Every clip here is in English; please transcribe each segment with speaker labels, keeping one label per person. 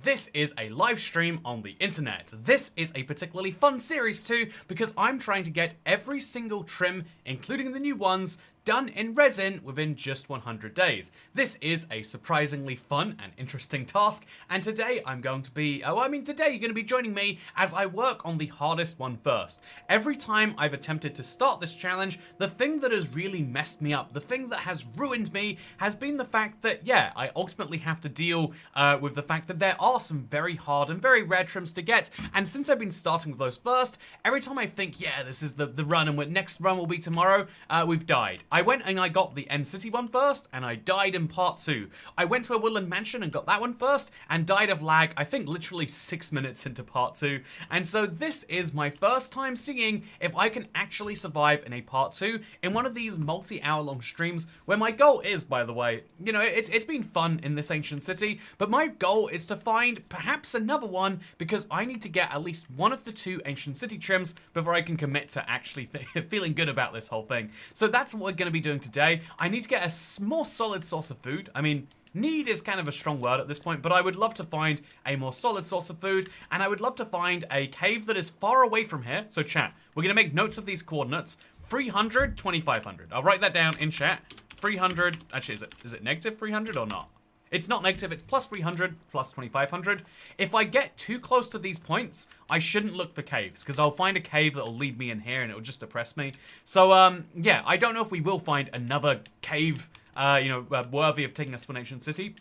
Speaker 1: and this is a live stream on the internet. This is a particularly fun series too, because I'm trying to get every single trim, including the new ones, done in resin within just 100 days. This is a surprisingly fun and interesting task, and today I'm going to be, today you're going to be joining me as I work on the hardest one first. Every time I've attempted to start this challenge, the thing that has really messed me up, the thing that has ruined me, has been the fact that, yeah, I ultimately have to deal with the fact that there are some very hard and very rare trims to get, and since I've been starting with those first, every time I think, yeah, this is the run, and next run will be tomorrow, we've died. I went and I got the End City one first, and I died in part 2. I went to a Woodland Mansion and got that one first, and died of lag, I think literally 6 minutes into part 2. And so this is my first time seeing if I can actually survive in a part 2 in one of these multi-hour long streams, where my goal is, by the way, you know, it's been fun in this ancient city, but my goal is to find perhaps another one, because I need to get at least one of the 2 ancient city trims before I can commit to actually feeling good about this whole thing. So that's what we're going to be doing today. I need to get a more solid source of food. I mean, need is kind of a strong word at this point, but I would love to find a more solid source of food, and I would love to find a cave that is far away from here. So chat, we're going to make notes of these coordinates. 300, 2500. I'll write that down in chat. 300, actually, is it negative 300 or not? It's not negative, it's plus 300, plus 2500. If I get too close to these points, I shouldn't look for caves, because I'll find a cave that'll lead me in here and it'll just depress me. So, yeah, I don't know if we will find another cave, worthy of taking us to an ancient city.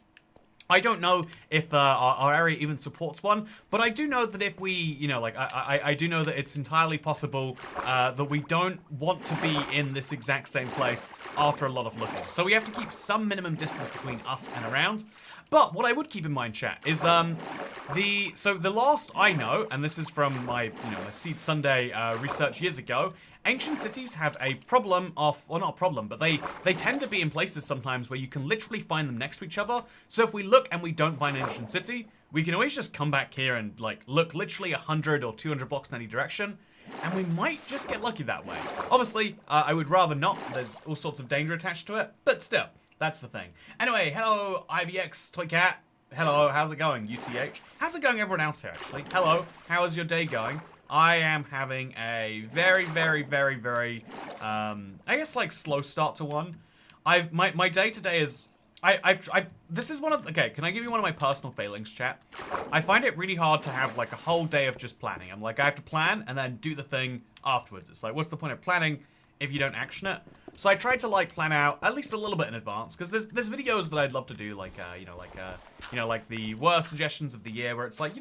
Speaker 1: I don't know if our area even supports one, but I do know that if we, I do know that it's entirely possible that we don't want to be in this exact same place after a lot of looking. So we have to keep some minimum distance between us and around. But what I would keep in mind, chat, is the last I know, and this is from my Seed Sunday research years ago, ancient cities have a problem of, well, not a problem, but they tend to be in places sometimes where you can literally find them next to each other. So if we look and we don't find an ancient city, we can always just come back here and like look literally 100 or 200 blocks in any direction, and we might just get lucky that way. Obviously, I would rather not. There's all sorts of danger attached to it, but still, that's the thing. Anyway, hello IVX Toy Cat. Hello, how's it going, UTH? How's it going, everyone else here, actually? Hello, how is your day going? I am having a very, very, very, very, I guess, like, slow start to one. My day today is, this is one of, okay, can I give you one of my personal failings, chat? I find it really hard to have, like, a whole day of just planning. I'm like, I have to plan and then do the thing afterwards. It's like, what's the point of planning if you don't action it? So I tried to, like, plan out at least a little bit in advance, because there's videos that I'd love to do, like, like the worst suggestions of the year, where it's like,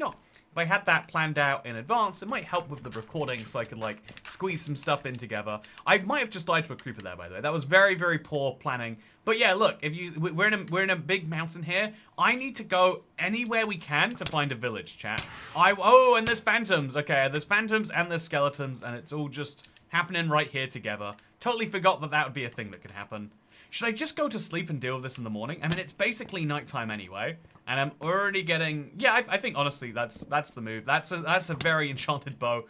Speaker 1: if I had that planned out in advance, it might help with the recording, so I could, like, squeeze some stuff in together. I might have just died to a creeper there, by the way. That was very, very poor planning. But yeah, look, we're in a big mountain here. I need to go anywhere we can to find a village, chat. Oh, and there's phantoms. Okay, there's phantoms and there's skeletons, and it's all just happening right here together. Totally forgot that would be a thing that could happen. Should I just go to sleep and deal with this in the morning? I mean, it's basically nighttime anyway, and I'm already getting... Yeah, I think, honestly, that's the move. That's a very enchanted bow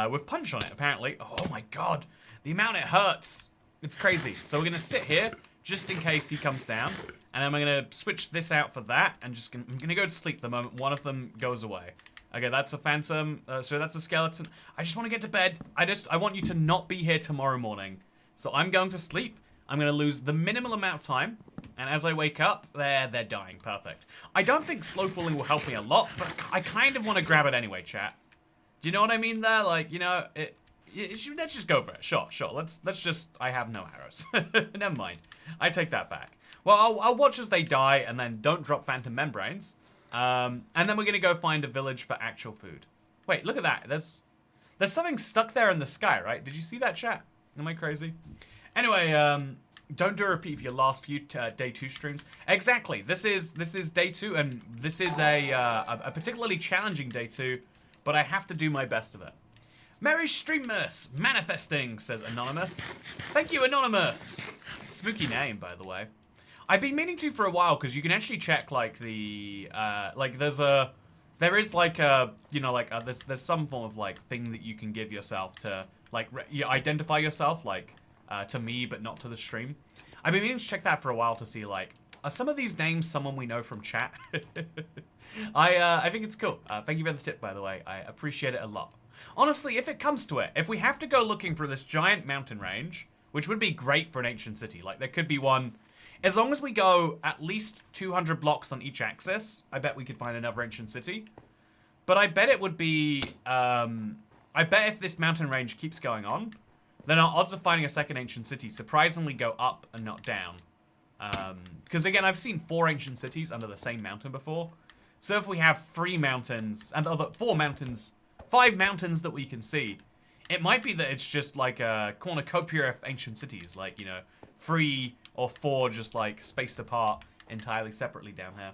Speaker 1: with punch on it, apparently. Oh, my God. The amount it hurts. It's crazy. So we're going to sit here, just in case he comes down, and I'm going to switch this out for that, and I'm going to go to sleep the moment one of them goes away. Okay, that's a phantom. So that's a skeleton. I just want to get to bed. I want you to not be here tomorrow morning. So I'm going to sleep. I'm going to lose the minimal amount of time, and as I wake up, they're dying. Perfect. I don't think slow falling will help me a lot, but I kind of want to grab it anyway, chat. Do you know what I mean there? Like, let's just go for it. Sure. Let's just, I have no arrows. Never mind. I take that back. Well, I'll watch as they die, and then don't drop phantom membranes. And then we're going to go find a village for actual food. Wait, look at that. There's something stuck there in the sky, right? Did you see that, chat? Am I crazy? Anyway, don't do a repeat for your last few day 2 streams. Exactly. This is day 2, and this is a particularly challenging day 2, but I have to do my best of it. Merry Streammas manifesting, says Anonymous. Thank you, Anonymous. Spooky name, by the way. I've been meaning to for a while, because you can actually check, like, the there's some form of, like, thing that you can give yourself to, like, identify yourself, like, to me, but not to the stream. I've been meaning to check that for a while to see, like, Are some of these names someone we know from chat? I think it's cool. Thank you for the tip, by the way. I appreciate it a lot. Honestly, if it comes to it, if we have to go looking for this giant mountain range, which would be great for an ancient city, like there could be one, as long as we go at least 200 blocks on each axis, I bet we could find another ancient city. But I bet it would be, I bet if this mountain range keeps going on, then our odds of finding a second ancient city surprisingly go up and not down. Because again, I've seen 4 ancient cities under the same mountain before. So if we have 3 mountains, and the other 4 mountains, 5 mountains that we can see, it might be that it's just like a cornucopia of ancient cities, like, you know, 3 or 4 just like spaced apart entirely separately down here.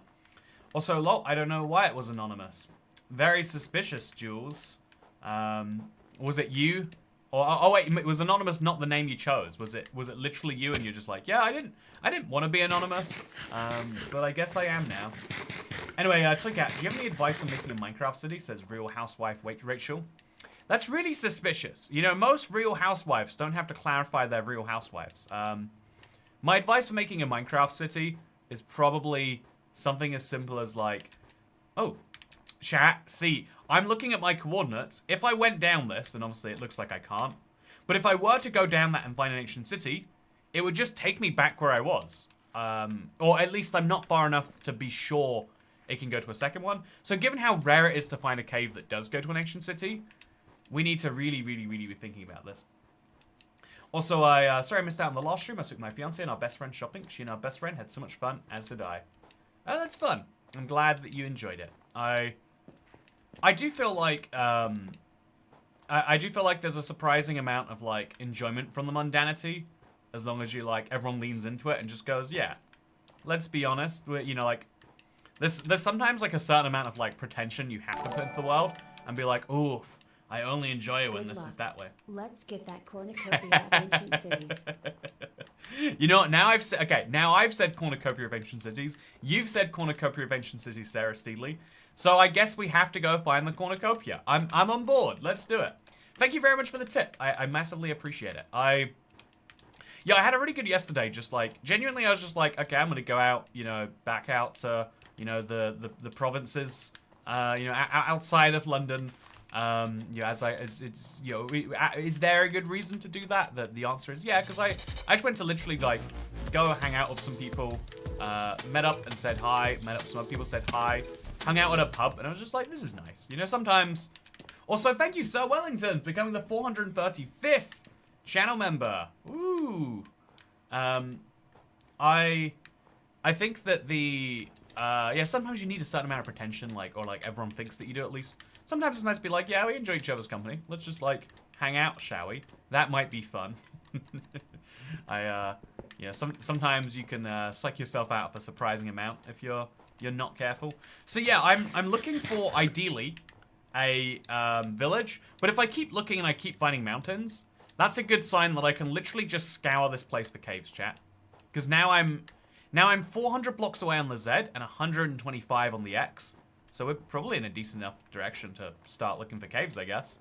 Speaker 1: Also, lol, I don't know why it was anonymous. Very suspicious, Jules. Was it you? Or, oh wait, it was anonymous, not the name you chose. Was it literally you and you're just like, yeah, I didn't want to be anonymous, but I guess I am now. Anyway, Toycat, do you have any advice on making a Minecraft city? Says Real Housewife Rachel. That's really suspicious. You know, most Real Housewives don't have to clarify they're Real Housewives. My advice for making a Minecraft city is probably something as simple as like, oh, chat, see, I'm looking at my coordinates. If I went down this, and obviously it looks like I can't, but if I were to go down that and find an ancient city, it would just take me back where I was. Or at least I'm not far enough to be sure it can go to a second one. So given how rare it is to find a cave that does go to an ancient city, we need to really, really, really be thinking about this. Also, sorry I missed out on the last stream. I took my fiancée and our best friend shopping. She and our best friend had so much fun, as did I. Oh, that's fun. I'm glad that you enjoyed it. I do feel like, I do feel like there's a surprising amount of, like, enjoyment from the mundanity, as long as you, like, everyone leans into it and just goes, yeah, let's be honest, you know, like, there's sometimes, like, a certain amount of, like, pretension you have to put into the world, and be like, oof, I only enjoy it when this is that way.
Speaker 2: Let's get that cornucopia of ancient cities.
Speaker 1: You know what, now I've said, okay, now I've said cornucopia of ancient cities, you've said cornucopia of ancient cities, Sarah Steedley, so I guess we have to go find the cornucopia. I'm on board, let's do it. Thank you very much for the tip, I massively appreciate it. Yeah, I had a really good yesterday, just like, genuinely I was just like, okay, I'm gonna go out, you know, back out to, you know, the provinces, you know, outside of London. Yeah, it's, you know, is there a good reason to do that? The answer is yeah, because I just went to literally, like, go hang out with some people, met up and said hi, met up with some other people, said hi, hung out at a pub, and I was just like, this is nice. You know, sometimes... Also, thank you, Sir Wellington, for becoming the 435th channel member. Ooh. I think that the... yeah, sometimes you need a certain amount of pretension, like, or, like, everyone thinks that you do at least. Sometimes it's nice to be like, yeah, we enjoy each other's company. Let's just, like, hang out, shall we? That might be fun. Yeah, sometimes you can psych yourself out for a surprising amount if you're not careful. So yeah, I'm looking for, ideally, a village. But if I keep looking and I keep finding mountains, that's a good sign that I can literally just scour this place for caves, chat. Because now I'm 400 blocks away on the Z and 125 on the X. So we're probably in a decent enough direction to start looking for caves, I guess.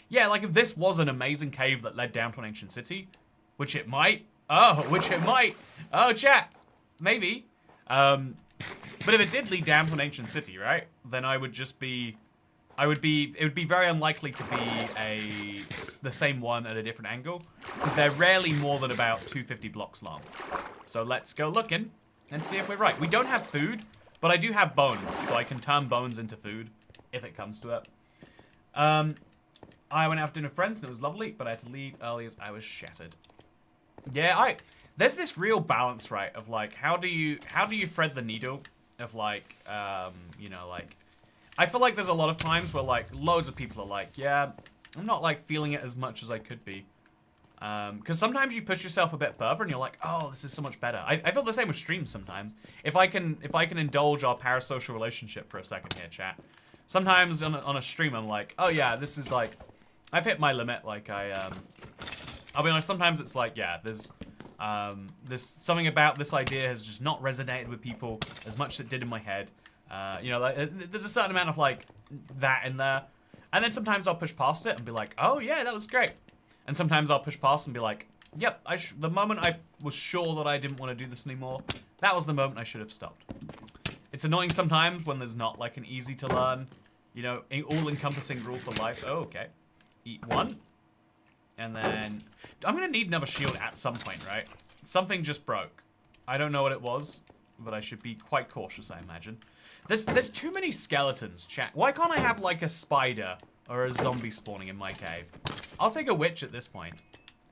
Speaker 1: Yeah, like if this was an amazing cave that led down to an ancient city, which it might. Oh, which it might. Oh, chat. Maybe. But if it did lead down to an ancient city, right? Then I would just be... it would be very unlikely to be the same one at a different angle. Because they're rarely more than about 250 blocks long. So let's go looking and see if we're right. We don't have food, but I do have bones. So I can turn bones into food if it comes to it. I went out for dinner with friends and it was lovely, but I had to leave early as I was shattered. Yeah, there's this real balance, right, of like, how do you thread the needle of like, you know, like, I feel like there's a lot of times where like loads of people are like, yeah, I'm not like feeling it as much as I could be. Because sometimes you push yourself a bit further and you're like, oh, this is so much better. I feel the same with streams sometimes. If I can indulge our parasocial relationship for a second here, chat. Sometimes on a stream I'm like, oh yeah, this is like, I've hit my limit. Like I'll be honest, sometimes it's like, yeah, there's something about this idea has just not resonated with people as much as it did in my head. You know, like, there's a certain amount of like that in there. And then sometimes I'll push past it and be like, oh yeah, that was great. And sometimes I'll push past and be like, yep, the moment I was sure that I didn't want to do this anymore, That was the moment I should have stopped. It's annoying sometimes when there's not like an easy to learn, you know, all-encompassing rule for life. Oh, okay. Eat one. And then I'm gonna need another shield at some point, right? Something just broke. I don't know what it was, but I should be quite cautious, I imagine. There's too many skeletons, chat. Why can't I have like a spider or a zombie spawning in my cave? I'll take a witch at this point.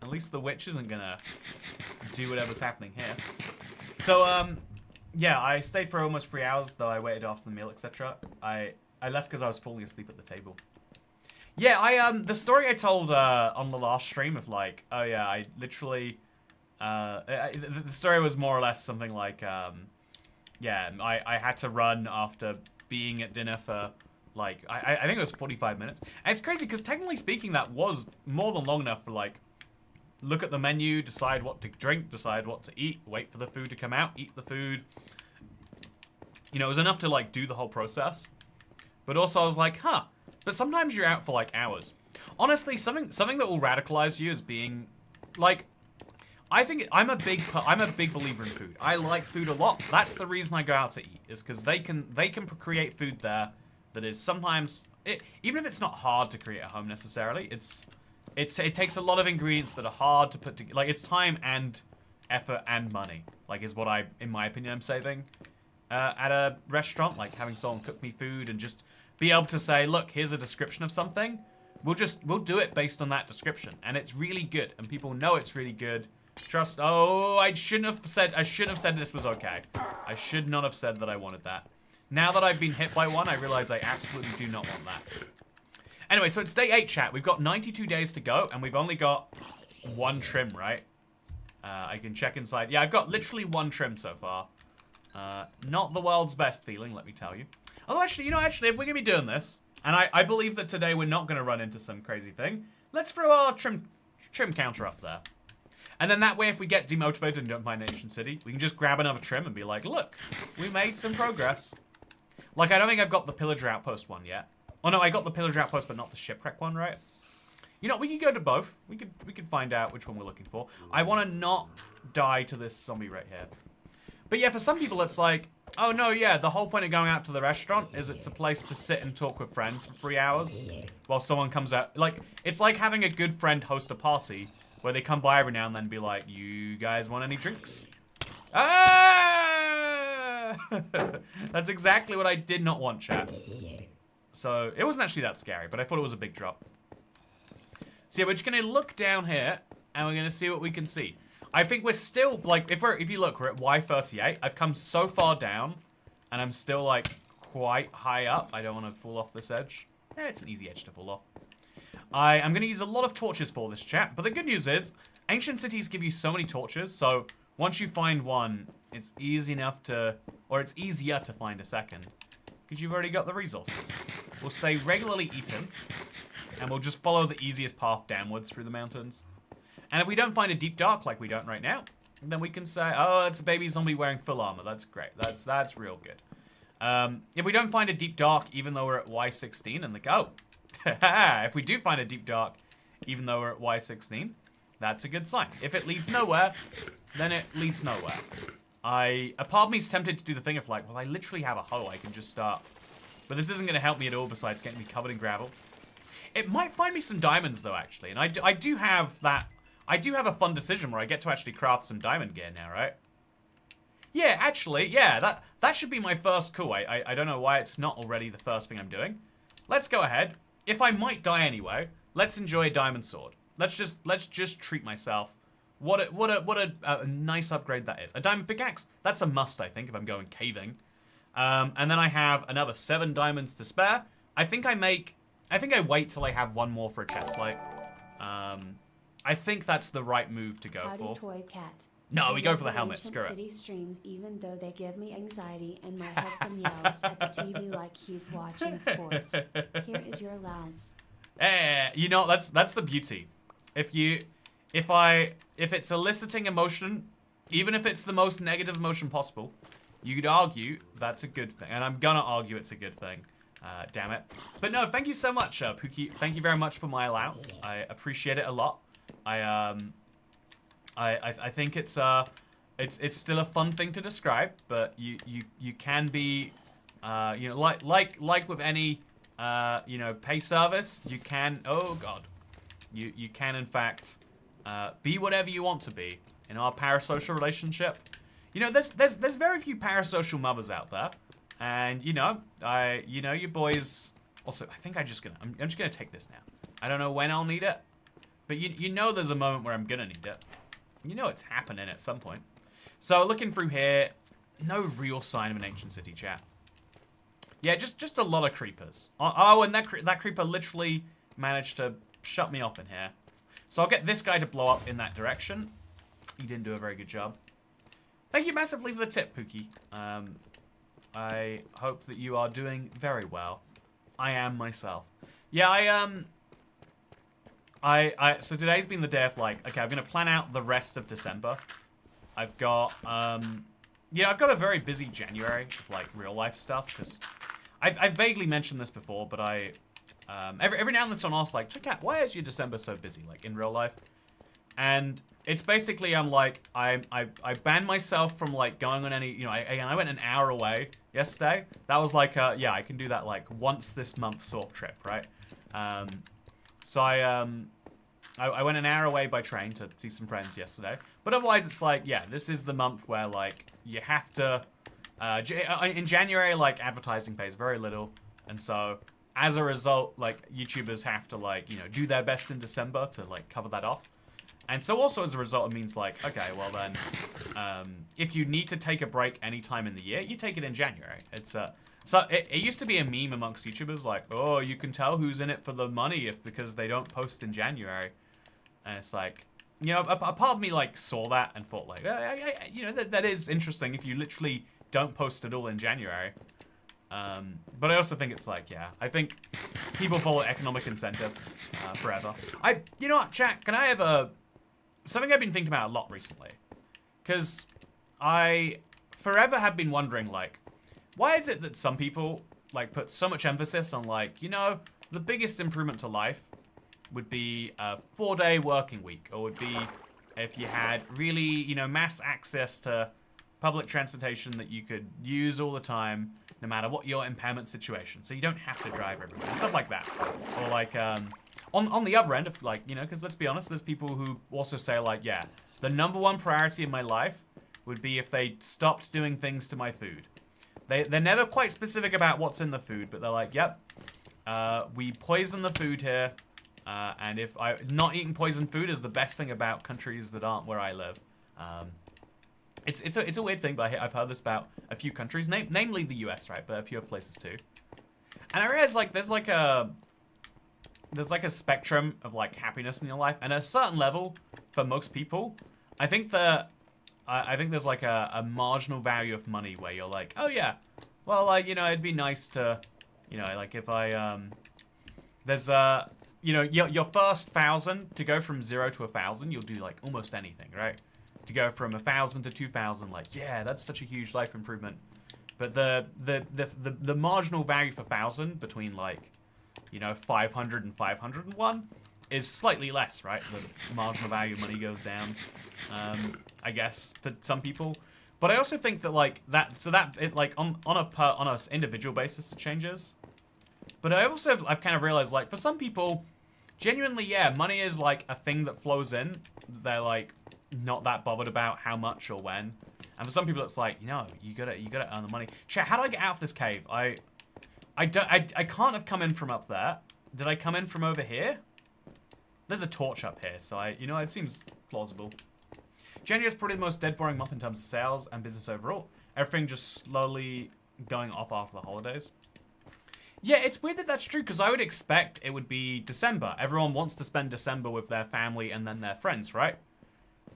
Speaker 1: At least the witch isn't gonna do whatever's happening here. So, yeah, I stayed for almost 3 hours, though I waited after the meal, etc. I left because I was falling asleep at the table. Yeah, the story I told on the last stream of like, oh yeah, I literally, the story was more or less something like, yeah, I had to run after being at dinner for like, I think it was 45 minutes. And it's crazy because technically speaking, that was more than long enough for like, look at the menu, decide what to drink, decide what to eat, wait for the food to come out, eat the food. You know, it was enough to like do the whole process. But also I was like, huh, but sometimes you're out for like hours. Honestly, something that will radicalize you is being like, I think I'm a big believer in food. I like food a lot. That's the reason I go out to eat, is because they can create food there that is sometimes, even if it's not hard to create at home necessarily, it takes a lot of ingredients that are hard to put together. Like, it's time and effort and money, like, is what in my opinion, I'm saving at a restaurant. Like, having someone cook me food and just be able to say, look, here's a description of something. We'll do it based on that description. And it's really good. And people know it's really good. Trust, oh, I shouldn't have said this was okay. I should not have said that I wanted that. Now that I've been hit by one, I realize I absolutely do not want that. Anyway, so it's day 8, chat. We've got 92 days to go, and we've only got 1 trim, right? I can check inside. Yeah, I've got literally 1 trim so far. Not the world's best feeling, let me tell you. Although, actually, you know, if we're going to be doing this, and I believe that today we're not going to run into some crazy thing, let's throw our trim counter up there. And then that way, if we get demotivated and don't find an ancient city, we can just grab another trim and be like, look, we made some progress. Like, I don't think I've got the pillager outpost one yet. Oh no, I got the pillager outpost, but not the shipwreck one, right? You know, we could go to both. We could find out which one we're looking for. I want to not die to this zombie right here. But yeah, for some people, it's like, oh no, yeah, the whole point of going out to the restaurant is it's a place to sit and talk with friends for 3 hours while someone comes out. Like, it's like having a good friend host a party where they come by every now and then and be like, you guys want any drinks? Ah! That's exactly what I did not want, chat. So, it wasn't actually that scary, but I thought it was a big drop. So yeah, we're just going to look down here, and we're going to see what we can see. I think we're still, like, if you look, we're at Y38. I've come so far down, and I'm still, like, quite high up. I don't want to fall off this edge. It's an easy edge to fall off. I'm going to use a lot of torches for this, chat, but the good news is, ancient cities give you so many torches, so once you find one, it's easy enough to, or it's easier to find a second, because you've already got the resources. We'll stay regularly eaten, and we'll just follow the easiest path downwards through the mountains. And if we don't find a deep dark like we don't right now, then we can say, oh, it's a baby zombie wearing full armor. That's great. That's real good. If we don't find a deep dark, even though we're at Y16, and if we do find a deep dark, even though we're at Y16, that's a good sign. If it leads nowhere, then it leads nowhere. A part of me is tempted to do the thing of like, well, I literally have a hoe. I can just start. But this isn't going to help me at all besides getting me covered in gravel. It might find me some diamonds, though, actually. And I do have that. I do have a fun decision where I get to actually craft some diamond gear now, right? Yeah, actually, yeah, that should be my first coup. I don't know why it's not already the first thing I'm doing. Let's go ahead. If I might die anyway, let's enjoy a diamond sword. Let's just treat myself. What a nice upgrade that is. A diamond pickaxe. That's a must, I think, if I'm going caving. And then I have another 7 diamonds to spare. I think I wait till I have 1 more for a chest plate. I think that's the right move to go for.
Speaker 2: Toy cat.
Speaker 1: No, we go for the helmet.
Speaker 2: Ancient
Speaker 1: Screw it.
Speaker 2: City streams, even though they give me anxiety, and my husband yells at the TV like he's watching sports. Here is your allowance.
Speaker 1: You know, that's the beauty. If it's eliciting emotion, even if it's the most negative emotion possible, you could argue that's a good thing. And I'm gonna argue it's a good thing. Damn it. But no, thank you so much, Pookie. Thank you very much for my allowance. I appreciate it a lot. I think it's It's still a fun thing to describe, but you can be, you know, like with any, you know, pay service, you can. Oh God, you can in fact be whatever you want to be in our parasocial relationship. You know, there's very few parasocial mothers out there, and you know, you know, your boys. Also, I think I'm just gonna take this now. I don't know when I'll need it, but you know, there's a moment where I'm gonna need it. You know, it's happening at some point. So looking through here, no real sign of an ancient city, chat. Yeah, just a lot of creepers. Oh, and that creeper literally managed to shut me off in here. So I'll get this guy to blow up in that direction. He didn't do a very good job. Thank you massively for the tip, Pookie. I hope that you are doing very well. I am myself. Yeah, so today's been the day of like, okay, I'm gonna plan out the rest of December. I've got, yeah, I've got a very busy January of like real life stuff because I've vaguely mentioned this before, but every now and then someone asks like, Cat, why is your December so busy, like in real life? And it's basically I'm like I banned myself from like going on any, you know, I went an hour away yesterday. That was like yeah, I can do that like once this month sort of trip, right? So I went an hour away by train to see some friends yesterday. But otherwise, it's like, yeah, this is the month where, like, you have to... in January, like, advertising pays very little. And so, as a result, like, YouTubers have to, like, you know, do their best in December to, like, cover that off. And so also, as a result, it means, like, okay, well then, if you need to take a break any time in the year, you take it in January. It's, so it used to be a meme amongst YouTubers, like, oh, you can tell who's in it for the money because they don't post in January. And it's like, you know, a part of me like saw that and thought like, you know, that is interesting if you literally don't post at all in January. But I also think it's like, yeah, I think people follow economic incentives forever. You know what, chat? Can I have something I've been thinking about a lot recently? Because I forever have been wondering like, why is it that some people like put so much emphasis on like, you know, the biggest improvement to life would be a 4-day working week, or would be if you had really, you know, mass access to public transportation that you could use all the time, no matter what your impairment situation, so you don't have to drive everywhere, stuff like that. Or like, on the other end, of like, you know, because let's be honest, there's people who also say like, yeah, the #1 priority in my life would be if they stopped doing things to my food. They're never quite specific about what's in the food, but they're like, yep, we poison the food here. And if not eating poisoned food is the best thing about countries that aren't where I live. It's a weird thing, but I've heard this about a few countries, namely the US, right? But a few other places too. And I realize like there's like a spectrum of like happiness in your life, and at a certain level, for most people, I think there's like a marginal value of money where you're like, oh yeah, well like, you know, it'd be nice to, you know, like if I there's you know, your first 1,000, to go from 0 to 1,000, you'll do like almost anything, right? To go from 1,000 to 2,000, like, yeah, that's such a huge life improvement. But the marginal value for 1,000 between like, you know, 500 and 501 is slightly less, right? The marginal value of money goes down, I guess, for some people. But I also think that like it like on a individual basis it changes. But I've kind of realized like for some people, genuinely, yeah, money is like a thing that flows in. They're like not that bothered about how much or when. And for some people, it's like, you know, you gotta earn the money. Chat, how do I get out of this cave? I can't have come in from up there. Did I come in from over here? There's a torch up here, so you know, it seems plausible. January is probably the most dead boring month in terms of sales and business overall. Everything just slowly going off after the holidays. Yeah, it's weird that that's true, because I would expect it would be December. Everyone wants to spend December with their family and then their friends, right?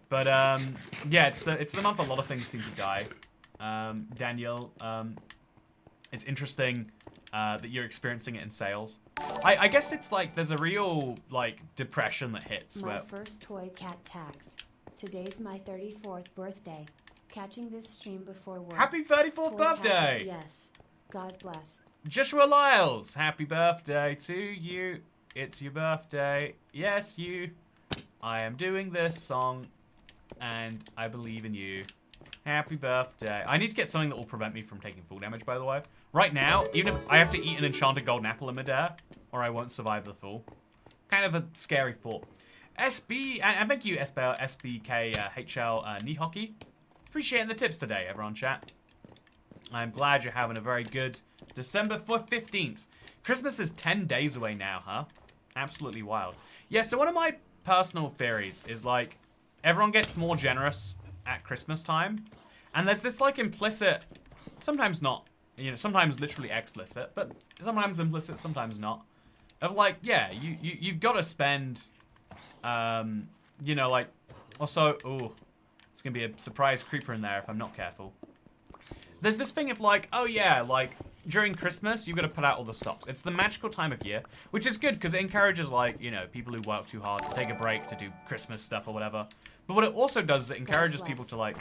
Speaker 1: But, yeah, it's the month a lot of things seem to die. Daniel, it's interesting that you're experiencing it in sales. I guess it's like there's a real, like, depression that hits.
Speaker 2: My first toy cat tax. Today's my 34th birthday. Catching this stream before work.
Speaker 1: Happy 34th birthday!
Speaker 2: Yes. God bless.
Speaker 1: Joshua Lyles, happy birthday to you. It's your birthday. Yes, you. I am doing this song, and I believe in you. Happy birthday. I need to get something that will prevent me from taking full damage, by the way. Right now, even if I have to eat an enchanted golden apple in midair, or I won't survive the full. Kind of a scary thought. SB, and thank you, SBK, HL, Knee Hockey. Appreciating the tips today, everyone, chat. I'm glad you're having a very good December 15th. Christmas is 10 days away now, huh? Absolutely wild. Yeah, so one of my personal theories is, like, everyone gets more generous at Christmas time. And there's this, like, implicit, sometimes not, you know, sometimes literally explicit, but sometimes implicit, sometimes not. Of, like, yeah, you've got to spend, you know, like, also, ooh, it's going to be a surprise creeper in there if I'm not careful. There's this thing of, like, oh, yeah, like, during Christmas, you've got to put out all the stops. It's the magical time of year, which is good because it encourages, like, you know, people who work too hard to take a break to do Christmas stuff or whatever. But what it also does is it encourages people to, like,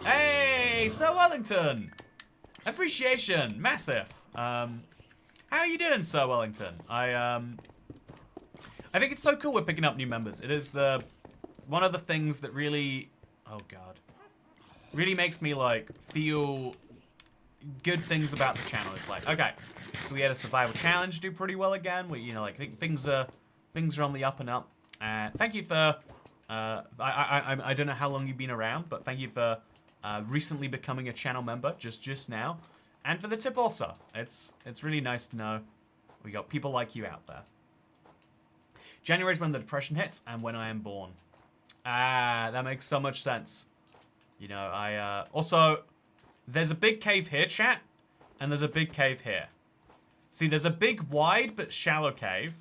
Speaker 1: hey, Sir Wellington! Appreciation, massive. How are you doing, Sir Wellington? I think it's so cool we're picking up new members. It is one of the things that really, oh god, really makes me, like, feel good things about the channel. It's like, okay, so we had a survival challenge do pretty well again. We, you know, like, things are on the up and up. And thank you for, I don't know how long you've been around, but thank you for recently becoming a channel member just now, and for the tip also. It's really nice to know we got people like you out there. January is when the depression hits and when I am born. Ah, that makes so much sense. You know, also, there's a big cave here, chat, and there's a big cave here. See, there's a big, wide, but shallow cave,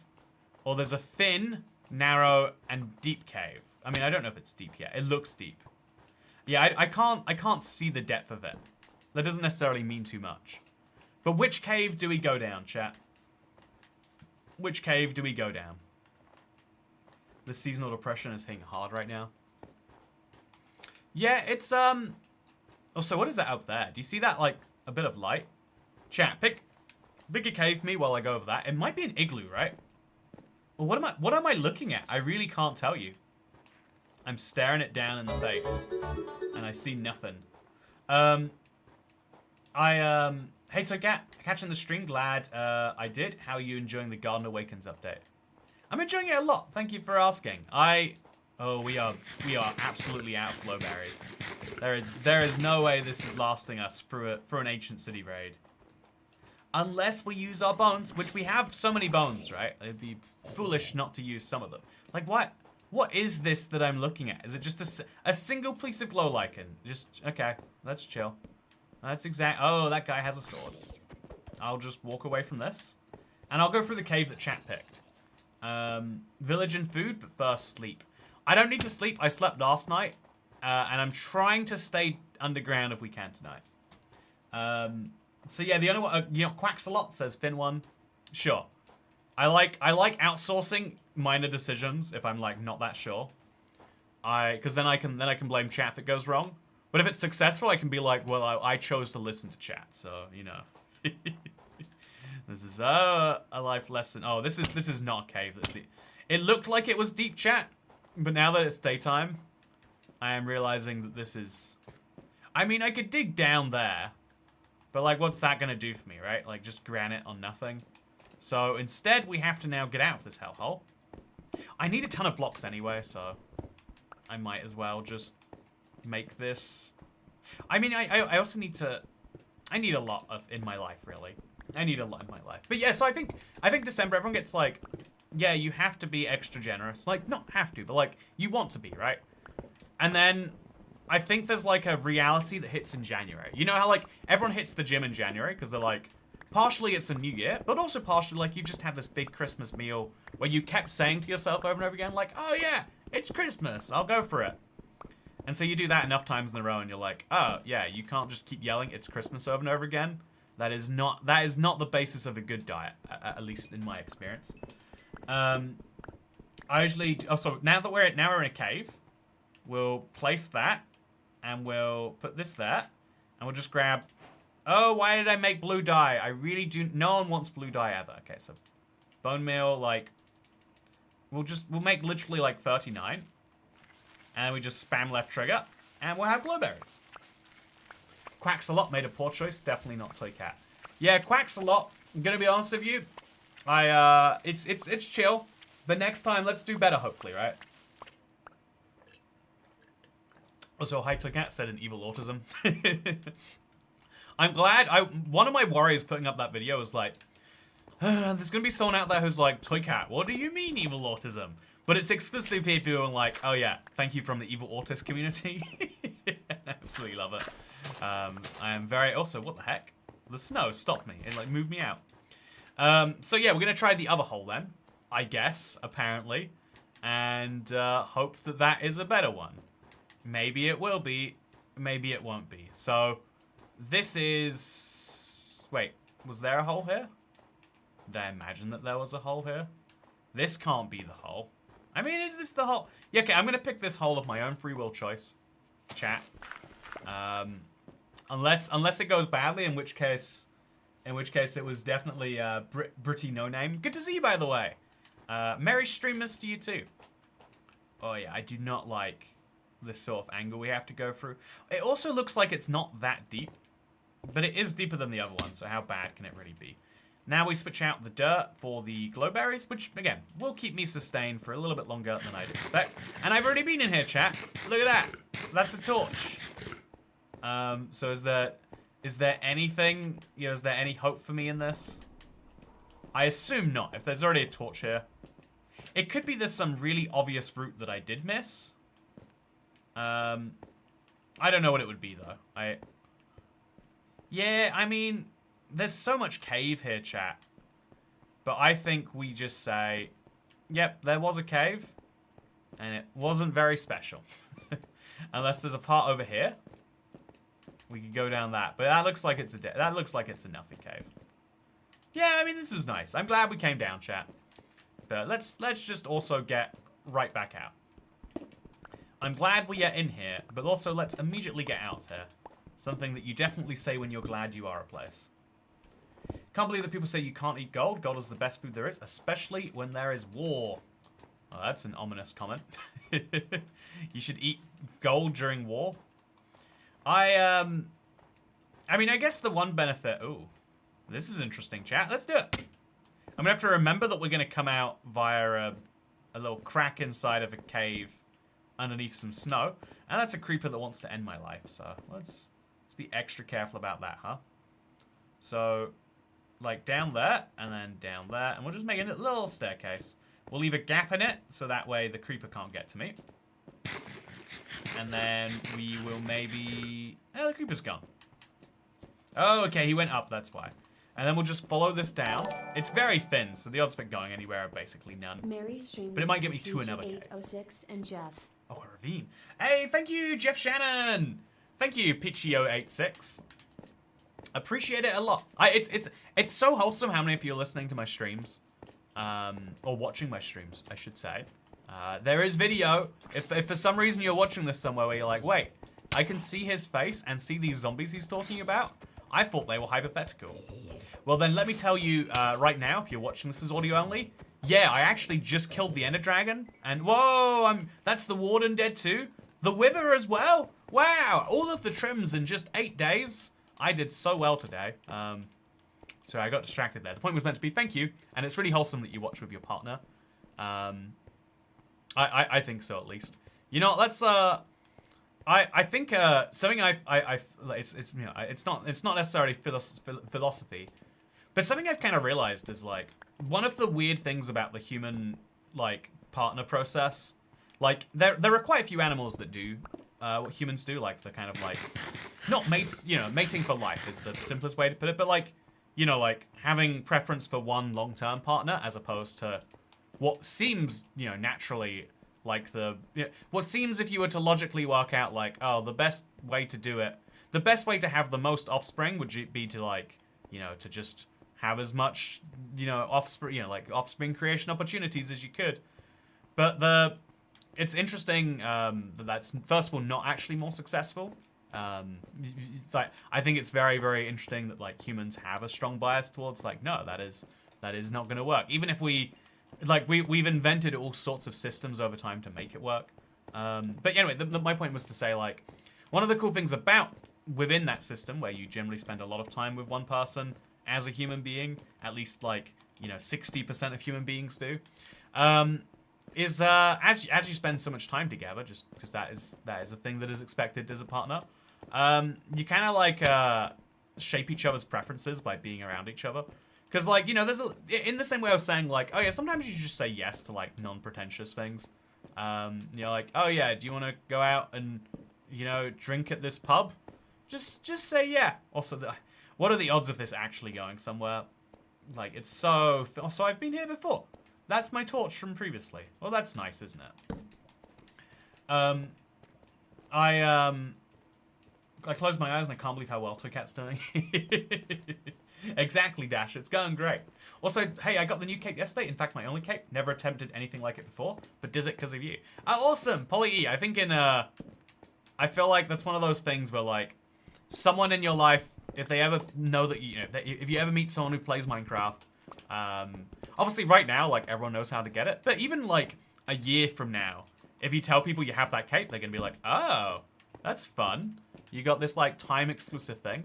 Speaker 1: or there's a thin, narrow, and deep cave. I mean, I don't know if it's deep yet. It looks deep. Yeah, I can't see the depth of it. That doesn't necessarily mean too much. But which cave do we go down, chat? Which cave do we go down? The seasonal depression is hitting hard right now. Yeah, it's, also, what is that out there? Do you see that, like, a bit of light? Chat, pick a cave for me while I go over that. It might be an igloo, right? Well, what am I looking at? I really can't tell you. I'm staring it down in the face, and I see nothing. Hey Togat, catching the stream, glad I did. How are you enjoying the Garden Awakens update? I'm enjoying it a lot. Thank you for asking. Oh, we are absolutely out of glowberries. There is no way this is lasting us through an ancient city raid. Unless we use our bones, which we have so many bones, right? It'd be foolish not to use some of them. Like, what is this that I'm looking at? Is it just a single piece of glow lichen? Just, okay, let's chill. That's oh, that guy has a sword. I'll just walk away from this. And I'll go through the cave that chat picked. Village and food, but first sleep. I don't need to sleep. I slept last night. And I'm trying to stay underground if we can tonight. So yeah, the only one, you know, Quacks a lot says Fin one. Sure. I like outsourcing minor decisions if I'm like not that sure. Because then I can blame chat if it goes wrong. But if it's successful, I can be like, well, I chose to listen to chat, so you know. This is a life lesson. Oh, this is not a cave. It looked like it was deep, chat, but now that it's daytime, I am realizing that this is. I mean, I could dig down there, but like, what's that gonna do for me, right? Like, just granite on nothing. So instead, we have to now get out of this hellhole. I need a ton of blocks anyway, so I might as well just make this. I mean, I also need to. I need a lot in my life, really. I need a lot in my life. But yeah, so I think December, everyone gets like, yeah, you have to be extra generous. Like, not have to, but like, you want to be, right? And then I think there's like a reality that hits in January. You know how like everyone hits the gym in January because they're like, partially it's a new year, but also partially like you just have this big Christmas meal where you kept saying to yourself over and over again, like, oh yeah, it's Christmas, I'll go for it. And so you do that enough times in a row and you're like, oh yeah, you can't just keep yelling it's Christmas over and over again. That is not the basis of a good diet, at least in my experience. I usually, so now we're in a cave, we'll place that, and we'll put this there, and we'll just grab, oh, why did I make blue dye? I really do, no one wants blue dye ever. Okay, so bone meal, like, we'll make literally like 39, and we just spam left trigger, and we'll have glowberries. Quacks a Lot made a poor choice. Definitely not Toy Cat. Yeah, Quacks a Lot. I'm gonna be honest with you. It's chill, but next time let's do better. Hopefully, right? Also, Hi Toy Cat said an evil autism. I'm glad. One of my worries putting up that video was like, there's gonna be someone out there who's like, Toy Cat, what do you mean evil autism? But it's exclusively people who are like, oh yeah, thank you from the evil autist community. I absolutely love it. I am very, also, what the heck? The snow stopped me. It like moved me out. So yeah, we're gonna try the other hole then, I guess, apparently. And hope that that is a better one. Maybe it will be, maybe it won't be. So this is, wait, was there a hole here? Did I imagine that there was a hole here? This can't be the hole. I mean, is this the hole? Yeah, okay, I'm gonna pick this hole of my own free will choice. Chat. Unless it goes badly, in which case it was definitely Britty No Name. Good to see you, by the way. Merry streamers to you too. Oh yeah, I do not like this sort of angle we have to go through. It also looks like it's not that deep, but it is deeper than the other one, so how bad can it really be? Now we switch out the dirt for the glow berries, which, again, will keep me sustained for a little bit longer than I'd expect. And I've already been in here, chat. Look at that. That's a torch. So is there anything, you know, is there any hope for me in this? I assume not, if there's already a torch here. It could be there's some really obvious route that I did miss. I don't know what it would be, though. Yeah, I mean, there's so much cave here, chat. But I think we just say, yep, there was a cave, and it wasn't very special. Unless there's a part over here. We could go down that, but that looks like it's a nothing cave. Yeah, I mean, this was nice. I'm glad we came down, chat. But let's just also get right back out. I'm glad we are in here, but also let's immediately get out of here. Something that you definitely say when you're glad you are a place. Can't believe that people say you can't eat gold. Gold is the best food there is, especially when there is war. Oh, that's an ominous comment. You should eat gold during war. I mean, I guess the one benefit... Ooh, this is interesting, chat. Let's do it. I'm going to have to remember that we're going to come out via a little crack inside of a cave underneath some snow. And that's a creeper that wants to end my life, so let's be extra careful about that, huh? So, like, down there, and then down there, and we'll just make a little staircase. We'll leave a gap in it, so that way the creeper can't get to me. And then we will maybe... Oh, the creeper's gone. Oh, okay, he went up, that's why. And then we'll just follow this down. It's very thin, so the odds of it going anywhere are basically none. But it might get me to another cave.
Speaker 2: 806 and Jeff.
Speaker 1: Oh, a ravine. Hey, thank you, Jeff Shannon. Thank you, Pichio86. Appreciate it a lot. It's so wholesome how many of you are listening to my streams. Or watching my streams, I should say. There is video. If for some reason you're watching this somewhere where you're like, wait, I can see his face and see these zombies he's talking about. I thought they were hypothetical. Well, then let me tell you right now, if you're watching this as audio only, yeah, I actually just killed the Ender Dragon. And whoa, that's the Warden dead too. The Wither as well. Wow, all of the trims in just 8 days. I did so well today. So I got distracted there. The point was meant to be thank you, and it's really wholesome that you watch with your partner. I think so, at least. You know, let's I think something it's you know, it's not necessarily philosophy, but something I've kind of realized is like one of the weird things about the human like partner process. Like there are quite a few animals that do what humans do, like the kind of like not mates, you know, mating for life is the simplest way to put it, but like, you know, like having preference for one long-term partner as opposed to what seems, you know, naturally like what seems if you were to logically work out like, oh, the best way to do it, the best way to have the most offspring would be to like, you know, to just have as much, you know, offspring creation opportunities as you could. But it's interesting that's first of all not actually more successful. Like I think it's very, very interesting that like humans have a strong bias towards like, no, that is not going to work. Even if we've invented all sorts of systems over time to make it work. But anyway, my point was to say like one of the cool things about within that system where you generally spend a lot of time with one person as a human being, at least like, 60% of human beings do, is as you spend so much time together, just because that is a thing that is expected as a partner, you kind of like shape each other's preferences by being around each other. Because like, there's in the same way I was saying, like, oh yeah, sometimes you should just say yes to like non-pretentious things. Like, oh yeah, do you want to go out and drink at this pub? Just say yeah. Also, what are the odds of this actually going somewhere? Like, it's so I've been here before. That's my torch from previously. Well, that's nice, isn't it? I closed my eyes and I can't believe how well Toycat's doing. Exactly, Dash. It's going great. Also, hey, I got the new cape yesterday. In fact, my only cape. Never attempted anything like it before, but does it because of you. Oh, awesome. Polly E. I think I feel like that's one of those things where, like, someone in your life, if they ever know that, if you ever meet someone who plays Minecraft, obviously right now, like, everyone knows how to get it, but even, like, a year from now, if you tell people you have that cape, they're going to be like, oh, that's fun. You got this, like, time-exclusive thing.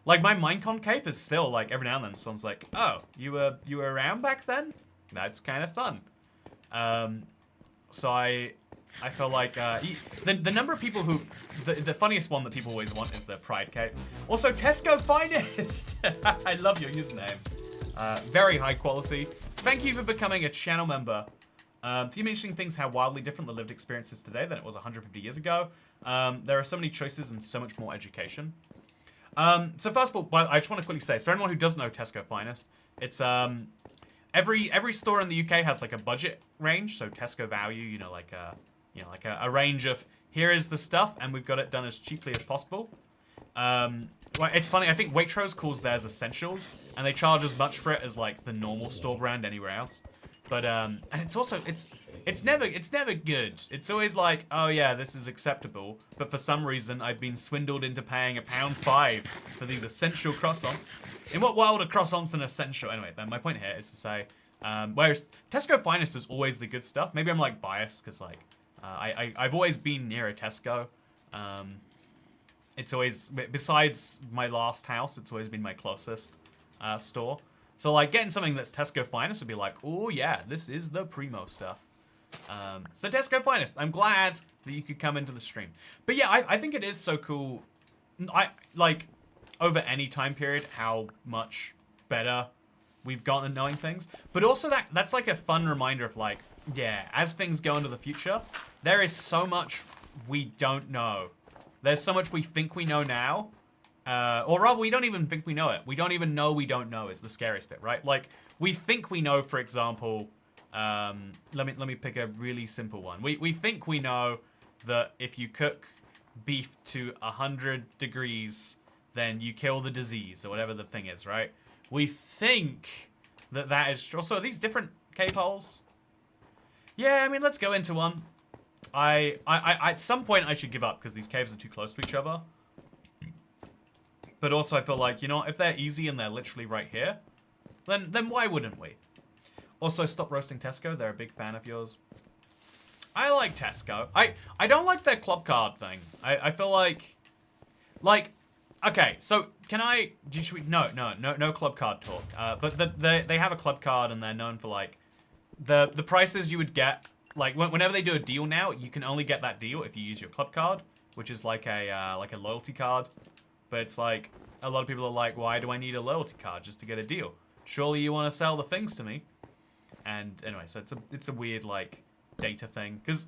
Speaker 1: Like, my Minecon cape is still, like, every now and then someone's like, oh, you were around back then? That's kind of fun. So I feel like, the number of people who, the funniest one that people always want is the Pride cape. Also, Tesco Finest! I love your username. Very high quality. Thank you for becoming a channel member. A few interesting things, how wildly different the lived experience is today than it was 150 years ago. There are so many choices and so much more education. So first of all, I just want to quickly say, for anyone who doesn't know Tesco Finest, it's every store in the UK has like a budget range. So Tesco Value, like a range of here is the stuff, and we've got it done as cheaply as possible. Well, it's funny. I think Waitrose calls theirs Essentials, and they charge as much for it as like the normal store brand anywhere else. But and it's also it's never good. It's always like, oh yeah, this is acceptable. But for some reason, I've been swindled into paying £1.05 for these essential croissants. In what world are croissants an essential? Anyway, then my point here is to say, whereas Tesco Finest was always the good stuff. Maybe I'm like biased because like I've always been near a Tesco. It's always, besides my last house, it's always been my closest store. So like getting something that's Tesco Finest would be like, oh yeah, this is the primo stuff. So Tesco Finest, I'm glad that you could come into the stream. But yeah, I think it is so cool. I like over any time period how much better we've gotten at knowing things. But also that's like a fun reminder of like, yeah, as things go into the future, there is so much we don't know. There's so much we think we know now. Or rather, we don't even think we know it. We don't even know we don't know is the scariest bit, right? Like, we think we know, for example, let me pick a really simple one. We think we know that if you cook beef to 100 degrees, then you kill the disease, or whatever the thing is, right? We think that is true. Also, are these different cave holes? Yeah, I mean, let's go into one. At some point, I should give up, because these caves are too close to each other. But also, I feel like, if they're easy and they're literally right here, then why wouldn't we? Also, stop roasting Tesco. They're a big fan of yours. I like Tesco. I don't like their club card thing. I feel like, okay, so can I? No club card talk. But they have a club card and they're known for like the prices you would get. Like whenever they do a deal now, you can only get that deal if you use your club card, which is like a loyalty card. But it's like, a lot of people are like, why do I need a loyalty card just to get a deal? Surely you want to sell the things to me. And anyway, so it's a weird, like, data thing. Because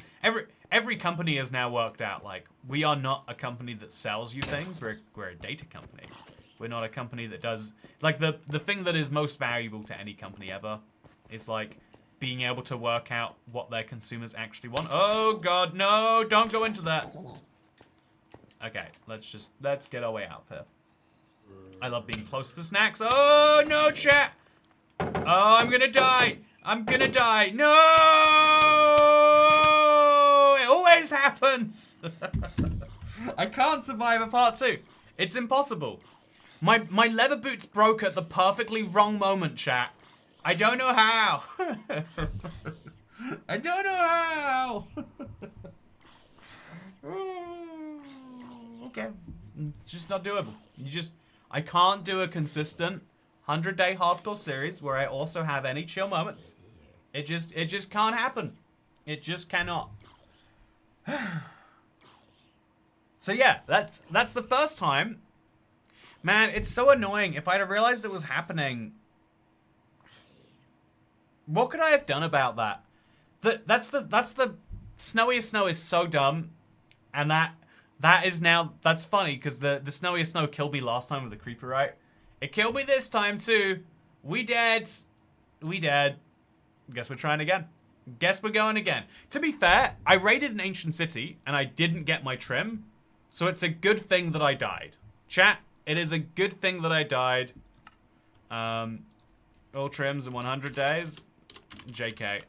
Speaker 1: every company has now worked out, like, we are not a company that sells you things. We're a data company. We're not a company that does... Like, the thing that is most valuable to any company ever is, like, being able to work out what their consumers actually want. Oh, God, no, don't go into that. Okay, let's get our way out here. I love being close to snacks. Oh, no, chat. Oh, I'm gonna die. I'm gonna die. No! It always happens. I can't survive a part 2. It's impossible. My leather boots broke at the perfectly wrong moment, chat. I don't know how. I don't know how. Okay. It's just not doable. I can't do a consistent 100-day hardcore series where I also have any chill moments. It just can't happen. It just cannot. So yeah, that's the first time. Man, it's so annoying. If I'd have realized it was happening, what could I have done about that? That's the snowiest snow is so dumb, and that is now, that's funny because the snowiest snow killed me last time with the creeper, right? It killed me this time too. We dead. Guess we're trying again. Guess we're going again. To be fair, I raided an ancient city and I didn't get my trim, so it's a good thing that I died. Chat, it is a good thing that I died. All trims in 100 days. JK.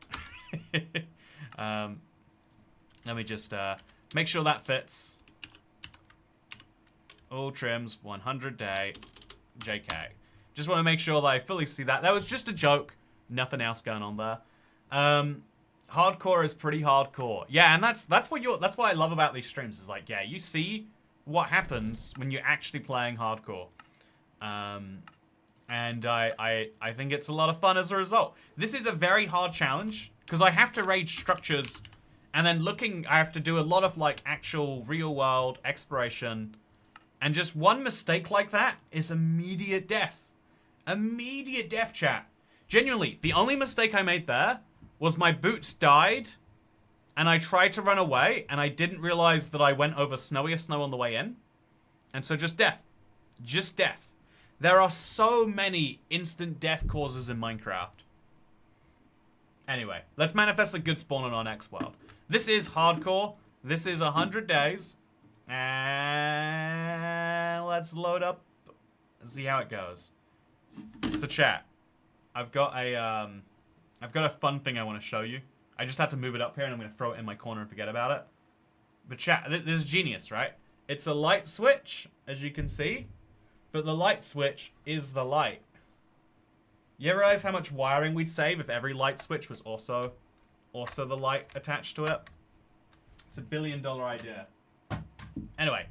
Speaker 1: Let me just make sure that fits. All trims, 100 day, JK. Just want to make sure that I fully see that. That was just a joke. Nothing else going on there. Hardcore is pretty hardcore. Yeah, and that's what I love about these streams is like, yeah, you see what happens when you're actually playing hardcore. And I think it's a lot of fun as a result. This is a very hard challenge because I have to raid structures and then I have to do a lot of like actual real world exploration. And just one mistake like that is immediate death. Immediate death, chat. Genuinely, the only mistake I made there was my boots died and I tried to run away and I didn't realize that I went over snowier snow on the way in. And so just death. Just death. There are so many instant death causes in Minecraft. Anyway, let's manifest a good spawn in our next world. This is hardcore. This is 100 days. And let's load up and see how it goes. So chat, I've got a fun thing I want to show you. I just had to move it up here and I'm going to throw it in my corner and forget about it. But chat, this is genius, right? It's a light switch, as you can see. But the light switch is the light. You ever realize how much wiring we'd save if every light switch was also the light attached to it? It's $1 billion idea. Anyway,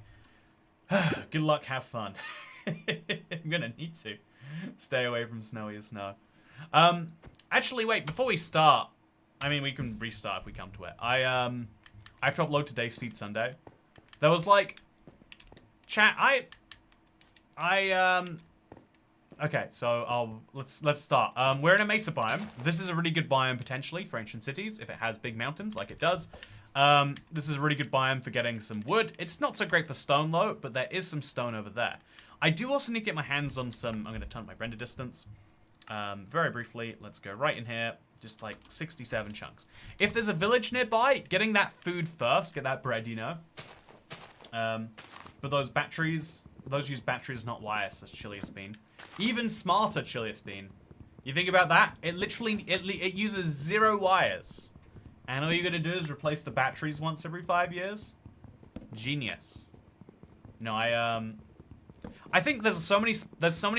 Speaker 1: good luck, have fun. I'm gonna need to stay away from snowy as snow. Actually, wait, before we start, I mean, we can restart if we come to it. I have to upload today's Seed Sunday. There was like, chat, okay, so let's start. We're in a mesa biome. This is a really good biome potentially for ancient cities if it has big mountains like it does. This is a really good biome for getting some wood. It's not so great for stone though, but there is some stone over there. I do also need to get my hands on some, I'm going to turn my render distance. Very briefly, let's go right in here. Just like 67 chunks. If there's a village nearby, getting that food first, get that bread, you know. But those batteries, those use batteries, not wires, that's chiliest bean. Even smarter chiliest bean. You think about that, it literally, it uses 0 wires. And all you're gonna do is replace the batteries once every 5 years? Genius. No, I think there's so many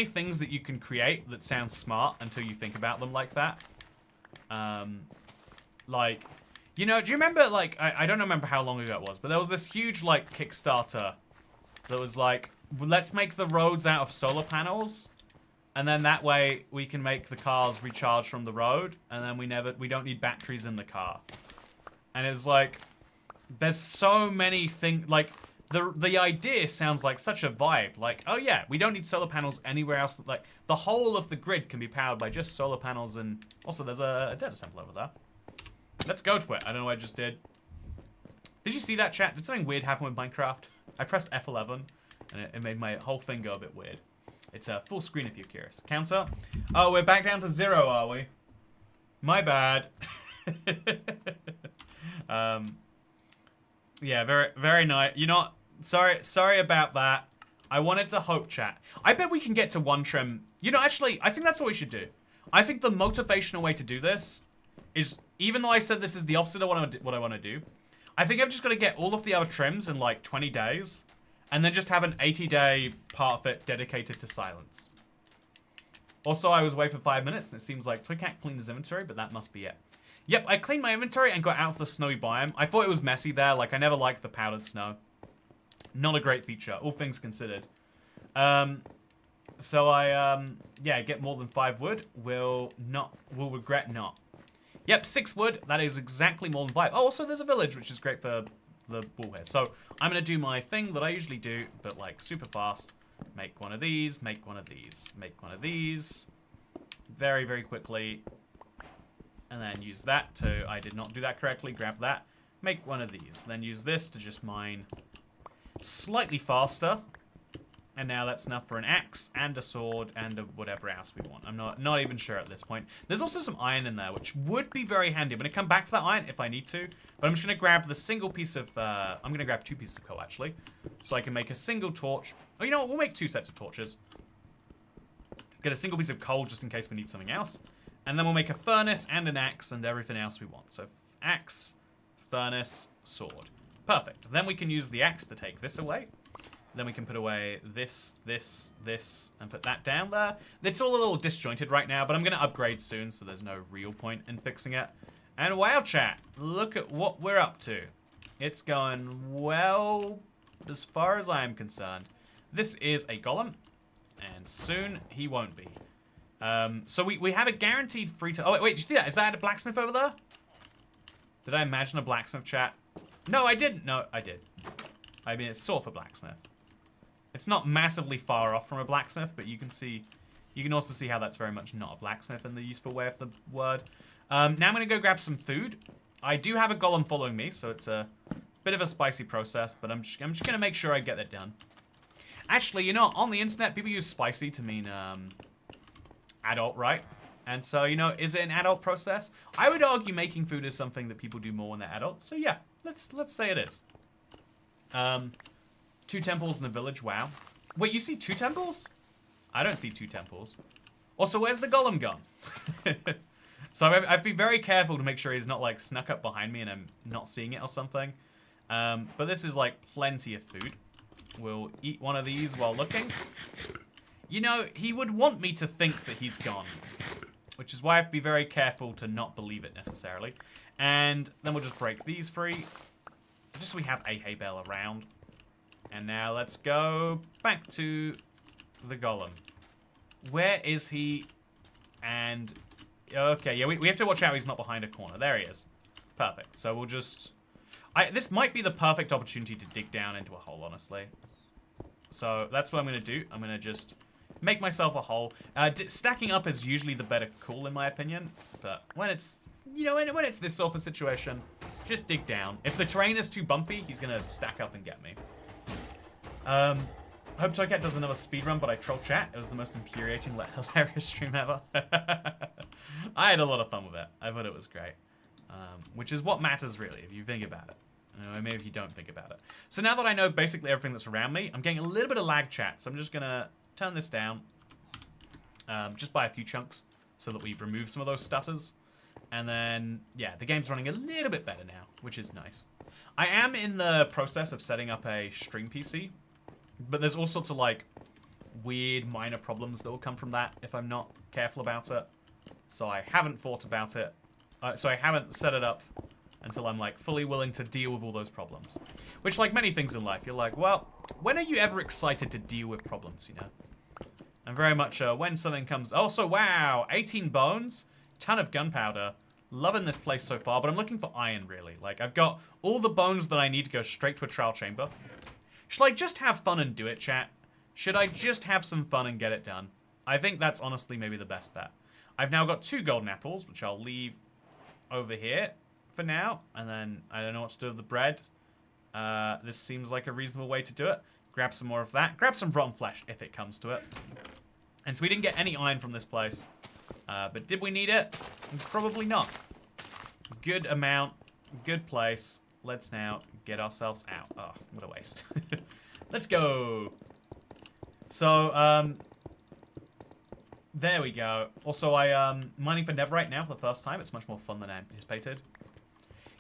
Speaker 1: things that you can create that sound smart until you think about them like that. Like, you know, do you remember, like, I don't remember how long ago it was, but there was this huge, like, Kickstarter that was like, let's make the roads out of solar panels, and then that way we can make the cars recharge from the road, and then we don't need batteries in the car. And it's like, there's so many things, like, the idea sounds like such a vibe. Like, oh yeah, we don't need solar panels anywhere else. Like, the whole of the grid can be powered by just solar panels, and also there's a data sample over there. Let's go to it. I don't know what I just did. Did you see that, chat? Did something weird happen with Minecraft? I pressed F11, and it made my whole thing go a bit weird. It's a full screen if you're curious. Counter. Oh, we're back down to 0, are we? My bad. Yeah, very, very nice. You're not... Sorry about that. I wanted to hope, chat. I bet we can get to 1 trim. You know, actually, I think that's what we should do. I think the motivational way to do this is, even though I said this is the opposite of what I want to do, I think I'm just going to get all of the other trims in like 20 days, and then just have an 80-day part of it dedicated to silence. Also, I was away for 5 minutes, and it seems like Toycat cleaned his inventory, but that must be it. Yep, I cleaned my inventory and got out of the snowy biome. I thought it was messy there. Like, I never liked the powdered snow. Not a great feature, all things considered. So I, yeah, get more than 5 wood. Will regret not. Yep, 6 wood. That is exactly more than 5. Oh, also there's a village, which is great for the bullhead. So I'm going to do my thing that I usually do, but like super fast. Make one of these, make one of these, make one of these. Very, very quickly. And then use that to, I did not do that correctly, grab that. Make one of these. Then use this to just mine slightly faster. And now that's enough for an axe and a sword and a whatever else we want. I'm not even sure at this point. There's also some iron in there, which would be very handy. I'm going to come back for that iron if I need to. But I'm just going to grab the single piece of... I'm going to grab 2 pieces of coal, actually. So I can make a single torch. Oh, you know what? We'll make 2 sets of torches. Get a single piece of coal just in case we need something else. And then we'll make a furnace and an axe and everything else we want. So axe, furnace, sword. Perfect. Then we can use the axe to take this away. Then we can put away this, this, this, and put that down there. It's all a little disjointed right now, but I'm going to upgrade soon, so there's no real point in fixing it. And wow, chat, look at what we're up to. It's going well, as far as I am concerned. This is a golem, and soon he won't be. So we have a guaranteed free time. Oh, wait, did you see that? Is that a blacksmith over there? Did I imagine a blacksmith, chat? No, I didn't. No, I did. I mean, it's sort of a blacksmith. It's not massively far off from a blacksmith, but you can also see how that's very much not a blacksmith in the useful way of the word. Now I'm going to go grab some food. I do have a golem following me, so it's a bit of a spicy process, but I'm just going to make sure I get that done. Actually, you know, on the internet, people use spicy to mean adult, right? And so, you know, is it an adult process? I would argue making food is something that people do more when they're adults. So yeah, let's say it is. 2 temples in a village, wow. Wait, you see 2 temples? I don't see 2 temples. Also, where's the golem gone? So I'd be very careful to make sure he's not like snuck up behind me and I'm not seeing it or something. But this is like plenty of food. We'll eat one of these while looking. You know, he would want me to think that he's gone. Which is why I have to be very careful to not believe it necessarily. And then we'll just break these free. Just so we have a hay bale around. And now let's go back to the golem. Where is he? And... okay, yeah, we have to watch out he's not behind a corner. There he is. Perfect. So we'll just... this might be the perfect opportunity to dig down into a hole, honestly. So that's what I'm going to do. I'm going to just make myself a hole. Stacking up is usually the better call, in my opinion. But when it's... you know, when it's this sort of situation, just dig down. If the terrain is too bumpy, he's going to stack up and get me. Hope Toycat does another speedrun, but I troll chat. It was the most infuriating, hilarious stream ever. I had a lot of fun with it. I thought it was great. Which is what matters, really, if you think about it. Maybe if you don't think about it. So now that I know basically everything that's around me, I'm getting a little bit of lag chat, so I'm just going to turn this down. Just by a few chunks, so that we remove some of those stutters. And then, yeah, the game's running a little bit better now, which is nice. I am in the process of setting up a stream PC. But there's all sorts of, like, weird minor problems that will come from that if I'm not careful about it. So I haven't thought about it. So I haven't set it up until I'm, like, fully willing to deal with all those problems. Which, like many things in life, you're like, well, when are you ever excited to deal with problems, you know? And very much when something comes... oh, so wow, 18 bones, ton of gunpowder. Loving this place so far, but I'm looking for iron, really. Like, I've got all the bones that I need to go straight to a trial chamber. Should I just have fun and do it, chat? Should I just have some fun and get it done? I think that's honestly maybe the best bet. I've now got 2 golden apples, which I'll leave over here for now. And then I don't know what to do with the bread. This seems like a reasonable way to do it. Grab some more of that. Grab some rotten flesh if it comes to it. And so we didn't get any iron from this place. But did we need it? Probably not. Good amount. Good place. Let's now get ourselves out. Oh, what a waste. Let's go. So, there we go. Also, I'm mining for netherite now for the first time. It's much more fun than I anticipated.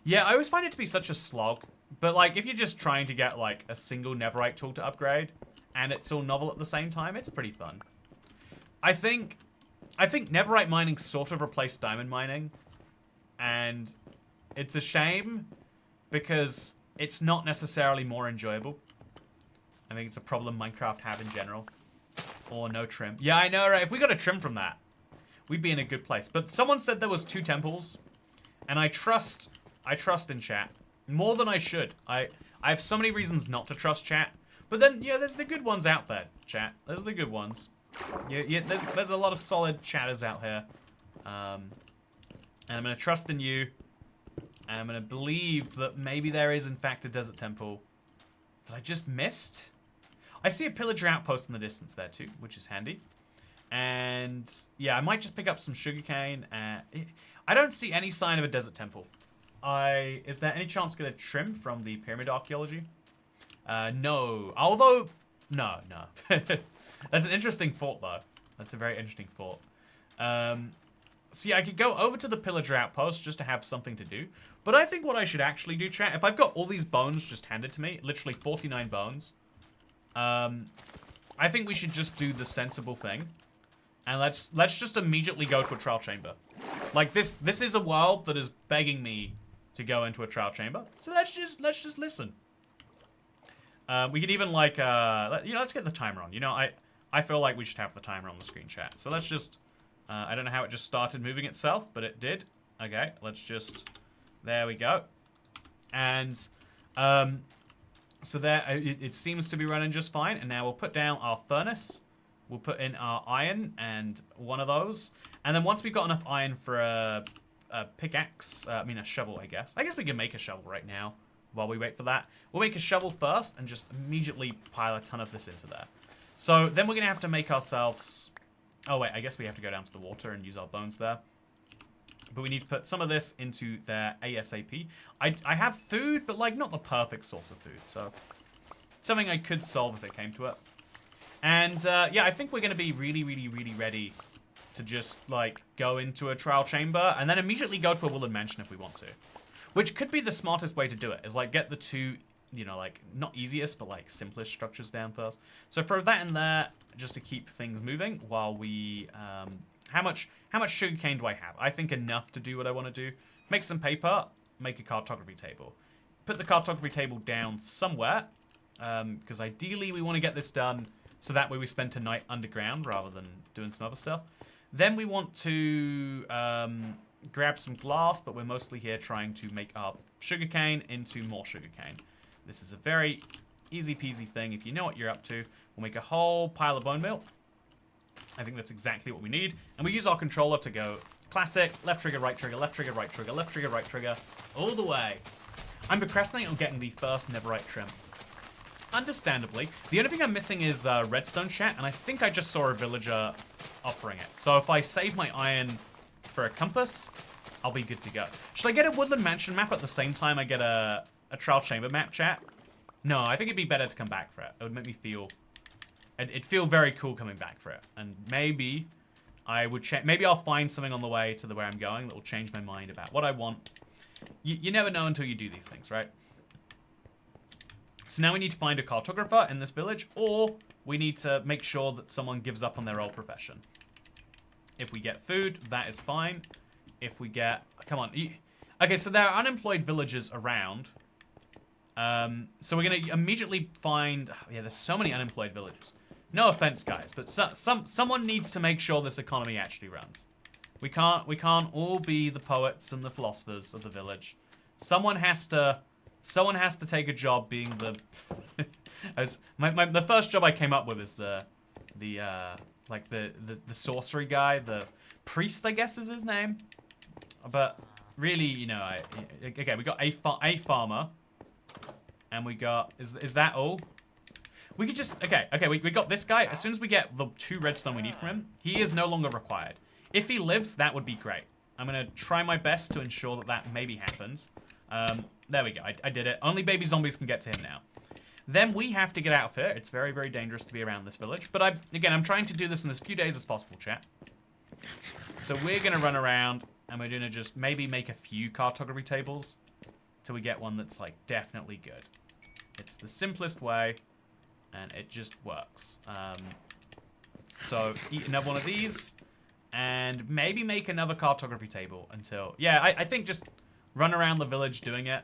Speaker 1: Yeah, I always find it to be such a slog. But, like, if you're just trying to get, like, a single netherite tool to upgrade, and it's all novel at the same time, it's pretty fun. I think netherite mining sort of replaced diamond mining. And it's a shame, because it's not necessarily more enjoyable. I think it's a problem Minecraft have in general. Or no trim. Yeah, I know, right? If we got a trim from that, we'd be in a good place. But someone said there was 2 temples, and I trust in chat more than I should. I have so many reasons not to trust chat, but then there's the good ones out there, chat. There's the good ones. Yeah, there's a lot of solid chatters out here, and I'm gonna trust in you, and I'm gonna believe that maybe there is in fact a desert temple that I just missed. I see a pillager outpost in the distance there too, which is handy. And yeah, I might just pick up some sugarcane. I don't see any sign of a desert temple. Is there any chance to get a trim from the pyramid archaeology? No. Although, no. That's an interesting thought though. That's a very interesting thought. See, I could go over to the pillager outpost just to have something to do. But I think what I should actually do, chat, if I've got all these bones just handed to me, literally 49 bones, I think we should just do the sensible thing, and let's just immediately go to a trial chamber. Like this is a world that is begging me to go into a trial chamber, so let's just listen. We could even like let's get the timer on. I feel like we should have the timer on the screen, chat. So let's just I don't know how it just started moving itself, but it did. Okay, let's just there we go, and so there, it seems to be running just fine. And now we'll put down our furnace. We'll put in our iron and one of those. And then once we've got enough iron for a pickaxe, I mean a shovel, I guess. I guess we can make a shovel right now while we wait for that. We'll make a shovel first and just immediately pile a ton of this into there. So then we're going to have to make ourselves... Oh, wait, I guess we have to go down to the water and use our bones there. But we need to put some of this into there ASAP. I have food, but like not the perfect source of food. So something I could solve if it came to it. And yeah, I think we're going to be really ready to just like go into a trial chamber and then immediately go to a woodland mansion if we want to. Which could be the smartest way to do it, is like get the 2, like not easiest, but like simplest structures down first. So throw that in there just to keep things moving while we... How much sugarcane do I have? I think enough to do what I want to do. Make some paper, make a cartography table. Put the cartography table down somewhere, because ideally we want to get this done so that way we spend tonight underground rather than doing some other stuff. Then we want to grab some glass, but we're mostly here trying to make our sugarcane into more sugarcane. This is a very easy peasy thing if you know what you're up to. We'll make a whole pile of bone meal. I think that's exactly what we need. And we use our controller to go classic, left trigger, right trigger, left trigger, right trigger, left trigger, right trigger, all the way. I'm procrastinating on getting the first netherite trim. Understandably. The only thing I'm missing is redstone, chat, and I think I just saw a villager offering it. So if I save my iron for a compass, I'll be good to go. Should I get a woodland mansion map at the same time I get a trial chamber map, chat? No, I think it'd be better to come back for it. It would make me feel... It'd feel very cool coming back for it. And maybe I would maybe I'll find something on the way to where I'm going that will change my mind about what I want. You never know until you do these things, right? So now we need to find a cartographer in this village, or we need to make sure that someone gives up on their old profession. If we get food, that is fine. If we get... Come on. Okay, so there are unemployed villagers around. So we're going to immediately find... Yeah, there's so many unemployed villagers. No offense, guys, but someone needs to make sure this economy actually runs. We can't all be the poets and the philosophers of the village. Someone has to take a job being the... the first job I came up with is the sorcery guy, the priest, I guess is his name. But really, okay, we got a farmer, and we got is that all? We could just okay. We got this guy. As soon as we get the 2 redstone we need from him, he is no longer required. If he lives, that would be great. I'm gonna try my best to ensure that maybe happens. There we go. I did it. Only baby zombies can get to him now. Then we have to get out of here. It's very, very dangerous to be around this village. But I'm trying to do this in as few days as possible, chat. So we're gonna run around and we're gonna just maybe make a few cartography tables till we get one that's like definitely good. It's the simplest way, and it just works. So eat another one of these, and maybe make another cartography table until... Yeah, I think just run around the village doing it.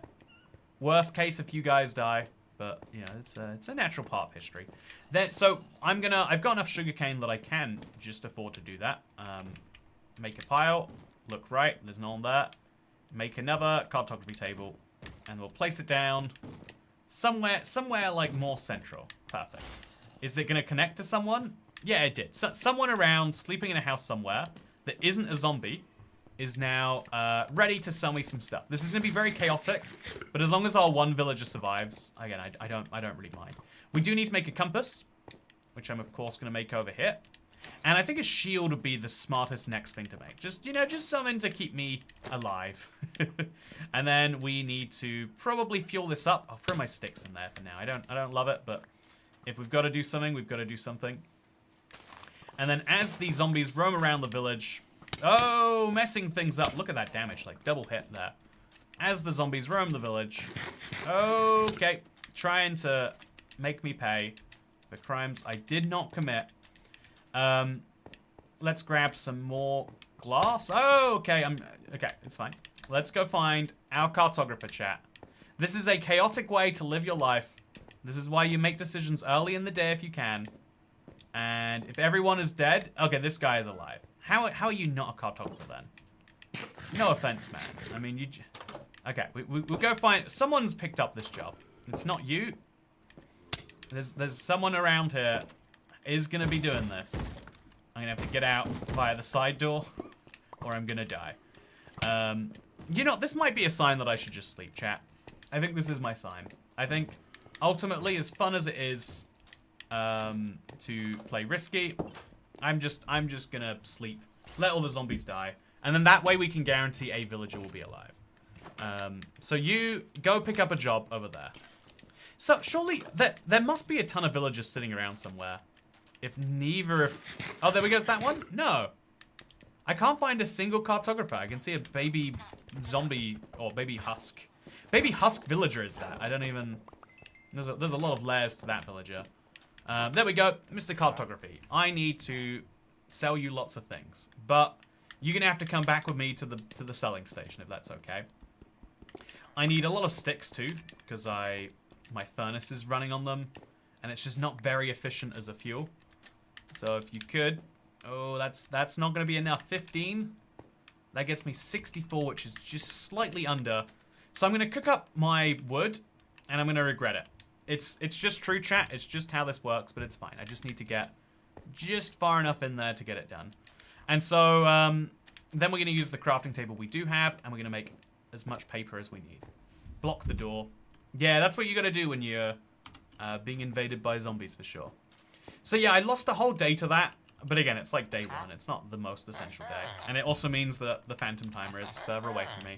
Speaker 1: Worst case, if you guys die, but you know, it's a natural part of history. Then, so I've got enough sugarcane that I can just afford to do that. Make a pile. Look right. There's none there. Make another cartography table, and we'll place it down somewhere like more central. Perfect. Is it going to connect to someone? Yeah, it did. So, someone around, sleeping in a house somewhere that isn't a zombie, is now ready to sell me some stuff. This is going to be very chaotic, but as long as our one villager survives, again, I don't really mind. We do need to make a compass, which I'm of course going to make over here. And I think a shield would be the smartest next thing to make. Just, you know, just something to keep me alive. And then we need to probably fuel this up. I'll throw my sticks in there for now. I don't love it, but if we've got to do something, we've got to do something. And then as the zombies roam around the village, oh, messing things up. Look at that damage, like double hit there. As the zombies roam the village, okay, trying to make me pay for crimes I did not commit. Let's grab some more glass. Oh, okay, okay, it's fine. Let's go find our cartographer, chat. This is a chaotic way to live your life. This is why you make decisions early in the day if you can. And if everyone is dead, okay, this guy is alive. How are you not a cartographer then? No offense, man. I mean, okay, we'll go find... Someone's picked up this job. It's not you. There's someone around here is going to be doing this. I'm going to have to get out via the side door, or I'm going to die. You know, this might be a sign that I should just sleep, chat. I think this is my sign. I think, ultimately, as fun as it is to play risky, I'm just going to sleep. Let all the zombies die. And then that way we can guarantee a villager will be alive. So you go pick up a job over there. So surely there must be a ton of villagers sitting around somewhere. If neither of... Oh, there we go. Is that one? No. I can't find a single cartographer. I can see a baby zombie or baby husk. Baby husk villager is that? I don't even... There's a lot of layers to that villager. There we go. Mr. Cartography. I need to sell you lots of things. But you're going to have to come back with me to the selling station if that's okay. I need a lot of sticks too, because my furnace is running on them. And it's just not very efficient as a fuel. So if you could... Oh, that's not going to be enough. 15. That gets me 64, which is just slightly under. So I'm going to cook up my wood, and I'm going to regret it. It's just true, chat. It's just how this works, but it's fine. I just need to get just far enough in there to get it done. And so then we're going to use the crafting table we do have, and we're going to make as much paper as we need. Block the door. Yeah, that's what you got to do when you're being invaded by zombies, for sure. So yeah, I lost a whole day to that. But again, it's like day one. It's not the most essential day. And it also means that the phantom timer is further away from me.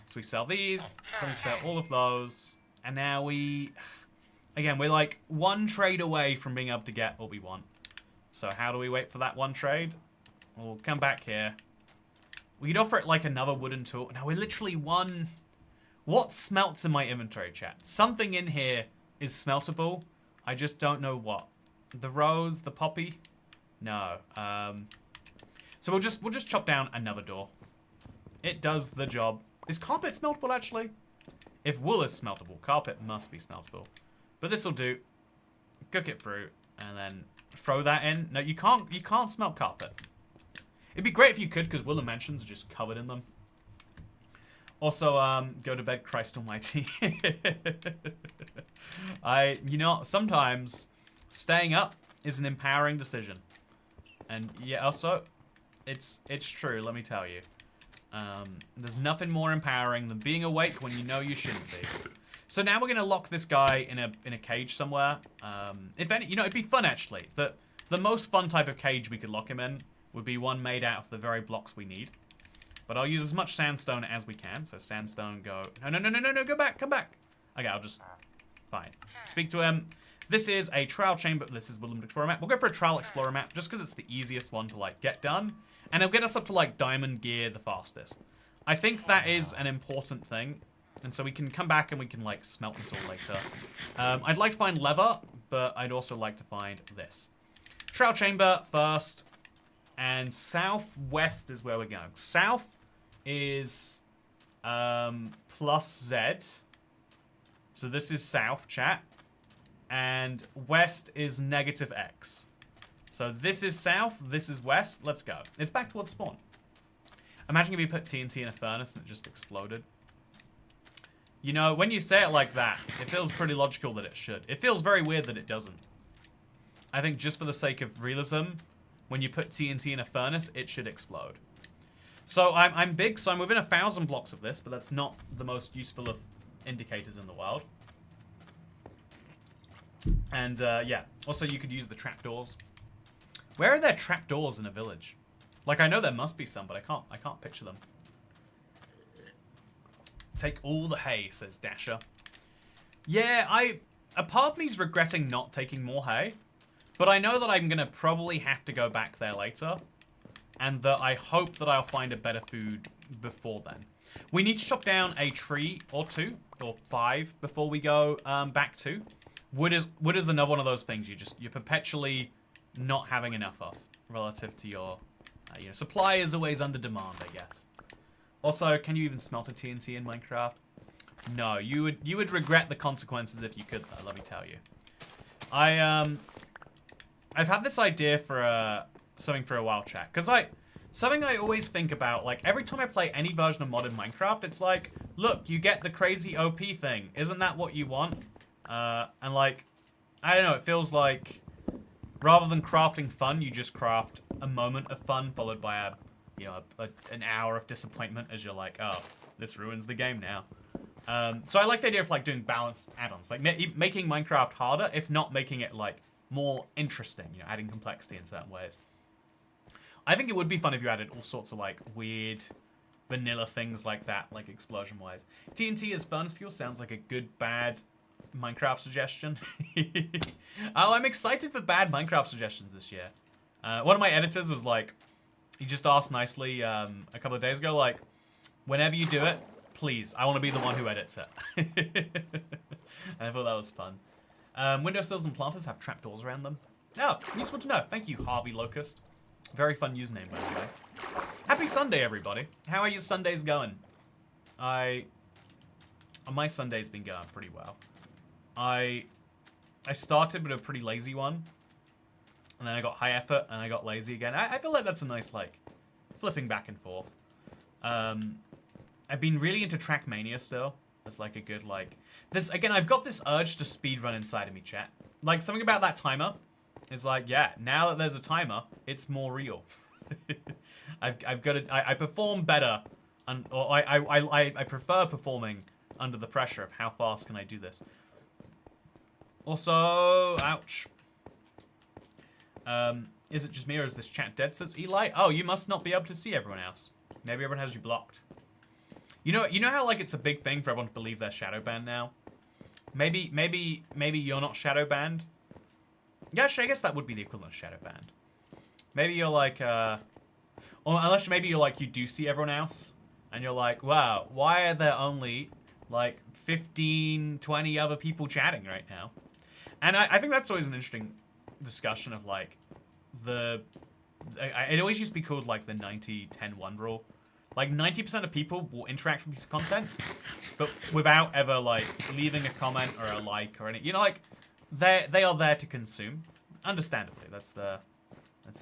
Speaker 1: So we sell these. Then we sell all of those. And now we... Again, we're like one trade away from being able to get what we want. So how do we wait for that one trade? We'll come back here. We could offer it like another wooden tool. Now we're literally one... What smelts in my inventory, chat? Something in here is smeltable. I just don't know what. The rose, the poppy... No. So we'll just chop down another door. It does the job. Is carpet smeltable, actually? If wool is smeltable, carpet must be smeltable. But this will do. Cook it through, and then throw that in. No, you can't smelt carpet. It'd be great if you could, because woolen mansions are just covered in them. Also, go to bed, Christ almighty. You know, sometimes staying up is an empowering decision. And yeah, also, it's true, let me tell you. There's nothing more empowering than being awake when you know you shouldn't be. So now we're gonna lock this guy in a cage somewhere. If any, you know, it'd be fun actually. The most fun type of cage we could lock him in would be one made out of the very blocks we need. But I'll use as much sandstone as we can. So sandstone, go. No, go back, come back. Okay, I'll just. Fine. Speak to him. This is a trial chamber. This is Woodland Explorer map. We'll go for a trial explorer map just because it's the easiest one to like get done. And it'll get us up to like diamond gear the fastest. I think that is an important thing. And so we can come back and we can like smelt this all later. I'd like to find leather, but I'd also like to find this. Trial chamber first. And southwest is where we're going. South is plus Z. So this is south, chat. and west is negative X. So this is south, this is west. Let's go. It's back towards spawn. Imagine if you put TNT in a furnace and it just exploded. You know, when you say it like that, it feels pretty logical that it should. It feels very weird that it doesn't. I think just for the sake of realism, when you put TNT in a furnace, it should explode. So I'm big, so I'm within 1,000 blocks of this, but that's not the most useful of indicators in the world. And yeah, also you could use the trapdoors. Where are there trapdoors in a village? Like, I know there must be some, but I can't picture them. Take all the hay, says Dasher. Yeah, a part of me's regretting not taking more hay, but I know that I'm gonna probably have to go back there later, and that I hope that I'll find a better food before then. We need to chop down a tree or 2 or 5 before we go back to. Wood is another one of those things you're perpetually not having enough of relative to your supply is always under demand, I guess. Also, can you even smelt a TNT in Minecraft? No, you would regret the consequences if you could, though, let me tell you. I've had this idea for something for a while, chat, because something I always think about, like, every time I play any version of modern Minecraft, it's like, look, you get the crazy OP thing. Isn't that what you want? And, like, I don't know, it feels like rather than crafting fun, you just craft a moment of fun followed by an hour of disappointment as you're like, oh, this ruins the game now. So I like the idea of, like, doing balanced add-ons, like making Minecraft harder, if not making it, like, more interesting, adding complexity in certain ways. I think it would be fun if you added all sorts of, like, weird vanilla things like that, like explosion-wise. TNT as furnace fuel sounds like a good, bad Minecraft suggestion. Oh, I'm excited for bad Minecraft suggestions this year. One of my editors was like, he just asked nicely a couple of days ago, like, whenever you do it, please, I want to be the one who edits it. And I thought that was fun. Windowsills and planters have trapdoors around them. Oh, useful to know. Thank you, Harvey Locust. Very fun username, by the way. Happy Sunday, everybody. How are your Sundays going? My Sunday's been going pretty well. I started with a pretty lazy one, and then I got high effort, and I got lazy again. I feel like that's a nice, like, flipping back and forth. I've been really into Trackmania still. It's like a good, like... Again, I've got this urge to speedrun inside of me, chat. Like, something about that timer is like, yeah, now that there's a timer, it's more real. I've got to... I perform better, or I prefer performing under the pressure of how fast can I do this. Also, ouch. Is it just me or is this chat dead, says Eli? Oh, you must not be able to see everyone else. Maybe everyone has you blocked. You know how, like, it's a big thing for everyone to believe they're shadow banned now? Maybe you're not shadow banned. Yeah, actually, I guess that would be the equivalent of shadow banned. Maybe you're like, or unless maybe you're like, you do see everyone else, and you're like, wow, why are there only, like, 15, 20 other people chatting right now? And I think that's always an interesting discussion of, like, it always used to be called, like, the 90-10-1 rule. Like, 90% of people will interact with a piece of content, but without ever, like, leaving a comment or a like or anything. You know, like, they are there to consume. Understandably, that's the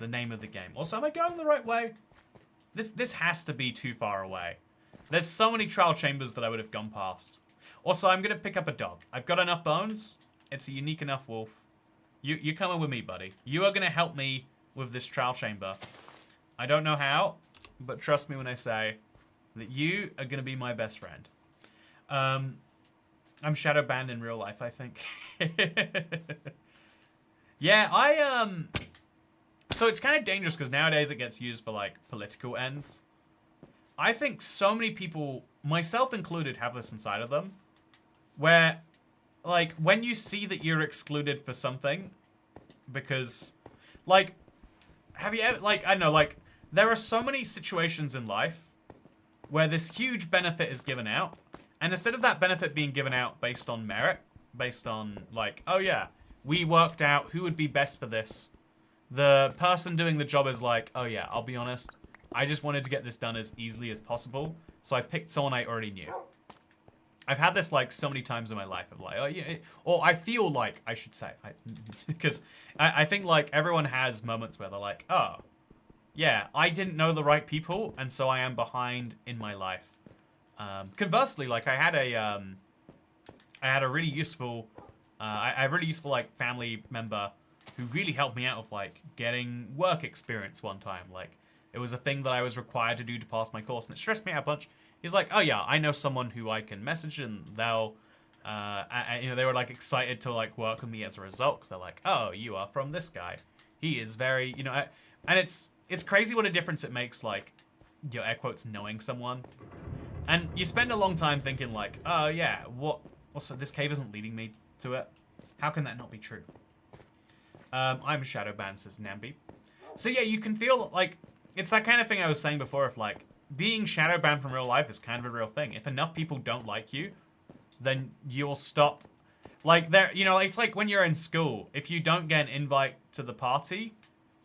Speaker 1: name of the game. Also, am I going the right way? This has to be too far away. There's so many trial chambers that I would have gone past. Also, I'm gonna pick up a dog. I've got enough bones. It's a unique enough wolf. You're coming with me, buddy. You are gonna help me with this trial chamber. I don't know how, but trust me when I say that you are gonna be my best friend. I'm shadow banned in real life, I think. Yeah, so it's kind of dangerous because nowadays it gets used for, like, political ends. I think so many people, myself included, have this inside of them, where, like, when you see that you're excluded for something, because, like, have you ever, like, I don't know, like, there are so many situations in life where this huge benefit is given out, and instead of that benefit being given out based on merit, based on, like, oh yeah, we worked out who would be best for this, the person doing the job is like, oh yeah, I'll be honest, I just wanted to get this done as easily as possible, so I picked someone I already knew. I've had this like so many times in my life of like, oh yeah, or I feel like I should say, because I think like everyone has moments where they're like, oh, yeah, I didn't know the right people, and so I am behind in my life. Conversely, like I had a really useful, I have a really useful like family member who really helped me out with like getting work experience one time. Like it was a thing that I was required to do to pass my course, and it stressed me out a bunch. He's like, oh yeah, I know someone who I can message, and they'll, you know, they were like excited to like work with me as a result, because they're like, oh, you are from this guy. He is very, you know, and it's crazy what a difference it makes, like, you know, air quotes, knowing someone. And you spend a long time thinking like, oh yeah, what, also this cave isn't leading me to it. How can that not be true? I'm shadow banned, says Nambi. So yeah, you can feel like, it's that kind of thing I was saying before, if like, being shadow banned from real life is kind of a real thing. If enough people don't like you, then you'll stop. Like, there, you know, it's like when you're in school. If you don't get an invite to the party,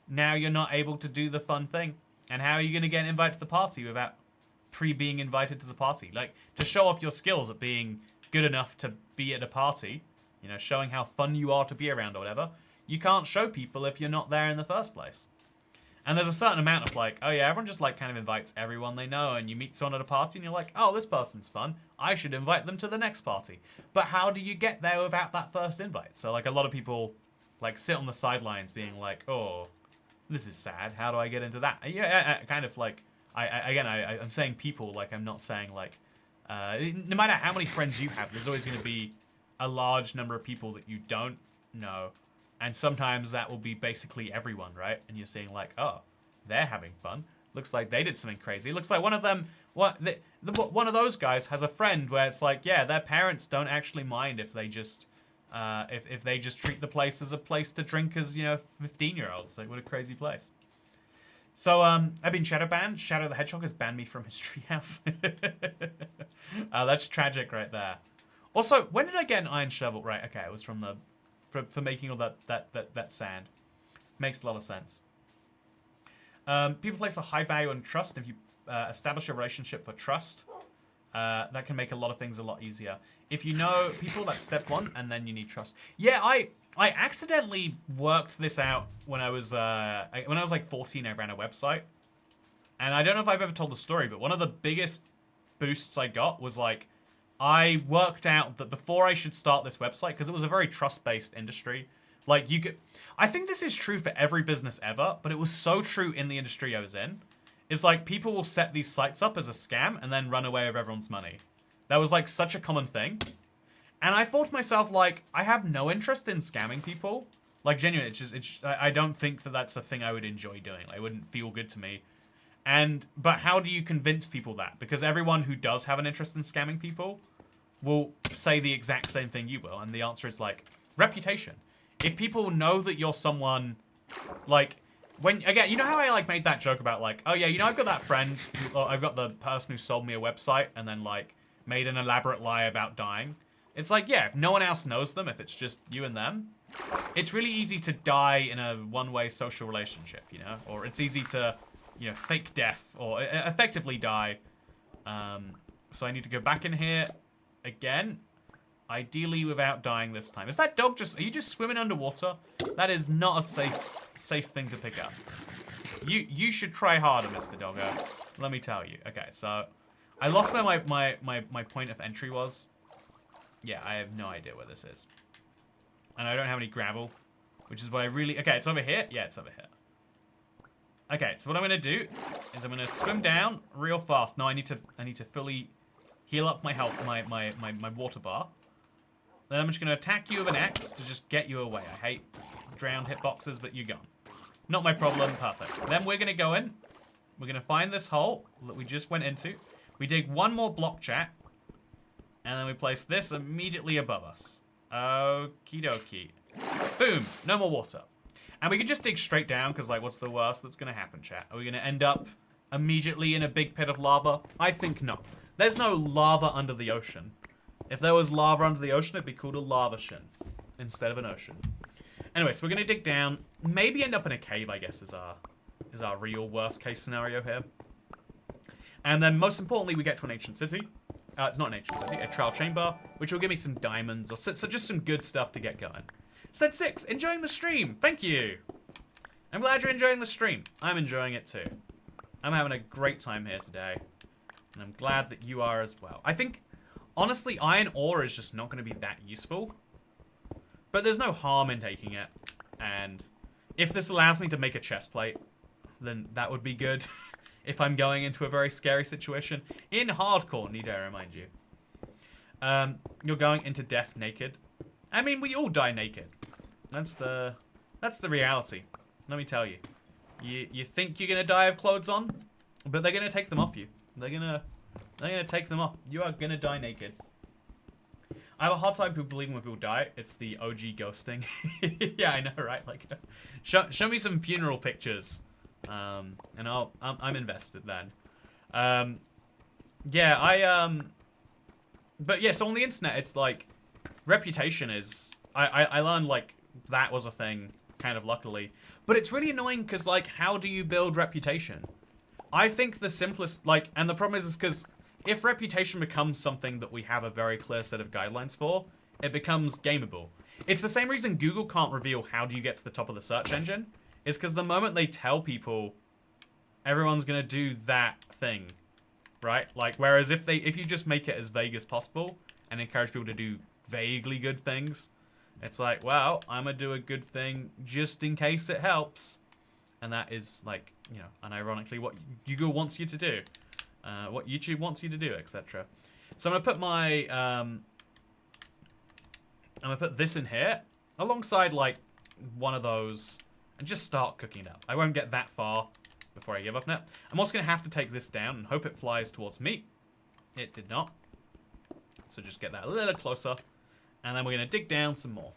Speaker 1: now you're not able to do the fun thing. And how are you going to get an invite to the party without being invited to the party? Like, to show off your skills at being good enough to be at a party, you know, showing how fun you are to be around or whatever, you can't show people if you're not there in the first place. And there's a certain amount of like, oh yeah, everyone just like kind of invites everyone they know, and you meet someone at a party and you're like, oh, this person's fun, I should invite them to the next party. But how do you get there without that first invite? So like a lot of people like sit on the sidelines being like, oh, this is sad, how do I get into that? Yeah, kind of like, I'm saying people, like I'm not saying like, no matter how many friends you have, there's always going to be a large number of people that you don't know. And sometimes that will be basically everyone, right? And you're seeing like, oh, they're having fun. Looks like they did something crazy. Looks like one of them, one of those guys has a friend where it's like, yeah, their parents don't actually mind if they just, if they just treat the place as a place to drink as, you know, 15-year-olds. Like, what a crazy place. So, I've been shadow banned. Shadow the Hedgehog has banned me from his treehouse. That's tragic right there. Also, when did I get an iron shovel? Right, okay, it was from the... For making all that sand. Makes a lot of sense. People place a high value on trust. If you establish a relationship for trust, that can make a lot of things a lot easier. If you know people, that's step one, and then you need trust. Yeah, I accidentally worked this out when I was like 14. I ran a website, and I don't know if I've ever told the story, but one of the biggest boosts I got was like, I worked out that before I should start this website, because it was a very trust-based industry, like you could, I think this is true for every business ever, but it was so true in the industry I was in, is like people will set these sites up as a scam and then run away with everyone's money. That was like such a common thing. And I thought to myself, like, I have no interest in scamming people. Like, genuinely, I don't think that that's a thing I would enjoy doing. Like, it wouldn't feel good to me. But how do you convince people that? Because everyone who does have an interest in scamming people will say the exact same thing you will, and the answer is like reputation. If people know that you're someone, like, when, again, you know how I like made that joke about like, oh yeah, you know, I've got that friend, or I've got the person who sold me a website and then like made an elaborate lie about dying. It's like, yeah, if no one else knows them, if it's just you and them, it's really easy to die in a one-way social relationship, you know, or it's easy to, you know, fake death or effectively die. So I need to go back in here again, ideally without dying this time. Is that dog just, are you just swimming underwater? That is not a safe thing to pick up. You should try harder, Mr. Doggo. Let me tell you. Okay, so I lost where my point of entry was. Yeah, I have no idea where this is. And I don't have any gravel, which is what I really, okay, it's over here. Yeah, it's over here. Okay, so what I'm gonna do is I'm gonna swim down real fast. No, I need to fully heal up my health, my water bar. Then I'm just going to attack you with an axe to just get you away. I hate drowned hitboxes, but you're gone. Not my problem. Perfect. Then we're going to go in. We're going to find this hole that we just went into. We dig one more block, chat. And then we place this immediately above us. Okie dokie. Boom. No more water. And we can just dig straight down, because, like, what's the worst that's going to happen, chat? Are we going to end up immediately in a big pit of lava? I think not. There's no lava under the ocean. If there was lava under the ocean, it'd be called a lava shin instead of an ocean. Anyway, so we're gonna dig down. Maybe end up in a cave, I guess, is our real worst case scenario here. And then most importantly, we get to an ancient city. It's not an ancient city, a trial chamber, which will give me some diamonds, or so just some good stuff to get going. Said 6, enjoying the stream. Thank you. I'm glad you're enjoying the stream. I'm enjoying it too. I'm having a great time here today. And I'm glad that you are as well. I think, honestly, iron ore is just not going to be that useful. But there's no harm in taking it. And if this allows me to make a chest plate, then that would be good. If I'm going into a very scary situation. In hardcore, need I remind you. You're going into death naked. I mean, we all die naked. That's the reality. Let me tell you. You think you're gonna die with clothes on, but they're gonna take them off you. They're gonna take them off. You are gonna die naked. I have a hard time believing when people die. It's the OG ghosting. Yeah, I know, right? Like, show me some funeral pictures, and I'm invested then. Yeah, but yeah. So on the internet, it's like reputation is. I learned like that was a thing, kind of luckily. But it's really annoying because, like, how do you build reputation? I think the simplest, like, and the problem is because if reputation becomes something that we have a very clear set of guidelines for, it becomes gameable. It's the same reason Google can't reveal how do you get to the top of the search engine. Is because the moment they tell people, everyone's going to do that thing, right? Like, whereas if you just make it as vague as possible and encourage people to do vaguely good things, it's like, well, I'm going to do a good thing just in case it helps. And that is, like, you know, unironically what Google wants you to do. What YouTube wants you to do, etc. So I'm going to put my... I'm going to put this in here alongside, like, one of those and just start cooking it up. I won't get that far before I give up now. I'm also going to have to take this down and hope it flies towards me. It did not. So just get that a little closer. And then we're going to dig down some more.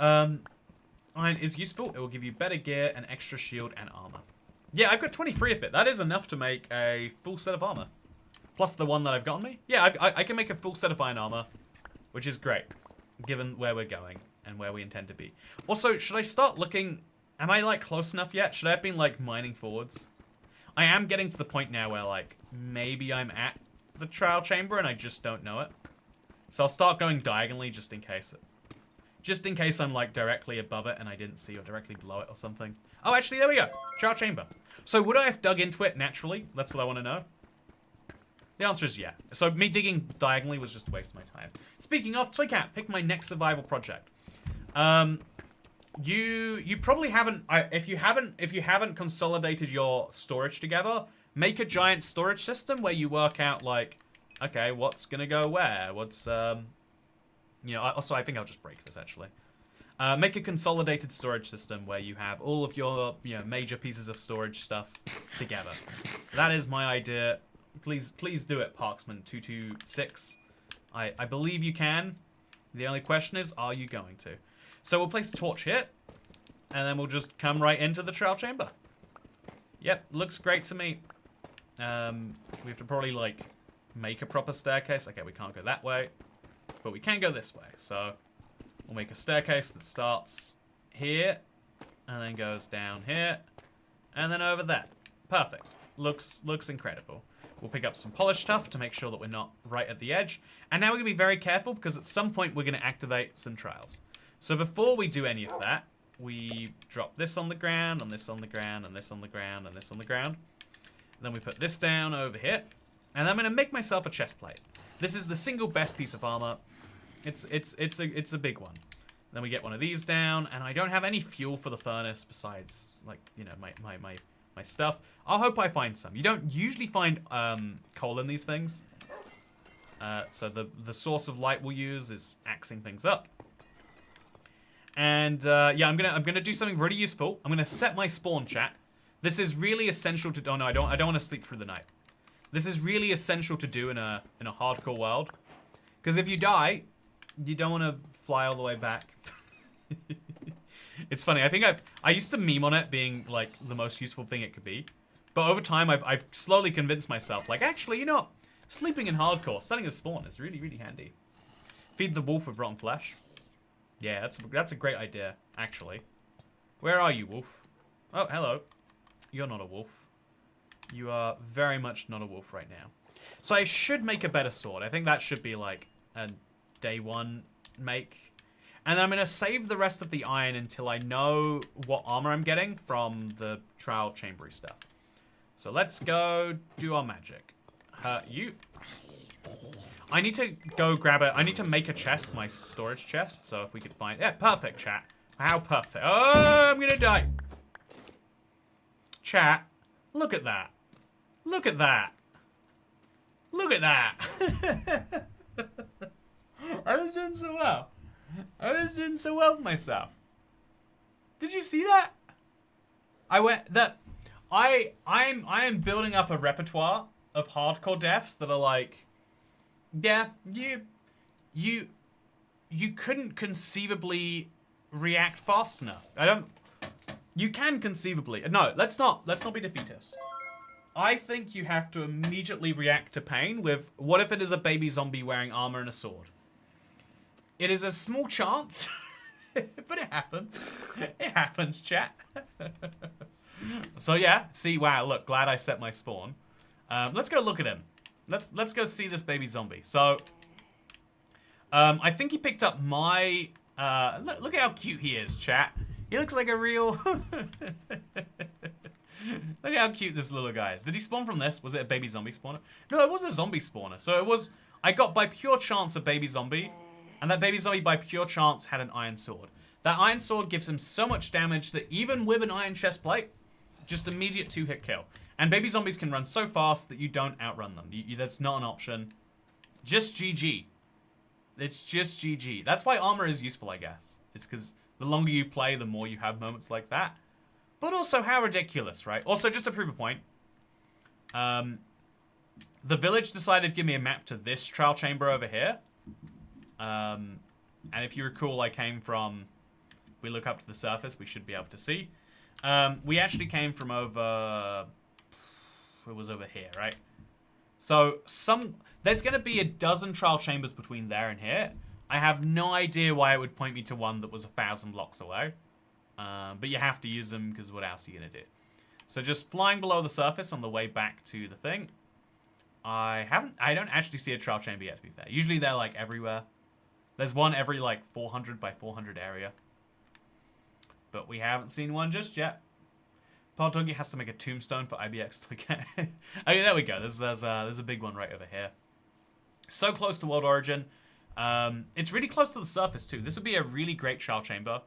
Speaker 1: Iron is useful. It will give you better gear, and extra shield, and armor. Yeah, I've got 23 of it. That is enough to make a full set of armor. Plus the one that I've got on me. Yeah, I can make a full set of iron armor, which is great, given where we're going and where we intend to be. Also, should I start looking... Am I, like, close enough yet? Should I have been, like, mining forwards? I am getting to the point now where, like, maybe I'm at the trial chamber and I just don't know it. So I'll start going diagonally just in case I'm like directly above it and I didn't see, or directly below it or something. Oh, actually, there we go. Trial chamber. So would I have dug into it naturally? That's what I want to know. The answer is yeah. So me digging diagonally was just a waste of my time. Speaking of, Toycat, pick my next survival project. You probably haven't. If you haven't consolidated your storage together, make a giant storage system where you work out like, okay, what's gonna go where? What's you know. Also, I think I'll just break this actually. Make a consolidated storage system where you have all of your major pieces of storage stuff together. That is my idea. Please do it, Parksman226. I believe you can. The only question is, are you going to? So we'll place a torch here, and then we'll just come right into the trial chamber. Yep, looks great to me. We have to probably like make a proper staircase. Okay, we can't go that way, but we can go this way. So we'll make a staircase that starts here, and then goes down here, and then over there. Perfect. Looks incredible. We'll pick up some polished stuff to make sure that we're not right at the edge. And now we're going to be very careful because at some point we're going to activate some trials. So before we do any of that, we drop this on the ground, and this on the ground, and this on the ground, and this on the ground. Then we put this down over here. And I'm going to make myself a chest plate. This is the single best piece of armor. It's a big one. Then we get one of these down, and I don't have any fuel for the furnace besides, like, you know, my stuff. I'll hope I find some. You don't usually find coal in these things. So the source of light we'll use is axing things up. And yeah, I'm gonna do something really useful. I'm gonna set my spawn chat. This is really essential to. Oh no, I don't want to sleep through the night. This is really essential to do in a hardcore world, because if you die, you don't want to fly all the way back. It's funny. I think I used to meme on it being like the most useful thing it could be, but over time I've slowly convinced myself like actually, you know, sleeping in hardcore, setting a spawn is really handy. Feed the wolf with rotten flesh. Yeah, that's a great idea actually. Where are you, wolf? Oh, hello. You're not a wolf. You are very much not a wolf right now. So I should make a better sword. I think that should be like a day one make. And I'm going to save the rest of the iron until I know what armor I'm getting from the trial chambery stuff. So let's go do our magic. You... I need to go grab it. I need to make a chest, my storage chest. So if we could find... Yeah, perfect, chat. How perfect. Oh, I'm going to die. Chat, look at that. Look at that. Look at that. I was doing so well. I was doing so well for myself. Did you see that? I am building up a repertoire of hardcore deaths that are like, yeah, you couldn't conceivably react fast enough. You can conceivably. No, let's not be defeatist. I think you have to immediately react to pain with, what if it is a baby zombie wearing armor and a sword? It is a small chance, but it happens. It happens, chat. So yeah, see, wow, look, glad I set my spawn. Let's go look at him. Let's go see this baby zombie. So, I think he picked up my, look how cute he is, chat. He looks like a real... Look how cute this little guy is. Did he spawn from this? Was it a baby zombie spawner? No, it was a zombie spawner. So it was... I got by pure chance a baby zombie. And that baby zombie by pure chance had an iron sword. That iron sword gives him so much damage that even with an iron chest plate, just immediate 2-hit kill. And baby zombies can run so fast that you don't outrun them. That's not an option. Just GG. It's just GG. That's why armor is useful, I guess. It's because the longer you play, the more you have moments like that. But also, how ridiculous, right? Also, just to prove a point, the village decided to give me a map to this trial chamber over here. And if you recall, I came from... We look up to the surface, we should be able to see. We actually came from over... It was over here, right? So, there's going to be a dozen trial chambers between there and here. I have no idea why it would point me to one that was 1,000 blocks away. But you have to use them because what else are you going to do? So just flying below the surface on the way back to the thing. I don't actually see a trial chamber yet, to be fair. Usually they're like everywhere. There's one every like 400 by 400 area. But we haven't seen one just yet. Paul Doggy has to make a tombstone for IBX to get... Okay, there we go. There's a big one right over here. So close to World Origin. It's really close to the surface too. This would be a really great trial chamber.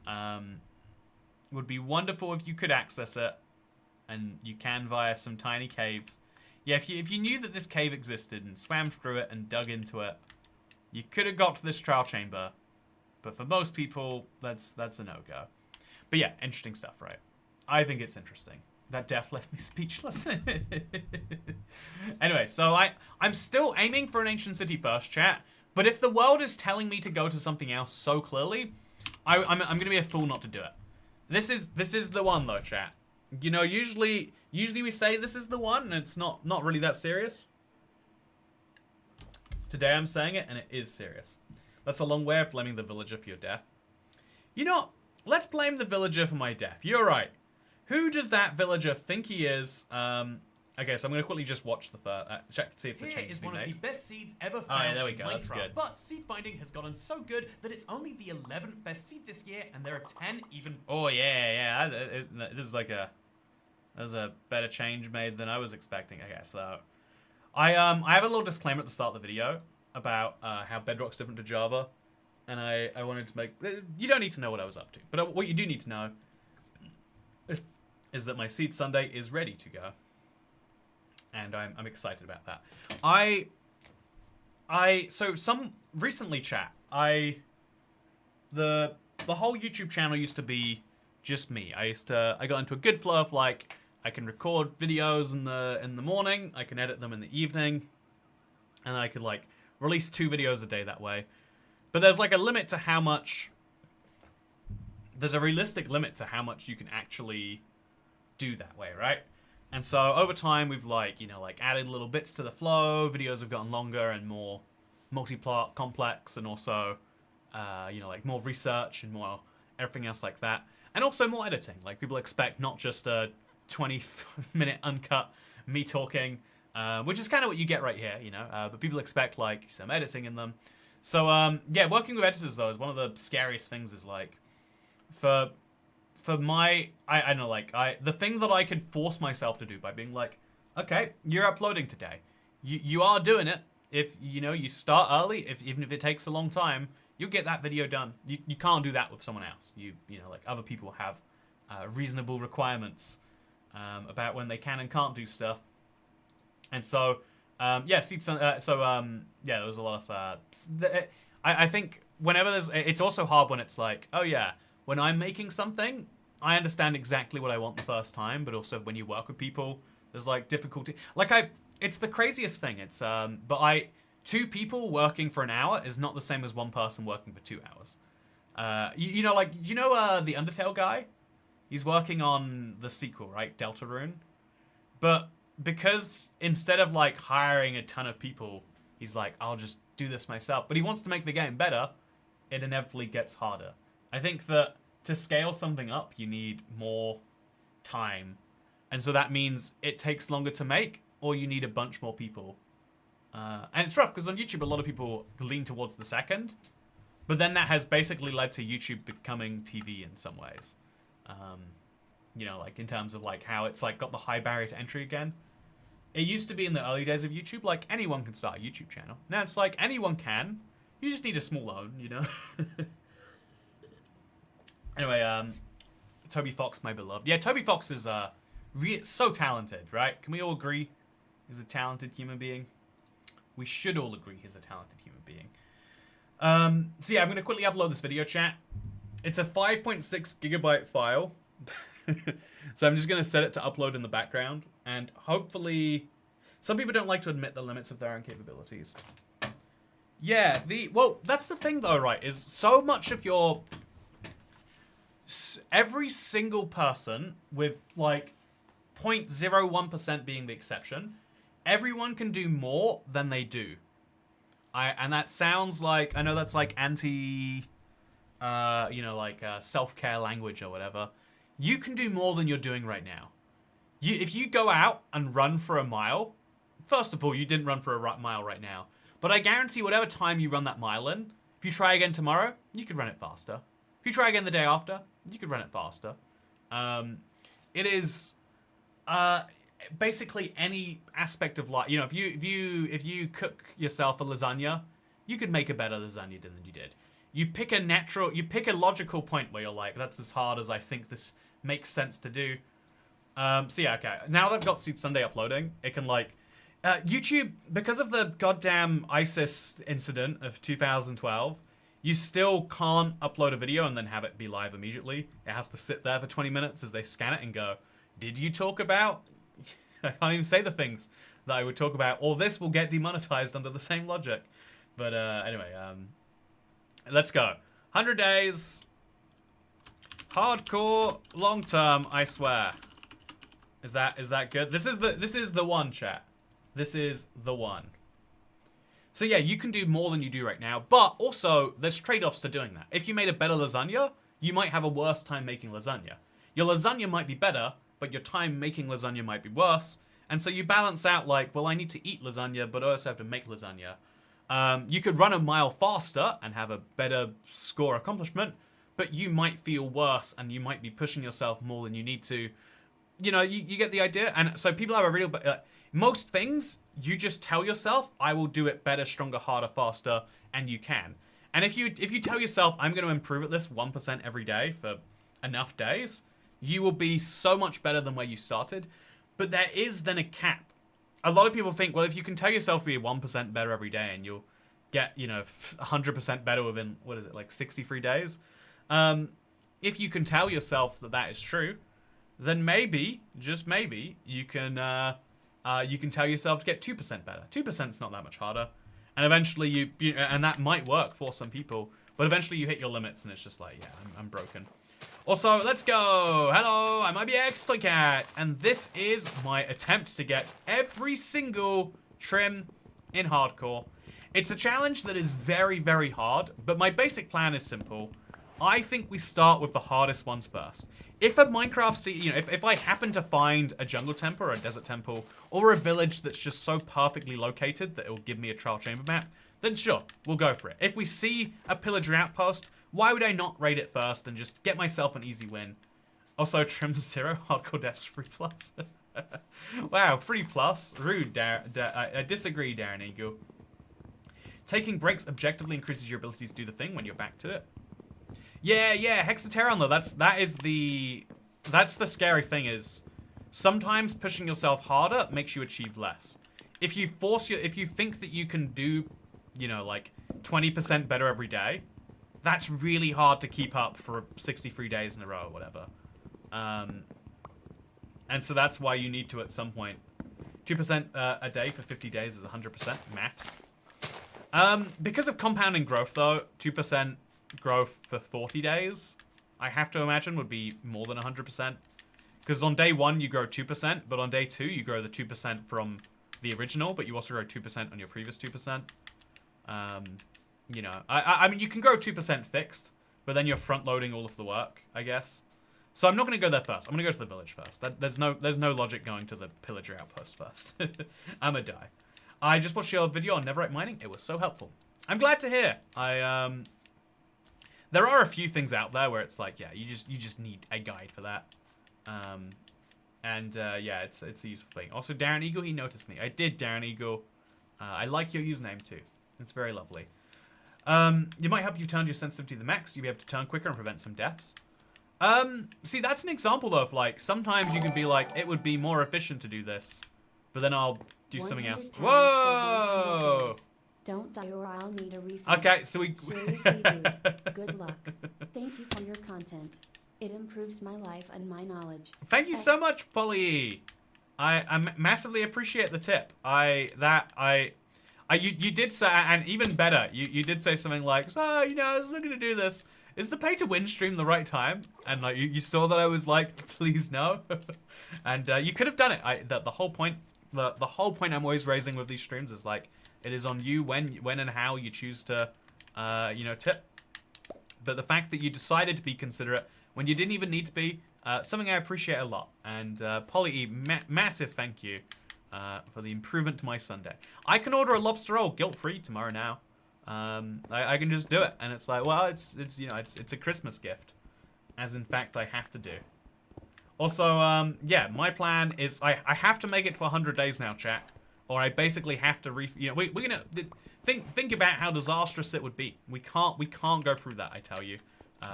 Speaker 1: It would be wonderful if you could access it, and you can via some tiny caves. Yeah, if you knew that this cave existed and swam through it and dug into it, you could have got to this trial chamber. But for most people, that's a no-go. But yeah, interesting stuff, right? I think it's interesting. That death left me speechless. Anyway, so I'm still aiming for an ancient city first, chat. But if the world is telling me to go to something else so clearly, I'm going to be a fool not to do it. This is the one though, chat. You know, usually we say this is the one, and it's not really that serious. Today I'm saying it, and it is serious. That's a long way of blaming the villager for your death. You know, let's blame the villager for my death. You're right. Who does that villager think he is? Okay, so I'm going to quickly just watch the check to see if the change has been made. Here is one of the best seeds ever found. Oh, yeah, there we go.
Speaker 3: Minecraft.
Speaker 1: That's good.
Speaker 3: But seed finding has gotten so good that it's only the 11th best seed this year, and there are 10 even.
Speaker 1: Oh yeah. This is like there's a better change made than I was expecting. Okay, so I have a little disclaimer at the start of the video about how Bedrock's different to Java, and I wanted to make. You don't need to know what I was up to, but what you do need to know is that my seed sundae is ready to go. And I'm excited about that. Recently, chat, the whole YouTube channel used to be just me. I got into a good flow of like, I can record videos in the morning, I can edit them in the evening, and then I could like release 2 videos a day that way. But there's like a limit to how much, there's a realistic limit to how much you can actually do that way, right? And so over time, we've added little bits to the flow. Videos have gotten longer and more multi-plot, complex, and also, more research and more everything else like that. And also more editing. Like, people expect not just a 20-minute uncut me talking. which is kind of what you get right here, you know. But people expect like some editing in them. So yeah, working with editors though is one of the scariest things. Is like for my I don't know, like the thing that I could force myself to do by being like, okay, you're uploading today. You are doing it. If you know you start early, even if it takes a long time, you'll get that video done. You can't do that with someone else. You know, like other people have reasonable requirements about when they can and can't do stuff. And so yeah, yeah, there was a lot of I think whenever it's also hard when it's like, oh yeah, when I'm making something, I understand exactly what I want the first time, but also when you work with people, there's like difficulty. Like it's the craziest thing. It's two people working for an hour is not the same as one person working for 2 hours. You know, like you know the Undertale guy? He's working on the sequel, right? Deltarune. But because instead of like hiring a ton of people, he's like, I'll just do this myself. But he wants to make the game better. It inevitably gets harder. I think that to scale something up, you need more time. And so that means it takes longer to make, or you need a bunch more people. And it's rough, because on YouTube, a lot of people lean towards the second. But then that has basically led to YouTube becoming TV in some ways. You know, like in terms of like how it's like got the high barrier to entry again. It used to be in the early days of YouTube, like anyone can start a YouTube channel. Now it's like anyone can. You just need a small loan, you know? Anyway, Toby Fox, my beloved. Yeah, Toby Fox is so talented, right? Can we all agree he's a talented human being? We should all agree he's a talented human being. So yeah, I'm going to quickly upload this video, chat. It's a 5.6 gigabyte file. So I'm just going to set it to upload in the background. And hopefully... Some people don't like to admit the limits of their own capabilities. Yeah, well, that's the thing though, right? Is so much of your... Every single person, with like 0.01% being the exception, everyone can do more than they do. And that sounds like... I know that's like anti... you know, like self-care language or whatever. You can do more than you're doing right now. If you go out and run for a mile, first of all, you didn't run for a mile right now. But I guarantee whatever time you run that mile in, if you try again tomorrow, you could run it faster. If you try again the day after, you could run it faster. It is basically any aspect of life. You know, if you cook yourself a lasagna, you could make a better lasagna than you did. You pick a logical point where you're like, that's as hard as I think this makes sense to do. So yeah, okay. Now that I've got Seed Sunday uploading, it can like... YouTube, because of the goddamn ISIS incident of 2012, you still can't upload a video and then have it be live immediately. It has to sit there for 20 minutes as they scan it and go, did you talk about... I can't even say the things that I would talk about, or this will get demonetized under the same logic. But anyway, let's go. 100 days. Hardcore, long term, I swear. Is that good? This is the one, chat. This is the one. So yeah, you can do more than you do right now, but also there's trade-offs to doing that. If you made a better lasagna, you might have a worse time making lasagna. Your lasagna might be better, but your time making lasagna might be worse. And so you balance out like, well, I need to eat lasagna, but I also have to make lasagna. You could run a mile faster and have a better score accomplishment, but you might feel worse and you might be pushing yourself more than you need to. You know, you get the idea. And so people have a real... most things, you just tell yourself, I will do it better, stronger, harder, faster, and you can. And if you tell yourself, I'm going to improve at this 1% every day for enough days, you will be so much better than where you started. But there is then a cap. A lot of people think, well, if you can tell yourself to be 1% better every day and you'll get, you know, 100% better within, what is it, like 63 days? If you can tell yourself that that is true, then maybe, just maybe, you can tell yourself to get 2% better. 2% is not that much harder. And eventually and that might work for some people, but eventually you hit your limits and it's just like, yeah, I'm broken. Also, let's go. Hello, I'm IBX Toycat, and this is my attempt to get every single trim in hardcore. It's a challenge that is very, very hard, but my basic plan is simple. I think we start with the hardest ones first. If a Minecraft, if I happen to find a jungle temple or a desert temple or a village that's just so perfectly located that it will give me a trial chamber map, then sure, we'll go for it. If we see a pillager outpost, why would I not raid it first and just get myself an easy win? Also, trim 0, hardcore deaths 3+. Wow, 3+. Rude, I disagree, Darren Eagle. Taking breaks objectively increases your ability to do the thing when you're back to it. Yeah, Hexateron though, that's the scary thing is sometimes pushing yourself harder makes you achieve less. If you think that you can do, like 20% better every day, that's really hard to keep up for 63 days in a row or whatever. And so that's why you need to at some point 2% a day for 50 days is 100% maths. Because of compounding growth though, 2% growth for 40 days, I have to imagine would be more than 100%. Because on day 1 you grow 2%, but on day 2 you grow the 2% from the original, but you also grow 2% on your previous 2%. I mean, you can grow 2% fixed, but then you're front loading all of the work, I guess. So I'm not going to go there first. I'm going to go to the village first. There's no logic going to the pillager outpost first. I'm gonna die. I just watched your video on Neverite mining. It was so helpful. I'm glad to hear. There are a few things out there where it's like, yeah, you just need a guide for that. Yeah, it's a useful thing. Also, Darren Eagle, he noticed me. I did, Darren Eagle. I like your username too. It's very lovely. You might help you turn your sensitivity to the max. You'll be able to turn quicker and prevent some deaths. See, that's an example though of like, sometimes you can be like, it would be more efficient to do this, but then I'll do something else. Whoa!
Speaker 2: Don't die or I'll need a refund.
Speaker 1: Okay, so we...
Speaker 2: Seriously, dude. Good luck. Thank you for your content. It improves my life and my knowledge.
Speaker 1: Thank you so much, Polly. I massively appreciate the tip. You did say, and even better, you did say something like, so, I was looking to do this. Is the pay to win stream the right time? And like you saw that I was like, please no. And you could have done it. The whole point I'm always raising with these streams is like, it is on you when and how you choose to, tip. But the fact that you decided to be considerate when you didn't even need to be, something I appreciate a lot. And Polly E, massive thank you for the improvement to my Sunday. I can order a lobster roll guilt-free tomorrow now. I can just do it, and it's like, well, it's a Christmas gift, as in fact I have to do. Also, yeah, my plan is I have to make it to 100 days now, chat, or I basically have to we're gonna think about how disastrous it would be. We can't go through that, I tell you.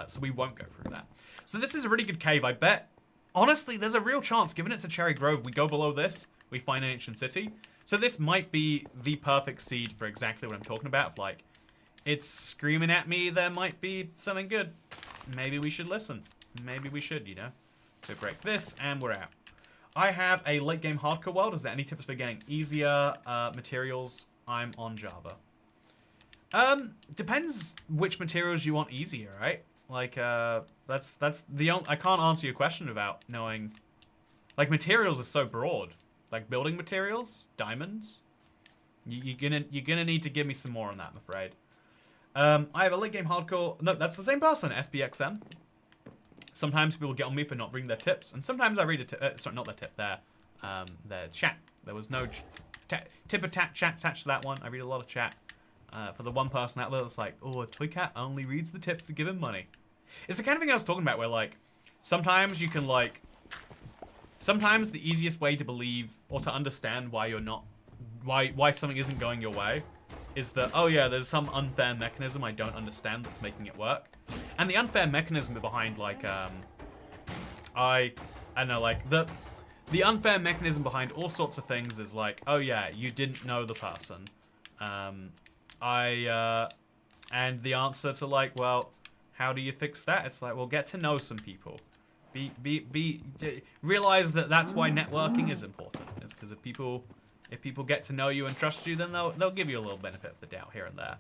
Speaker 1: So we won't go through that. So this is a really good cave. I bet, honestly, there's a real chance, given it's a cherry grove, we go below this, we find an ancient city. So this might be the perfect seed for exactly what I'm talking about. Like, it's screaming at me there might be something good. Maybe we should listen. Maybe we should, So break this, and we're out. I have a late game hardcore world. Is there any tips for getting easier materials? I'm on Java. Depends which materials you want easier, right? Like, that's the only... I can't answer your question without knowing... Like, materials are so broad. Like, building materials, diamonds. You're gonna need to give me some more on that, I'm afraid. I have a late game hardcore... No, that's the same person, SBXM. Sometimes people get on me for not reading their tips, and sometimes I read a tip... sorry, not their tip, their chat. There was no tip chat attached to that one. I read a lot of chat. For the one person out there that's like, oh, a toy cat only reads the tips to give him money. It's the kind of thing I was talking about where, like, sometimes you can, like... Sometimes the easiest way to believe or to understand why you're not... Why something isn't going your way is that, oh yeah, there's some unfair mechanism I don't understand that's making it work. And the unfair mechanism behind, like, I don't know, like, the unfair mechanism behind all sorts of things is like, oh yeah, you didn't know the person. And the answer to, like, well, how do you fix that? It's like, well, get to know some people. Realize that that's why networking is important. It's because if people get to know you and trust you, then they'll give you a little benefit of the doubt here and there.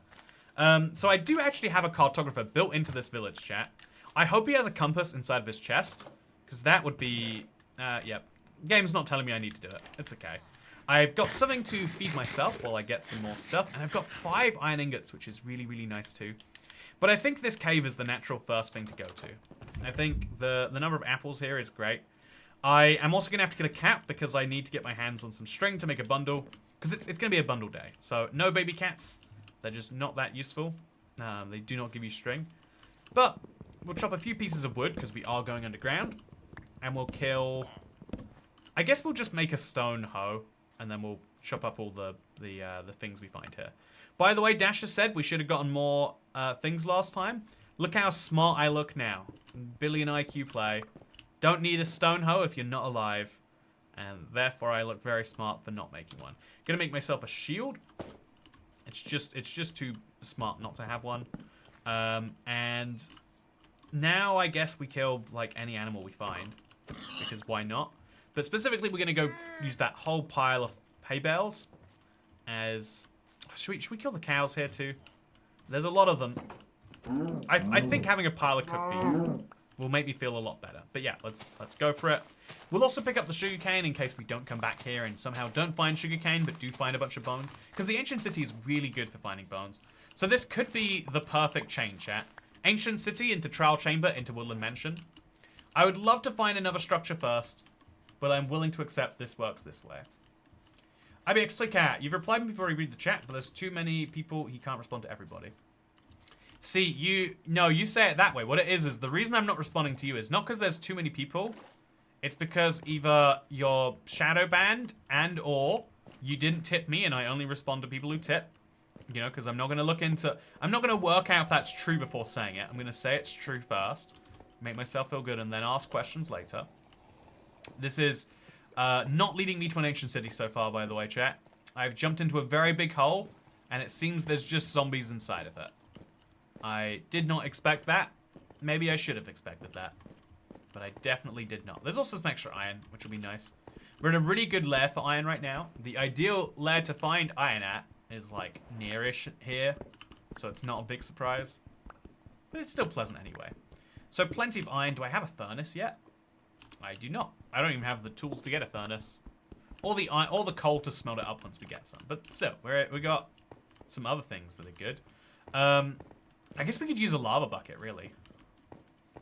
Speaker 1: So I do actually have a cartographer built into this village, chat. I hope he has a compass inside of his chest, because that would be, yep. Game's not telling me I need to do it. It's okay. I've got something to feed myself while I get some more stuff, and I've got 5 iron ingots, which is really, really nice too. But I think this cave is the natural first thing to go to. I think the number of apples here is great. I am also going to have to get a cat because I need to get my hands on some string to make a bundle. Because it's going to be a bundle day. So no baby cats. They're just not that useful. They do not give you string. But we'll chop a few pieces of wood because we are going underground. And we'll kill... I guess we'll just make a stone hoe. And then we'll chop up all the things we find here. By the way, Dasher said we should have gotten more things last time. Look how smart I look now. Billion IQ play. Don't need a stone hoe if you're not alive. And therefore I look very smart for not making one. Gonna make myself a shield. It's just too smart not to have one. And now I guess we kill like any animal we find. Because why not? But specifically we're gonna go use that whole pile of hay bales as... Should we kill the cows here too? There's a lot of them. I think having a pile of cooked beef will make me feel a lot better. But yeah, let's go for it. We'll also pick up the sugarcane in case we don't come back here and somehow don't find sugarcane, but do find a bunch of bones. Because the ancient city is really good for finding bones. So this could be the perfect chain, chat. Ancient city into trial chamber into woodland mansion. I would love to find another structure first, but I'm willing to accept this works this way. IBX Cat, you've replied before you read the chat, but there's too many people, he can't respond to everybody. See, you say it that way. What it is the reason I'm not responding to you is not because there's too many people. It's because either you're shadow banned and or you didn't tip me and I only respond to people who tip. You know, because I'm not going to look into... I'm not going to work out if that's true before saying it. I'm going to say it's true first. Make myself feel good and then ask questions later. This is not leading me to an ancient city so far, by the way, chat. I've jumped into a very big hole and it seems there's just zombies inside of it. I did not expect that. Maybe I should have expected that. But I definitely did not. There's also some extra iron, which will be nice. We're in a really good lair for iron right now. The ideal lair to find iron at is like nearish here. So it's not a big surprise. But it's still pleasant anyway. So plenty of iron. Do I have a furnace yet? I do not. I don't even have the tools to get a furnace. Or the iron, or the coal to smelt it up once we get some. But still, we got some other things that are good. I guess we could use a lava bucket, really.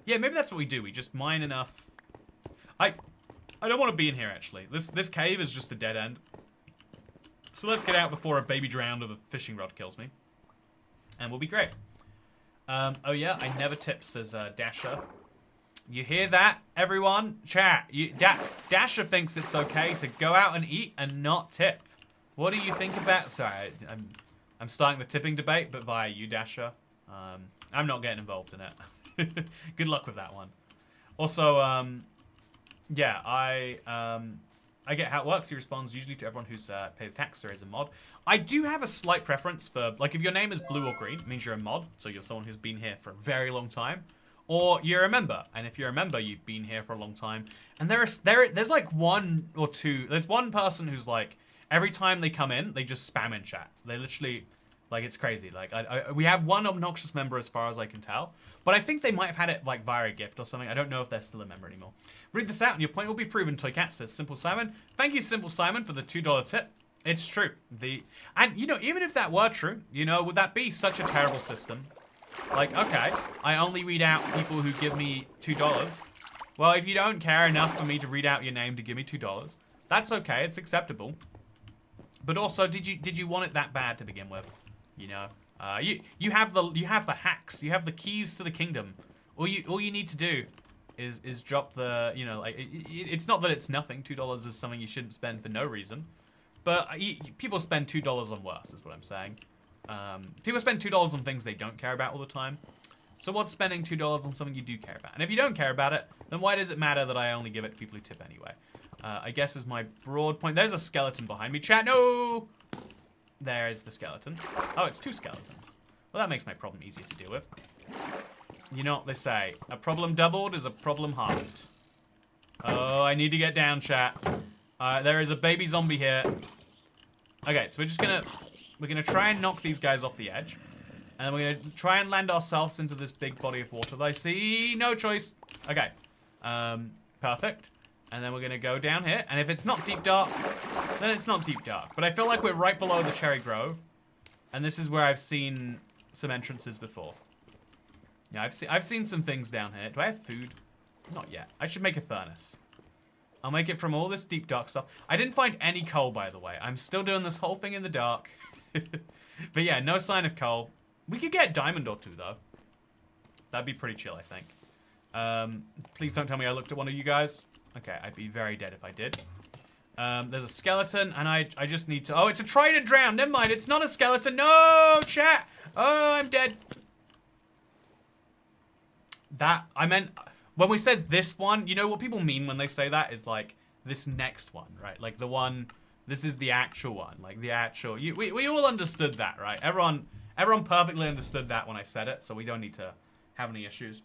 Speaker 1: Yeah, maybe that's what we do. We just mine enough. I don't want to be in here, actually. This cave is just a dead end. So let's get out before a baby drowned of a fishing rod kills me. And we'll be great. Oh yeah, I never tip, says Dasher. You hear that, everyone? Chat. Dasher thinks it's okay to go out and eat and not tip. What do you think about... Sorry, I'm starting the tipping debate, but via you, Dasher. I'm not getting involved in it. Good luck with that one. Also, yeah, I get how it works. He responds usually to everyone who's paid tax or is a mod. I do have a slight preference for, like, if your name is blue or green, it means you're a mod, so you're someone who's been here for a very long time. Or you're a member, and if you're a member, you've been here for a long time. And there's like one or two, there's one person who's like, every time they come in, they just spam in chat. They literally... Like, it's crazy. Like, we have one obnoxious member as far as I can tell. But I think they might have had it, like, via a gift or something. I don't know if they're still a member anymore. Read this out and your point will be proven, Toycat, says Simple Simon. Thank you, Simple Simon, for the $2 tip. It's true. And, you know, even if that were true, you know, would that be such a terrible system? Like, okay, I only read out people who give me $2. Well, if you don't care enough for me to read out your name to give me $2, that's okay. It's acceptable. But also, did you want it that bad to begin with? You know, you have the hacks, you have the keys to the kingdom. All you need to do is drop the, you know, like it's not that it's nothing. $2 is something you shouldn't spend for no reason, but people spend $2 on worse, is what I'm saying. People spend $2 on things they don't care about all the time. So what's spending $2 on something you do care about? And if you don't care about it, then why does it matter that I only give it to people who tip anyway? I guess is my broad point. There's a skeleton behind me. Chat, no. There's the skeleton. Oh, it's two skeletons. Well, that makes my problem easier to deal with. You know what they say. A problem doubled is a problem halved. Oh, I need to get down, chat. There is a baby zombie here. Okay, so we're gonna try and knock these guys off the edge. And then we're gonna try and land ourselves into this big body of water that I see. No choice. Okay. Perfect. And then we're going to go down here. And if it's not deep dark, then it's not deep dark. But I feel like we're right below the Cherry Grove. And this is where I've seen some entrances before. Yeah, I've seen some things down here. Do I have food? Not yet. I should make a furnace. I'll make it from all this deep dark stuff. I didn't find any coal, by the way. I'm still doing this whole thing in the dark. But yeah, no sign of coal. We could get a diamond or two, though. That'd be pretty chill, I think. Please don't tell me I looked at one of you guys. Okay, I'd be very dead if I did. There's a skeleton, and I just need to... Oh, it's a trident drown. Never mind, it's not a skeleton. No, chat. Oh, I'm dead. I meant... When we said this one, you know what people mean when they say that is like this next one, right? Like the one... This is the actual one. Like the actual... We all understood that, right? Everyone perfectly understood that when I said it, so we don't need to have any issues.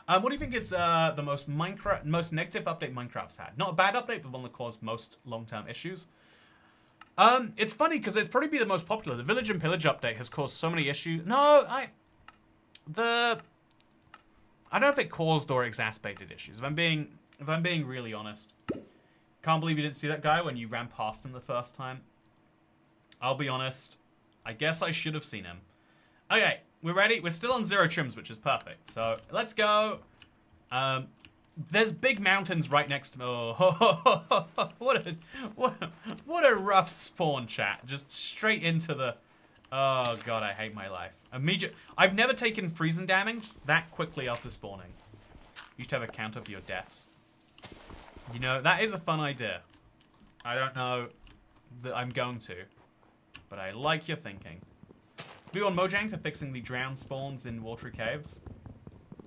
Speaker 1: What do you think is the most negative update Minecraft's had? Not a bad update, but one that caused most long-term issues. It's funny because it's probably the most popular. The Village and Pillage update has caused so many issues. No, I don't know if it caused or exacerbated issues. If I'm being really honest, can't believe you didn't see that guy when you ran past him the first time. I'll be honest. I guess I should have seen him. Okay, we're ready. We're still on 0 trims, which is perfect. So let's go. There's big mountains right next to me. Oh, what a rough spawn, chat. Just straight into the... Oh god, I hate my life. I've never taken freezing damage that quickly after spawning. You should have a counter for your deaths. You know, that is a fun idea. I don't know that I'm going to, but I like your thinking. We on Mojang for fixing the drowned spawns in watery caves.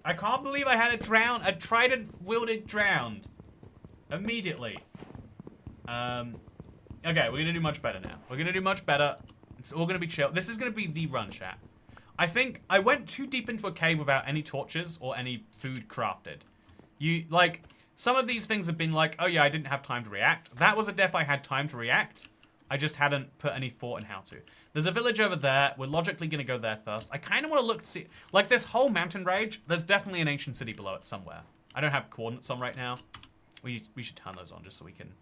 Speaker 1: I can't believe I had a trident-wielded drowned. Immediately. Okay, we're gonna do much better now. We're gonna do much better. It's all gonna be chill. This is gonna be the run, chat. I think I went too deep into a cave without any torches or any food crafted. Some of these things have been like, oh yeah, I didn't have time to react. That was a death I had time to react. I just hadn't put any thought in how to. There's a village over there. We're logically going to go there first. I kind of want to look to see... Like, this whole mountain range, there's definitely an ancient city below it somewhere. I don't have coordinates on right now. We should turn those on just so we can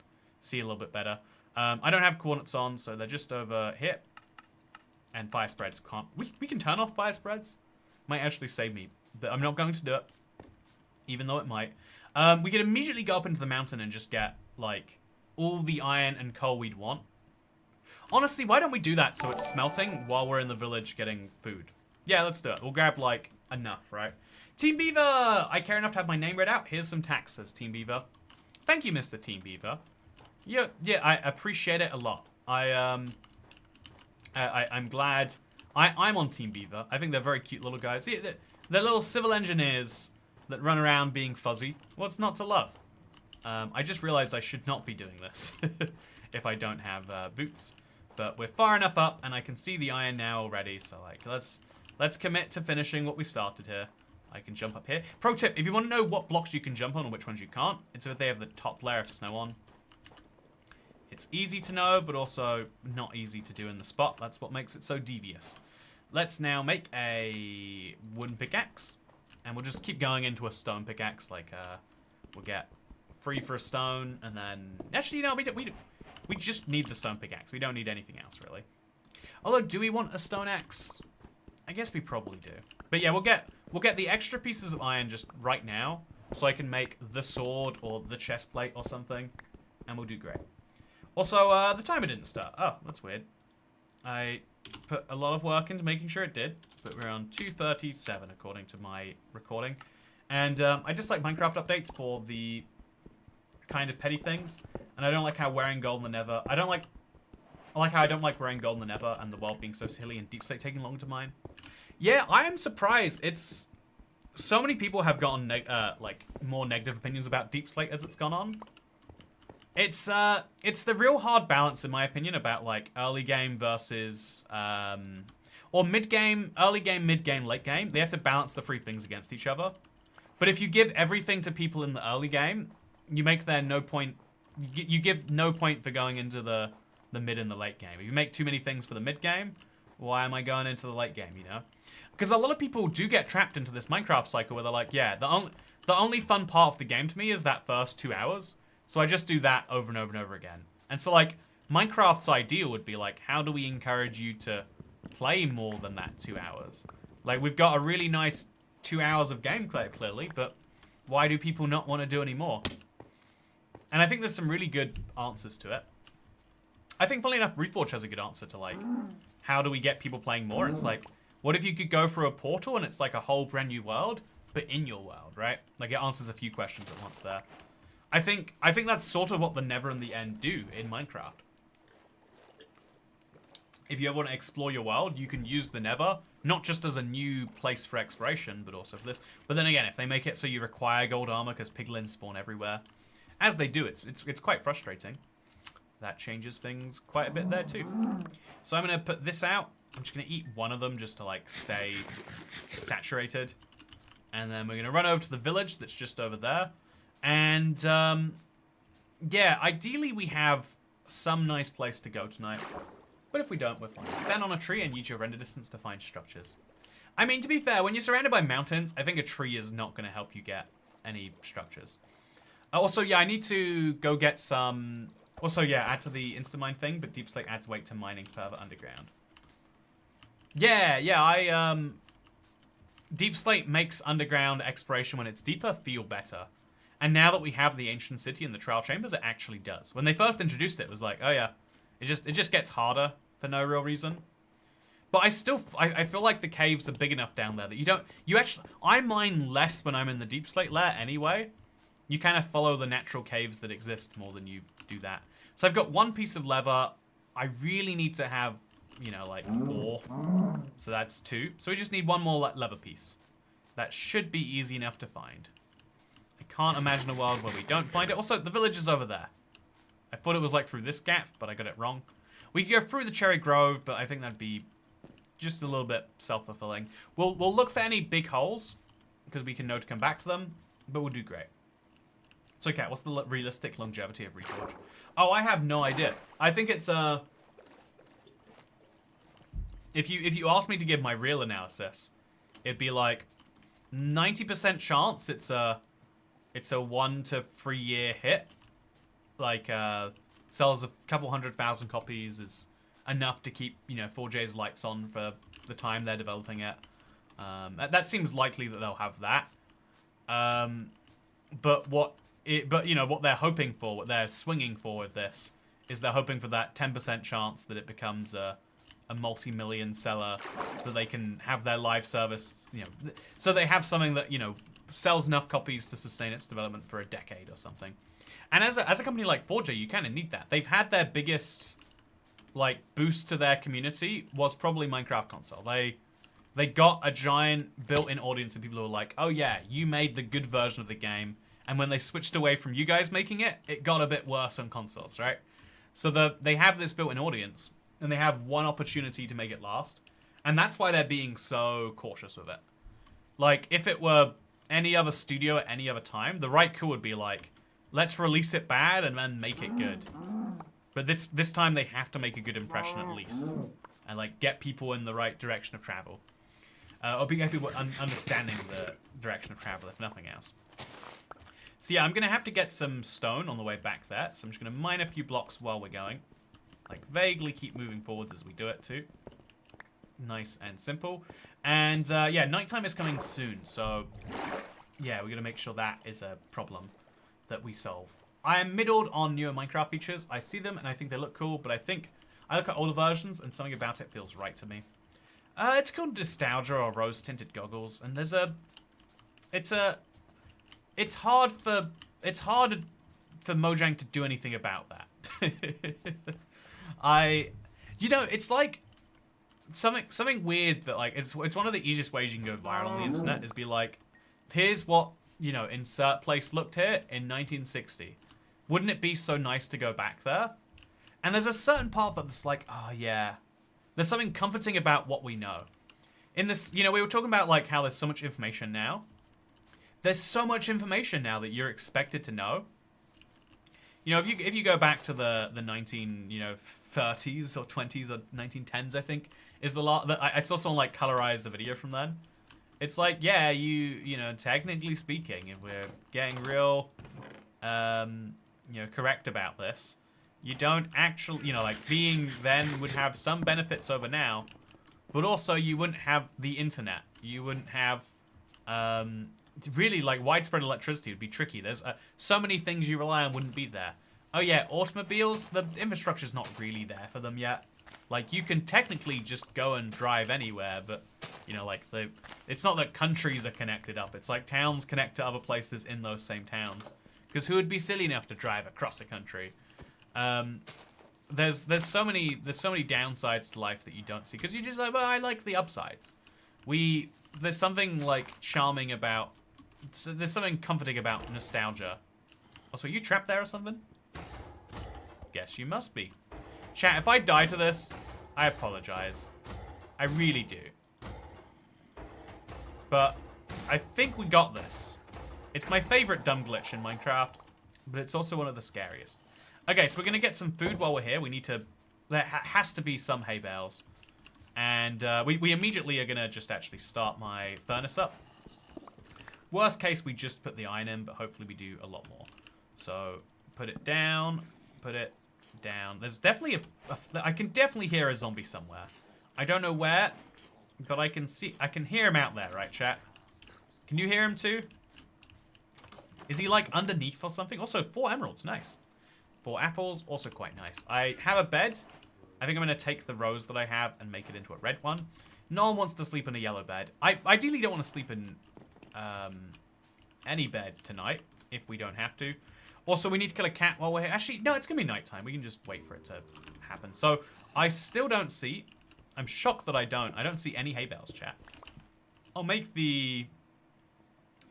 Speaker 1: see a little bit better. I don't have coordinates on, so they're just over here. And fire spreads can't... We can turn off fire spreads. Might actually save me. But I'm not going to do it. Even though it might. We could immediately go up into the mountain and just get, like, all the iron and coal we'd want. Honestly, why don't we do that so it's smelting while we're in the village getting food? Yeah, let's do it. We'll grab, like, enough, right? Team Beaver! I care enough to have my name read out. Here's some taxes, Team Beaver. Thank you, Mr. Team Beaver. Yeah, I appreciate it a lot. I'm glad. I'm on Team Beaver. I think they're very cute little guys. Yeah, they're little civil engineers that run around being fuzzy. What's not to love? I just realized I should not be doing this if I don't have boots. But we're far enough up, and I can see the iron now already. So, like, let's commit to finishing what we started here. I can jump up here. Pro tip, if you want to know what blocks you can jump on and which ones you can't, it's if they have the top layer of snow on. It's easy to know, but also not easy to do in the spot. That's what makes it so devious. Let's now make a wooden pickaxe. And we'll just keep going into a stone pickaxe. Like, we'll get 3 for a stone, and then... Actually, no, we just need the stone pickaxe. We don't need anything else, really. Although, do we want a stone axe? I guess we probably do. But yeah, we'll get the extra pieces of iron just right now, so I can make the sword or the chest plate or something, and we'll do great. Also, the timer didn't start. Oh, that's weird. I put a lot of work into making sure it did, but we're on 2:37 according to my recording. And I just like Minecraft updates for the kind of petty things. And I don't like how wearing gold in the nether... I like how I don't like wearing gold in the nether and the world being so silly and deep slate taking long to mine. Yeah, I am surprised. It's... So many people have gotten, like, more negative opinions about deep slate as it's gone on. It's the real hard balance, in my opinion, about, like, early game versus... or mid-game, early game, mid-game, late game. They have to balance the 3 things against each other. But if you give everything to people in the early game, you make there no point... You give no point for going into the mid and the late game. If you make too many things for the mid game, why am I going into the late game, you know? Because a lot of people do get trapped into this Minecraft cycle where they're like, yeah, the only fun part of the game to me is that first 2 hours. So I just do that over and over and over again. And so, like, Minecraft's ideal would be, like, how do we encourage you to play more than that 2 hours? Like, we've got a really nice 2 hours of gameplay, clearly, but why do people not want to do any more? And I think there's some really good answers to it. I think, funnily enough, Reforge has a good answer to, like, how do we get people playing more? It's like, what if you could go through a portal and it's like a whole brand new world, but in your world, right? Like, it answers a few questions at once there. I think that's sort of what the Never and the End do in Minecraft. If you ever want to explore your world, you can use the Never, not just as a new place for exploration, but also for this. But then again, if they make it so you require gold armor because piglins spawn everywhere, as they do, it's quite frustrating. That changes things quite a bit there too. So I'm going to put this out. I'm just going to eat one of them just to like stay saturated. And then we're going to run over to the village that's just over there. And yeah, ideally we have some nice place to go tonight. But if we don't, we're fine. Stand on a tree and use your render distance to find structures. I mean, to be fair, when you're surrounded by mountains, I think a tree is not going to help you get any structures. Also, yeah, I need to go get some... Also, yeah, add to the Instamine thing, but Deep Slate adds weight to mining further underground. Yeah, Deep Slate makes underground exploration when it's deeper feel better. And now that we have the Ancient City and the Trial Chambers, it actually does. When they first introduced it, it was like, oh yeah, it just gets harder for no real reason. But I feel like the caves are big enough down there that I mine less when I'm in the Deep Slate layer anyway. You kind of follow the natural caves that exist more than you do that. So I've got one piece of leather. I really need to have, you know, like 4. So that's 2. So we just need one more leather piece. That should be easy enough to find. I can't imagine a world where we don't find it. Also, the village is over there. I thought it was like through this gap, but I got it wrong. We could go through the Cherry Grove, but I think that'd be just a little bit self-fulfilling. We'll look for any big holes, because we can know to come back to them, but we'll do great. So, okay, what's the realistic longevity of Reforge? Oh, I have no idea. I think it's, if you ask me to give my real analysis, it'd be like 90% chance it's a 1 to 3 year hit. Like, sells a couple 100,000 copies is enough to keep, you know, 4J's lights on for the time they're developing it. That seems likely that they'll have that. But you know, what they're hoping for, what they're swinging for with this, is they're hoping for that 10% chance that it becomes a multi-million seller, that they can have their live service, you know, so they have something that, you know, sells enough copies to sustain its development for a decade or something. And as a company like 4J, you kind of need that. They've had their biggest, like, boost to their community was probably Minecraft console. They got a giant built-in audience of people who were like, oh yeah, you made the good version of the game. And when they switched away from you guys making it, it got a bit worse on consoles, right? So they have this built-in audience, and they have one opportunity to make it last. And that's why they're being so cautious with it. Like, if it were any other studio at any other time, the right call would be like, let's release it bad and then make it good. But this time they have to make a good impression at least. And, like, get people in the right direction of travel. Or get people understanding the direction of travel, if nothing else. So yeah, I'm going to have to get some stone on the way back there. So I'm just going to mine a few blocks while we're going. Like, vaguely keep moving forwards as we do it, too. Nice and simple. And, yeah, nighttime is coming soon. So, yeah, we're going to make sure that is a problem that we solve. I am middled on newer Minecraft features. I see them, and I think they look cool. But I think I look at older versions, and something about it feels right to me. It's called nostalgia or rose-tinted goggles. And there's a... It's hard for Mojang to do anything about that. You know, it's like something weird that, like, it's one of the easiest ways you can go viral on the internet is be like, here's what, you know, insert place looked here in 1960. Wouldn't it be so nice to go back there? And there's a certain part that's like, oh yeah, there's something comforting about what we know. In this, you know, we were talking about like how there's so much information now. There's so much information now that you're expected to know. You know, if you go back to the 30s or 20s or 1910s, I think is the lot that I saw someone like colorize the video from then. It's like, yeah, you know, technically speaking, if we're getting real, you know, correct about this, you don't actually, you know, like being then would have some benefits over now, but also you wouldn't have the internet. You wouldn't have Really, like, widespread electricity would be tricky. There's so many things you rely on wouldn't be there. Oh yeah, automobiles, the infrastructure's not really there for them yet. Like, you can technically just go and drive anywhere, but, you know, like, it's not that countries are connected up. It's like towns connect to other places in those same towns. Because who would be silly enough to drive across a country? There's so many downsides to life that you don't see. Because you just like, well, I like the upsides. There's something, like, charming about... There's something comforting about nostalgia. Also, are you trapped there or something? Guess you must be. Chat, if I die to this, I apologize. I really do. But I think we got this. It's my favorite dumb glitch in Minecraft, but it's also one of the scariest. Okay, so we're going to get some food while we're here. We need to... There has to be some hay bales. And we immediately are going to just actually start my furnace up. Worst case, we just put the iron in, but hopefully we do a lot more. So, put it down, put it down. There's definitely I can definitely hear a zombie somewhere. I don't know where, but I can hear him out there, right, chat? Can you hear him too? Is he, like, underneath or something? Also, 4 emeralds, nice. 4 apples, also quite nice. I have a bed. I think I'm going to take the rose that I have and make it into a red one. No one wants to sleep in a yellow bed. I ideally don't want to sleep in any bed tonight, if we don't have to. Also, we need to kill a cat while we're here. Actually, no, it's going to be nighttime. We can just wait for it to happen. So, I still don't see... I'm shocked that I don't see any hay bales, chat. I'll make the...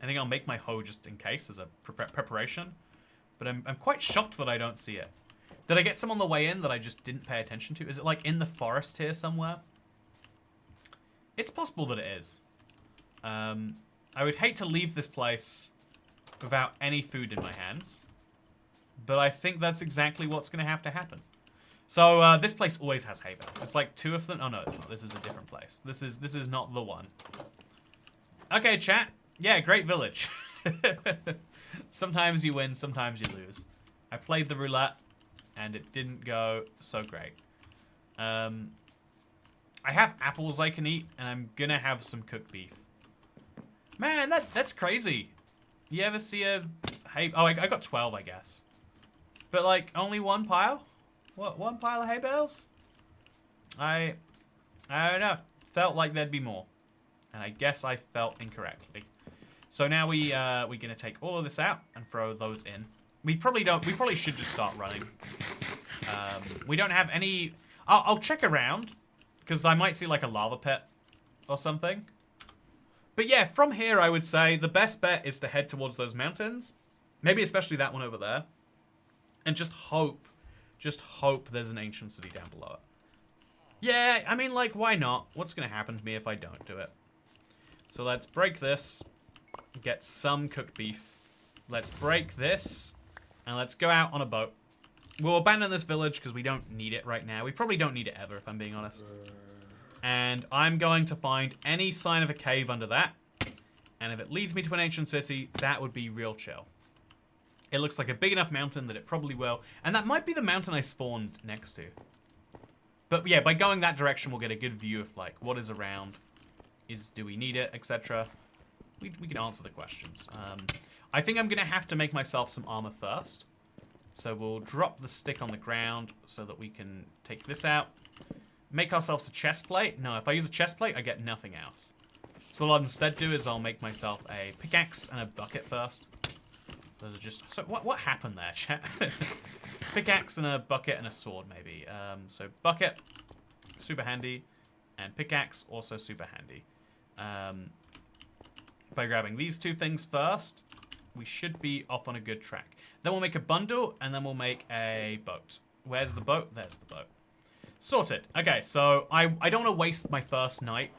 Speaker 1: I think I'll make my hoe just in case as a preparation. But I'm quite shocked that I don't see it. Did I get some on the way in that I just didn't pay attention to? Is it like in the forest here somewhere? It's possible that it is. I would hate to leave this place without any food in my hands. But I think that's exactly what's going to have to happen. So this place always has hay bales. It's like 2 of them. Oh no, it's not. This is a different place. This is not the one. Okay, chat. Yeah, great village. Sometimes you win, sometimes you lose. I played the roulette, and it didn't go so great. I have apples I can eat, and I'm gonna have some cooked beef. Man, that's crazy. You ever see a hay... Oh, I got 12, I guess. But, like, only 1 pile? What, 1 pile of hay bales? I don't know. Felt like there'd be more. And I guess I felt incorrectly. So now we're gonna take all of this out and throw those in. We probably should just start running. We don't have any... I'll check around, because I might see like a lava pit or something. But yeah, from here I would say the best bet is to head towards those mountains. Maybe especially that one over there. And just hope there's an ancient city down below it. Yeah, I mean, like, why not? What's gonna happen to me if I don't do it? So let's break this. Get some cooked beef. Let's break this. And let's go out on a boat. We'll abandon this village because we don't need it right now. We probably don't need it ever, if I'm being honest. And I'm going to find any sign of a cave under that. And if it leads me to an ancient city, that would be real chill. It looks like a big enough mountain that it probably will. And that might be the mountain I spawned next to. But yeah, by going that direction, we'll get a good view of, like, what is around. Do we need it, etc. We can answer the questions. I think I'm going to have to make myself some armor first. So we'll drop the stick on the ground so that we can take this out. Make ourselves a chest plate. No, if I use a chest plate, I get nothing else. So what I'll instead do is I'll make myself a pickaxe and a bucket first. Those are just... So what happened there, chat? Pickaxe and a bucket and a sword, maybe. So bucket, super handy. And pickaxe, also super handy. By grabbing these 2 things first, we should be off on a good track. Then we'll make a bundle, and then we'll make a boat. Where's the boat? There's the boat. Sorted. Okay, so I don't want to waste my first night.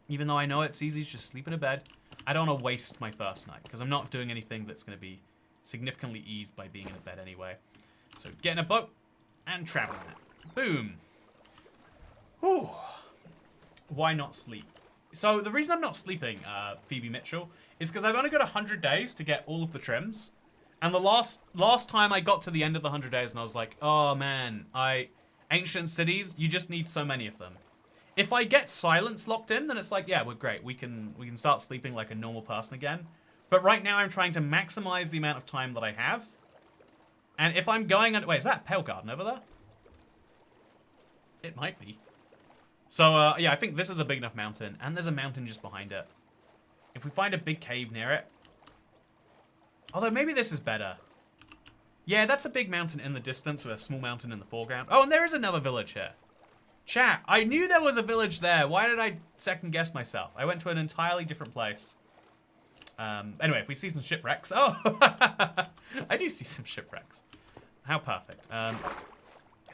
Speaker 1: Even though I know it's easy to just sleep in a bed, I don't want to waste my first night, because I'm not doing anything that's going to be significantly eased by being in a bed anyway. So get in a boat, and travel in it. Boom. Whew. Why not sleep? So the reason I'm not sleeping, Phoebe Mitchell, is because I've only got 100 days to get all of the trims. And the last time I got to the end of the 100 days and I was like, oh man, ancient cities, you just need so many of them. If I get silence locked in, then it's like, yeah, we're great. We can start sleeping like a normal person again. But right now I'm trying to maximize the amount of time that I have. And if I'm going under... Wait, is that a Pale Garden over there? It might be. So, yeah, I think this is a big enough mountain. And there's a mountain just behind it. If we find a big cave near it... Although, maybe this is better. Yeah, that's a big mountain in the distance with a small mountain in the foreground. Oh, and there is another village here. Chat, I knew there was a village there. Why did I second guess myself? I went to an entirely different place. Anyway, we see some shipwrecks. Oh, I do see some shipwrecks. How perfect. I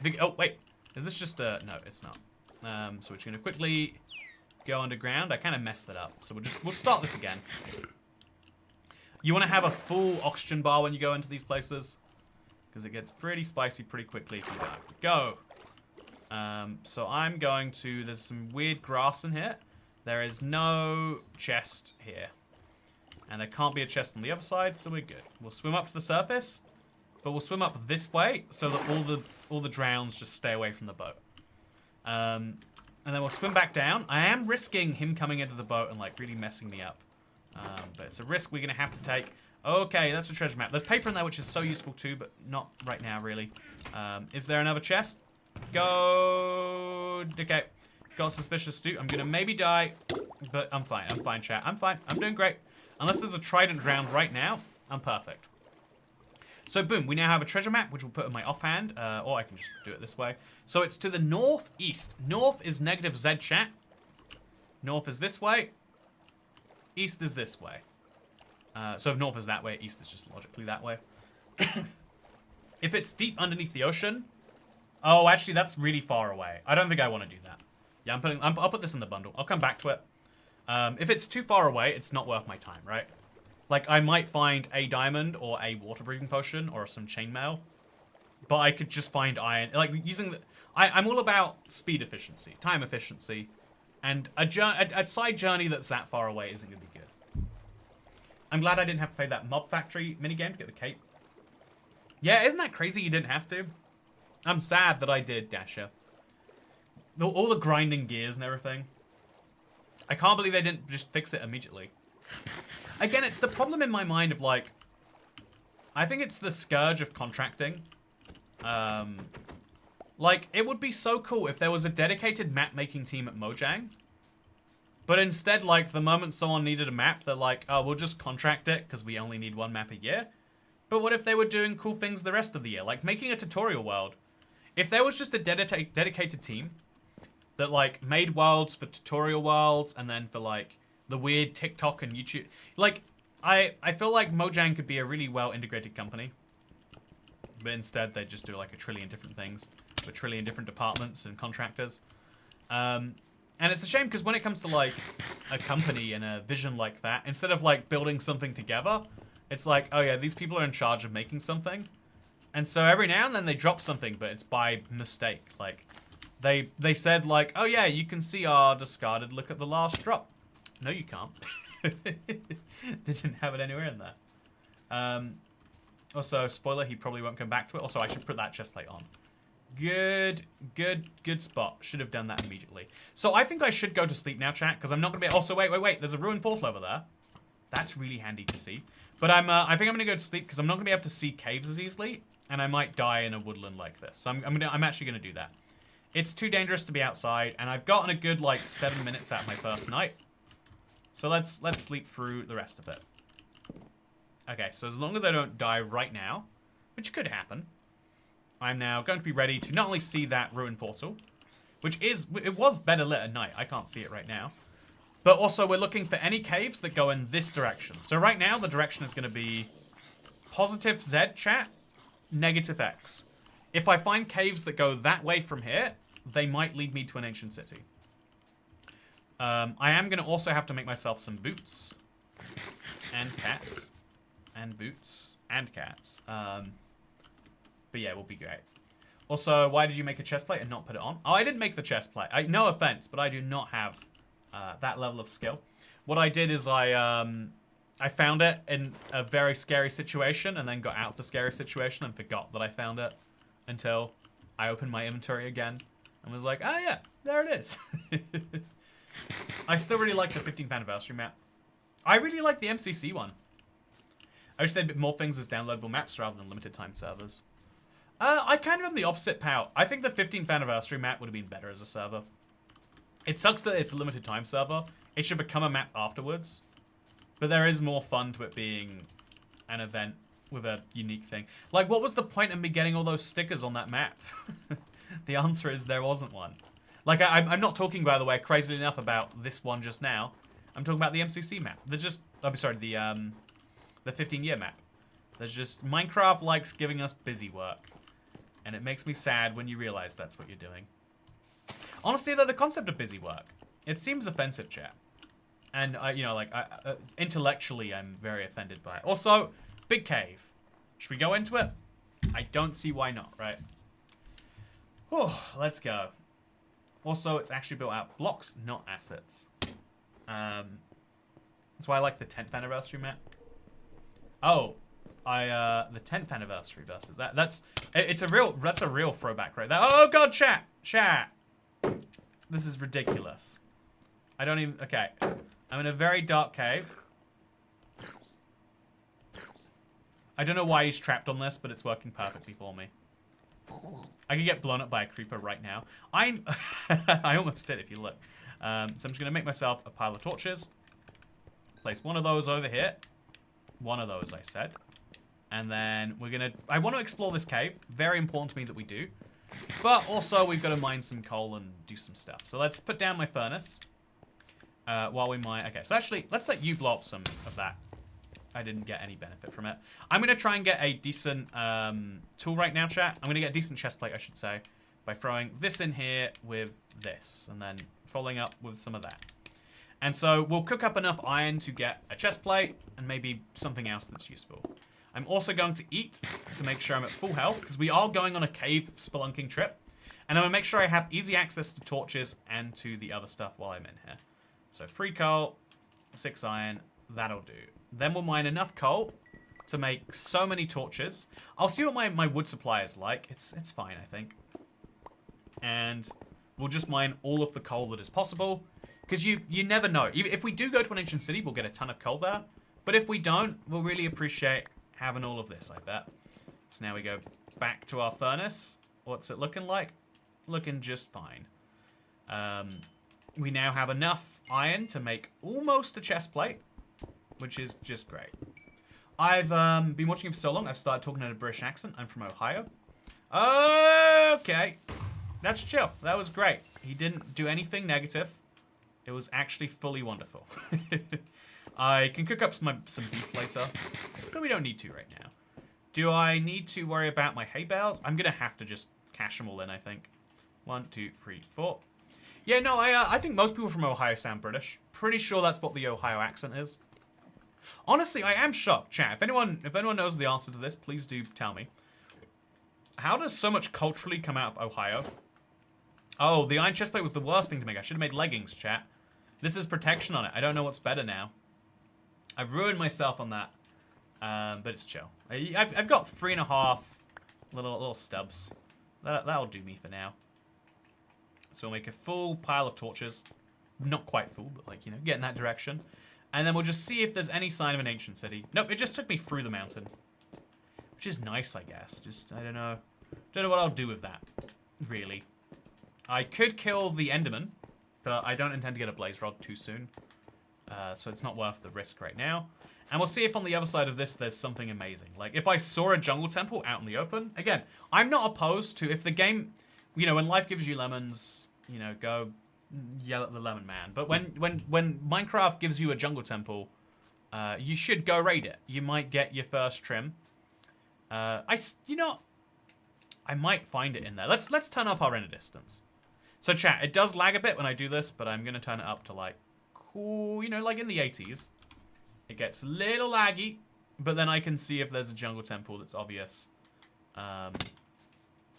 Speaker 1: think, oh, wait. Is this just a... No, it's not. So we're just going to quickly go underground. I kind of messed that up. So we'll start this again. You want to have a full oxygen bar when you go into these places. Because it gets pretty spicy pretty quickly if you don't. Go. So I'm going to... There's some weird grass in here. There is no chest here. And there can't be a chest on the other side, so we're good. We'll swim up to the surface. But we'll swim up this way so that all the drowns just stay away from the boat. And then we'll swim back down. I am risking him coming into the boat and like really messing me up. But it's a risk we're going to have to take. Okay, that's a treasure map. There's paper in there which is so useful too, but not right now really. Is there another chest? Go. Okay. Got a suspicious stew. I'm going to maybe die, but I'm fine. I'm fine, chat. I'm fine. I'm doing great. Unless there's a trident round right now, I'm perfect. So boom, we now have a treasure map, which we'll put in my offhand, or I can just do it this way. So it's to the northeast. North is negative Z, chat. North is this way. East is this way. So if north is that way, east is just logically that way. If it's deep underneath the ocean... Oh, actually, that's really far away. I don't think I want to do that. Yeah, I'll put this in the bundle. I'll come back to it. If it's too far away, it's not worth my time, right? Like, I might find a diamond or a water-breathing potion or some chainmail. But I could just find iron. Like, using the... I'm all about speed efficiency, time efficiency. And a side journey that's that far away isn't going to be good. I'm glad I didn't have to play that Mob Factory minigame to get the cape. Yeah, isn't that crazy you didn't have to? I'm sad that I did, Dasher. All the grinding gears and everything. I can't believe they didn't just fix it immediately. Again, it's the problem in my mind of, like... I think it's the scourge of contracting. Like, it would be so cool if there was a dedicated map-making team at Mojang. But instead, like, the moment someone needed a map, they're like, oh, we'll just contract it because we only need one map a year. But what if they were doing cool things the rest of the year? Like, making a tutorial world. If there was just a dedicated team that, like, made worlds for tutorial worlds and then for, like, the weird TikTok and YouTube. Like, I feel like Mojang could be a really well-integrated company. But instead, they just do, like, a trillion different things. A trillion different departments and contractors. And it's a shame because when it comes to, like, a company and a vision like that, instead of, like, building something together, it's like, oh, yeah, these people are in charge of making something. And so every now and then they drop something, but it's by mistake. Like, they said, like, oh, yeah, you can see our discarded look at the last drop. No, you can't. They didn't have it anywhere in there. Also, spoiler, he probably won't come back to it. Also, I should put that chestplate on. Good spot. Should have done that immediately. So I think I should go to sleep now, chat, because I'm not going to be... Also, wait. There's a ruined portal over there. That's really handy to see. But I think I'm going to go to sleep because I'm not going to be able to see caves as easily. And I might die in a woodland like this. So I'm actually going to do that. It's too dangerous to be outside. And I've gotten a good, like, 7 minutes out of my first night. So let's sleep through the rest of it. Okay, so as long as I don't die right now, which could happen, I'm now going to be ready to not only see that ruined portal, it was better lit at night. I can't see it right now. But also we're looking for any caves that go in this direction. So right now the direction is going to be positive Z, chat, negative X. If I find caves that go that way from here, they might lead me to an ancient city. I am going to also have to make myself some boots. And cats. And boots. And cats. But yeah, it will be great. Also, why did you make a chest plate and not put it on? Oh, I didn't make the chest plate. No offense, but I do not have that level of skill. What I did is I found it in a very scary situation and then got out of the scary situation and forgot that I found it until I opened my inventory again. and was like, oh yeah, there it is. I still really like the 15th anniversary map. I really like the MCC one. I wish they'd more things as downloadable maps rather than limited time servers. I kind of am the opposite, pal. I think the 15th anniversary map would have been better as a server. It sucks that it's a limited time server. It should become a map afterwards. But there is more fun to it being an event with a unique thing. Like, what was the point of me getting all those stickers on that map? The answer is there wasn't one. Like, I'm not talking, by the way, crazily enough about this one just now. I'm talking about the MCC map. I'm sorry, the 15-year map. There's just, Minecraft likes giving us busy work. And it makes me sad when you realize that's what you're doing. Honestly, though, the concept of busy work, it seems offensive, chat. And, intellectually, I'm very offended by it. Also, big cave. Should we go into it? I don't see why not, right? Whew, let's go. Also, it's actually built out blocks, not assets. That's why I like the 10th anniversary map. Oh, the 10th anniversary versus that's a real throwback right there. Oh god, chat. This is ridiculous. I don't even, okay. I'm in a very dark cave. I don't know why he's trapped on this, but it's working perfectly for me. I could get blown up by a creeper right now. I almost did if you look. So I'm just gonna make myself a pile of torches. Place one of those over here. One of those, I said. And then I want to explore this cave. Very important to me that we do. But also, we've got to mine some coal and do some stuff. So let's put down my furnace. While we mine. Okay, so actually, let's let you blow up some of that. I didn't get any benefit from it. I'm going to try and get a decent tool right now, chat. I'm going to get a decent chest plate, I should say, by throwing this in here with this. And then following up with some of that. And so we'll cook up enough iron to get a chest plate and maybe something else that's useful. I'm also going to eat to make sure I'm at full health because we are going on a cave spelunking trip. And I'm going to make sure I have easy access to torches and to the other stuff while I'm in here. So 3 coal, 6 iron, that'll do. Then we'll mine enough coal to make so many torches. I'll see what my wood supply is like. It's fine, I think. And we'll just mine all of the coal that is possible. Because you never know. If we do go to an ancient city, we'll get a ton of coal there. But if we don't, we'll really appreciate having all of this, I bet. So now we go back to our furnace. What's it looking like? Looking just fine. We now have enough iron to make almost a chest plate, which is just great. I've been watching him for so long, I've started talking in a British accent. I'm from Ohio. Okay. That's chill. That was great. He didn't do anything negative. It was actually fully wonderful. I can cook up some beef later, but we don't need to right now. Do I need to worry about my hay bales? I'm going to have to just cash them all in, I think. 1, 2, 3, 4. Yeah, no, I think most people from Ohio sound British. Pretty sure that's what the Ohio accent is. Honestly, I am shocked, chat. If anyone knows the answer to this, please do tell me. How does so much culturally come out of Ohio? Oh, the iron chestplate was the worst thing to make. I should have made leggings, chat. This is protection on it. I don't know what's better now. I've ruined myself on that. But it's chill. I've got 3.5 little stubs. That'll do me for now. So we'll make a full pile of torches. Not quite full, but like, you know, get in that direction. And then we'll just see if there's any sign of an ancient city. Nope, it just took me through the mountain. Which is nice, I guess. Just, I don't know. Don't know what I'll do with that, really. I could kill the Enderman, but I don't intend to get a blaze rod too soon. So it's not worth the risk right now. And we'll see if on the other side of this there's something amazing. Like, if I saw a jungle temple out in the open, again, I'm not opposed to, if the game, you know, when life gives you lemons, you know, go yell at the lemon man. But when Minecraft gives you a jungle temple, you should go raid it. You might get your first trim. You know, I might find it in there. Let's turn up our render distance. So chat, it does lag a bit when I do this, but I'm gonna turn it up to like, cool, you know, like in the 80s. It gets a little laggy, but then I can see if there's a jungle temple that's obvious. And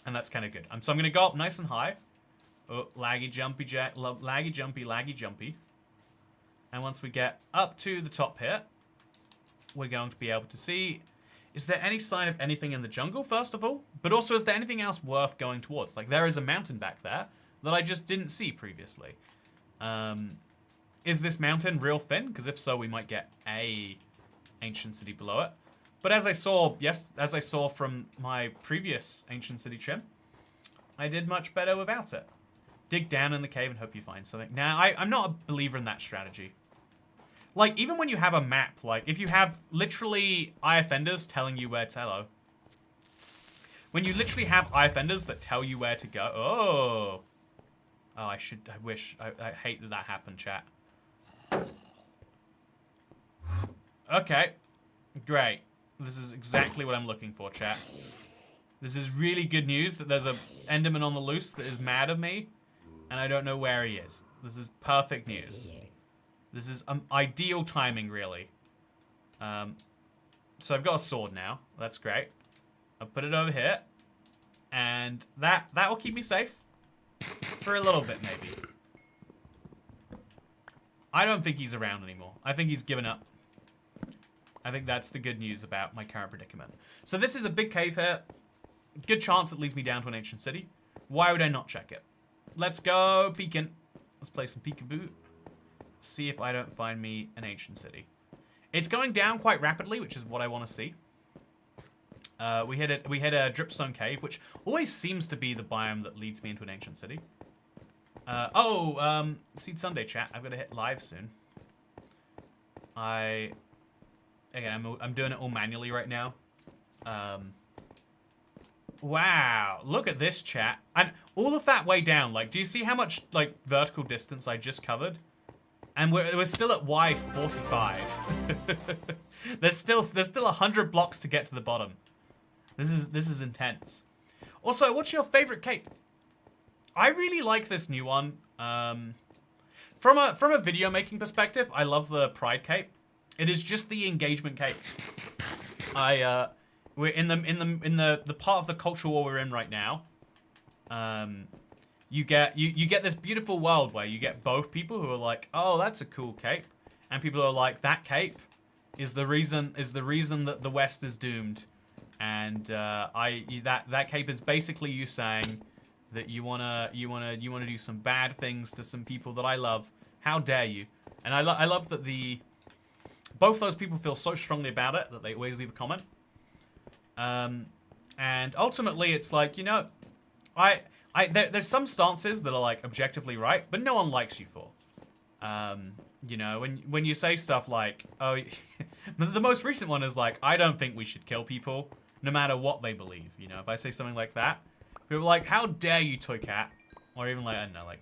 Speaker 1: that's kind of good. So I'm gonna go up nice and high. Oh, laggy, jumpy, laggy, jumpy, laggy, jumpy. And once we get up to the top here, we're going to be able to see, is there any sign of anything in the jungle, first of all? But also, is there anything else worth going towards? Like, there is a mountain back there, that I just didn't see previously. Is this mountain real thin? Because if so, we might get a ancient city below it. But as I saw from my previous ancient city trim, I did much better without it. Dig down in the cave and hope you find something. Now, I'm not a believer in that strategy. Like, even when you have a map, like, if you have literally IFNders telling you where to... Hello. When you literally have IFNders that tell you where to go... Oh! Oh, I hate that happened, chat. Okay. Great. This is exactly what I'm looking for, chat. This is really good news that there's a Enderman on the loose that is mad at me, and I don't know where he is. This is perfect news. This is ideal timing, really. So I've got a sword now. That's great. I'll put it over here, and that will keep me safe for a little bit, maybe. I don't think he's around anymore. I think he's given up. I think that's the good news about my current predicament. So this is a big cave here. Good chance it leads me down to an ancient city. Why would I not check it? Let's go peeking. Let's play some peekaboo. See if I don't find me an ancient city. It's going down quite rapidly, which is what I want to see. We hit a dripstone cave, which always seems to be the biome that leads me into an ancient city. Seed Sunday chat. I've got to hit live soon. Again, I'm doing it all manually right now. Wow, look at this, chat. And all of that way down, like, do you see how much, like, vertical distance I just covered? And we're still at Y45. There's still 100 blocks to get to the bottom. This is intense. Also, what's your favorite cape? I really like this new one. From a video making perspective, I love the Pride cape. It is just the engagement cape. We're in the part of the culture war we're in right now. You get this beautiful world where you get both people who are like, oh, that's a cool cape, and people who are like, that cape is the reason that the West is doomed, and that cape is basically you saying that you wanna do some bad things to some people that I love. How dare you? And I love that both those people feel so strongly about it that they always leave a comment. And ultimately, it's like, you know, there's some stances that are like objectively right, but no one likes you for. You know, when you say stuff like, oh, the most recent one is like, I don't think we should kill people, no matter what they believe. You know, if I say something like that, people are like, how dare you, Toy Cat? Or even like, I don't know, like,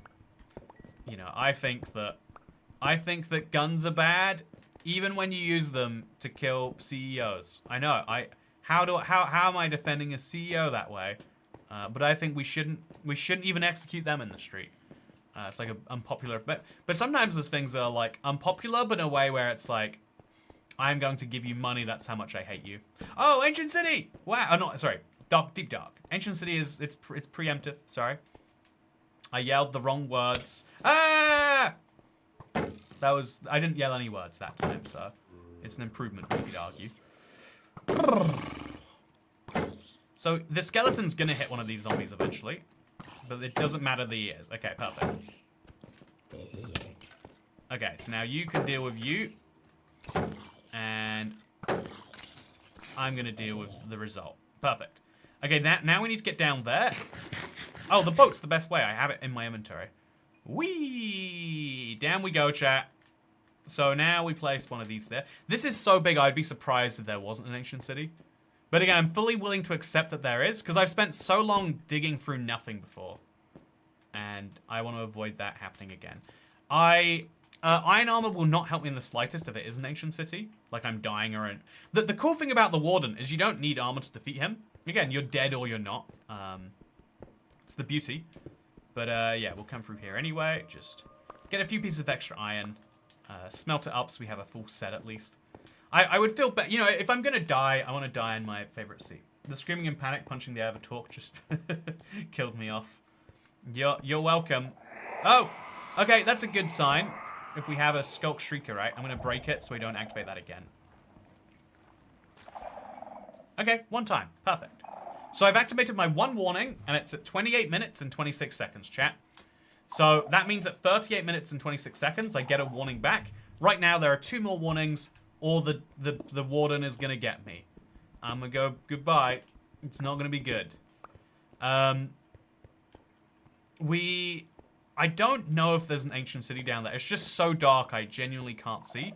Speaker 1: you know, I think that guns are bad, even when you use them to kill CEOs. I know, how am I defending a CEO that way? But I think we shouldn't even execute them in the street. It's like unpopular, but sometimes there's things that are like unpopular, but in a way where it's like, I'm going to give you money. That's how much I hate you. Oh, Ancient City! Wow, oh, no, sorry, Deep Dark. Ancient City it's preemptive. Sorry, I yelled the wrong words. Ah! I didn't yell any words that time, so it's an improvement, we could argue. So the skeleton's gonna hit one of these zombies eventually, but it doesn't matter the years. Okay, perfect. Okay, so now you can deal with you, and I'm gonna deal with the result. Perfect. Okay, now we need to get down there. Oh, the boat's the best way. I have it in my inventory. Whee! Down we go, chat. So now we place one of these there. This is so big, I'd be surprised if there wasn't an ancient city. But again, I'm fully willing to accept that there is, because I've spent so long digging through nothing before. And I want to avoid that happening again. Iron armor will not help me in the slightest if it is an ancient city. Like I'm dying or... The cool thing about the Warden is you don't need armor to defeat him. Again, you're dead or you're not. It's the beauty. But yeah, we'll come through here anyway. Just get a few pieces of extra iron. Smelt it up so we have a full set at least. I would feel better, you know, if I'm gonna die, I want to die in my favorite seat. The screaming in panic, punching the air of a talk just killed me off. You're welcome. Oh, okay, that's a good sign. If we have a Skulk Shrieker, right? I'm gonna break it so we don't activate that again. Okay, one time, perfect. So I've activated my one warning, and it's at 28 minutes and 26 seconds, chat. So that means at 38 minutes and 26 seconds, I get a warning back. Right now, there are 2 more warnings, or the warden is going to get me. I'm going to go goodbye. It's not going to be good. I don't know if there's an ancient city down there. It's just so dark, I genuinely can't see.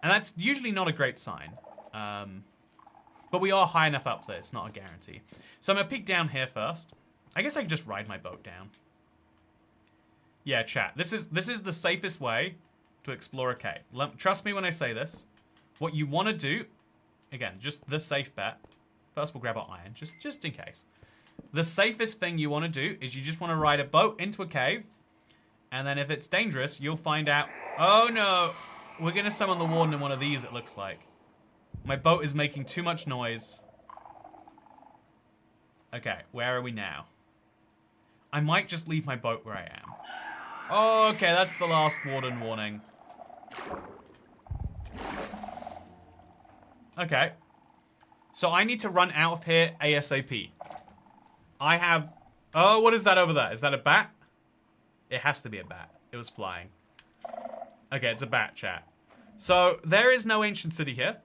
Speaker 1: And that's usually not a great sign. But we are high enough up that it's not a guarantee. So I'm going to peek down here first. I guess I could just ride my boat down. Yeah, chat. This is the safest way to explore a cave. Trust me when I say this. What you want to do, again, just the safe bet. First, we'll grab our iron, just in case. The safest thing you want to do is you just want to ride a boat into a cave. And then if it's dangerous, you'll find out... Oh, no. We're going to summon the warden in one of these, it looks like. My boat is making too much noise. Okay, where are we now? I might just leave my boat where I am. Oh, okay, that's the last warden warning. Okay. So I need to run out of here ASAP. I have... Oh, what is that over there? Is that a bat? It has to be a bat. It was flying. Okay, it's a bat, chat. So, there is no ancient city here.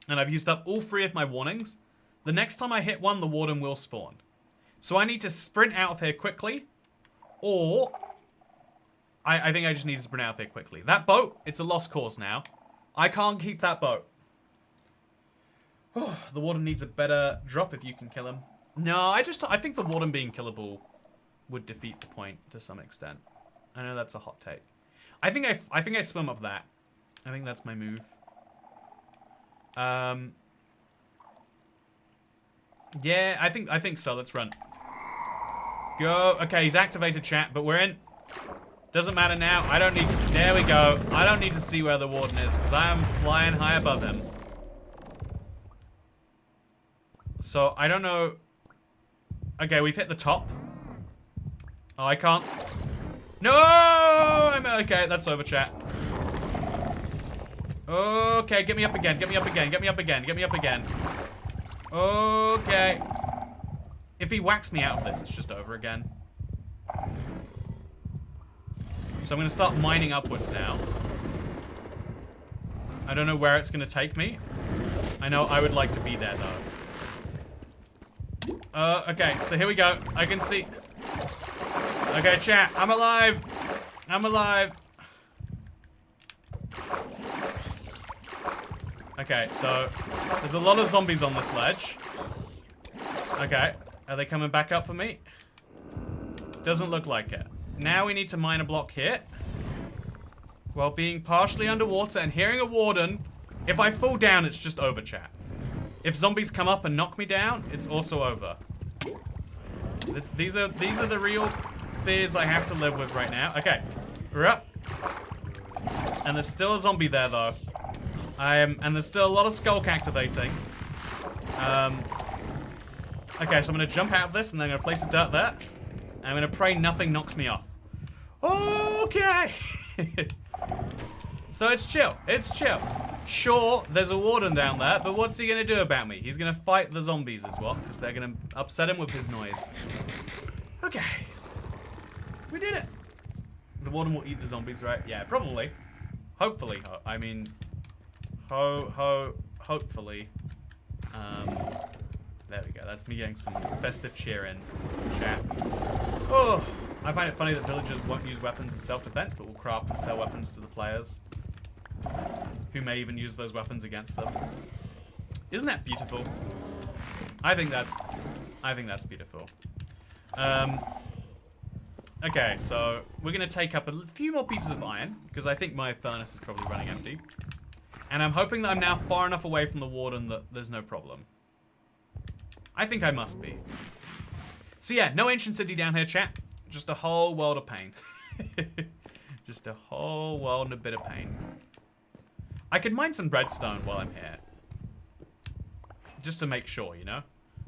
Speaker 1: And I've used up all 3 of my warnings. The next time I hit one, the warden will spawn. So I need to sprint out of here quickly. Or... I think I just need to sprint out of here quickly. That boat, it's a lost cause now. I can't keep that boat. Oh, the warden needs a better drop if you can kill him. No, I think the warden being killable would defeat the point to some extent. I know that's a hot take. I think I swim up that. I think that's my move. Yeah, I think so. Let's run. Go. Okay, he's activated chat, but we're in. Doesn't matter now. I don't need... There we go. I don't need to see where the warden is, because I am flying high above him. So, I don't know... Okay, we've hit the top. Oh, I can't... No! Okay, that's over, chat. Okay, get me up again. Get me up again. Get me up again. Get me up again. Okay. If he whacks me out of this, it's just over again. So I'm going to start mining upwards now. I don't know where it's going to take me. I know I would like to be there, though. Okay, so here we go. I can see... Okay, chat, I'm alive. I'm alive. Okay, so there's a lot of zombies on this ledge. Okay, are they coming back up for me? Doesn't look like it. Now we need to mine a block here. While being partially underwater and hearing a warden. If I fall down, it's just over, chat. If zombies come up and knock me down, it's also over. These are the real fears I have to live with right now. Okay, we're up. And there's still a zombie there, though. And there's still a lot of skulk activating. Okay, so I'm going to jump out of this, and then I'm going to place the dirt there. And I'm going to pray nothing knocks me off. Okay. So it's chill. It's chill. Sure, there's a warden down there, but what's he going to do about me? He's going to fight the zombies as well, because they're going to upset him with his noise. Okay. We did it. The warden will eat the zombies, right? Yeah, probably. Hopefully. I mean, hopefully. There we go. That's me getting some festive cheer in chat. Oh, I find it funny that villagers won't use weapons in self-defense, but will craft and sell weapons to the players, who may even use those weapons against them. Isn't that beautiful? I think that's beautiful. Okay, so we're gonna take up a few more pieces of iron, because I think my furnace is probably running empty. And I'm hoping that I'm now far enough away from the warden that there's no problem. I think I must be. So yeah, no ancient city down here, chat. Just a whole world of pain. Just a whole world and a bit of pain. I could mine some redstone while I'm here. Just to make sure, you know?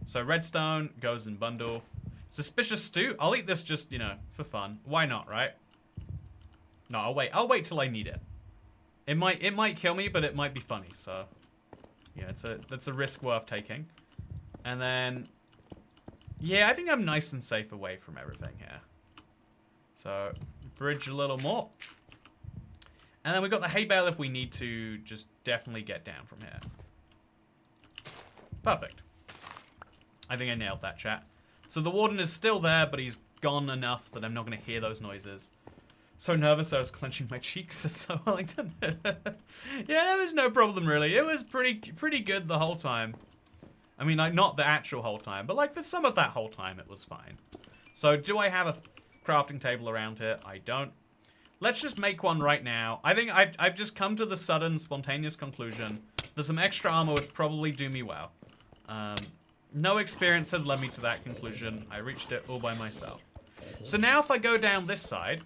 Speaker 1: So redstone goes in bundle. Suspicious stew. I'll eat this just, you know, for fun. Why not, right? No, I'll wait. I'll wait till I need it. It might kill me, but it might be funny, so yeah, that's a risk worth taking. And then, yeah, I think I'm nice and safe away from everything here. So, bridge a little more. And then we've got the hay bale if we need to just definitely get down from here. Perfect. I think I nailed that, chat. So the warden is still there, but he's gone enough that I'm not going to hear those noises. So nervous I was clenching my cheeks at Sir Wellington. Yeah, there was no problem really. It was pretty good the whole time. I mean, like, not the actual whole time, but like for some of that whole time it was fine. So do I have a crafting table around here? I don't. Let's just make one right now. I think I've just come to the sudden, spontaneous conclusion that some extra armor would probably do me well. No experience has led me to that conclusion. I reached it all by myself. So now if I go down this side,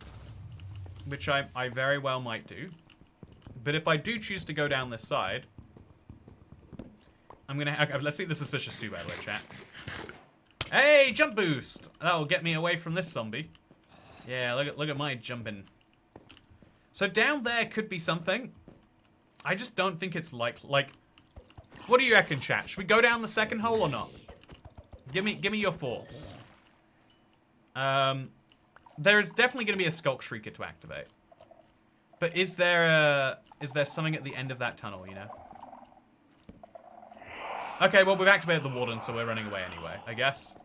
Speaker 1: which I very well might do, but if I do choose to go down this side, I'm gonna have, let's see the suspicious stew, by the way, chat. Hey, jump boost! That'll get me away from this zombie. Yeah, look at my jumping. So down there could be something. I just don't think it's like, what do you reckon, chat? Should we go down the second hole or not? Give me your thoughts. There's definitely going to be a Skulk Shrieker to activate. But is there something at the end of that tunnel, you know? Okay, well, we've activated the warden, so we're running away anyway, I guess.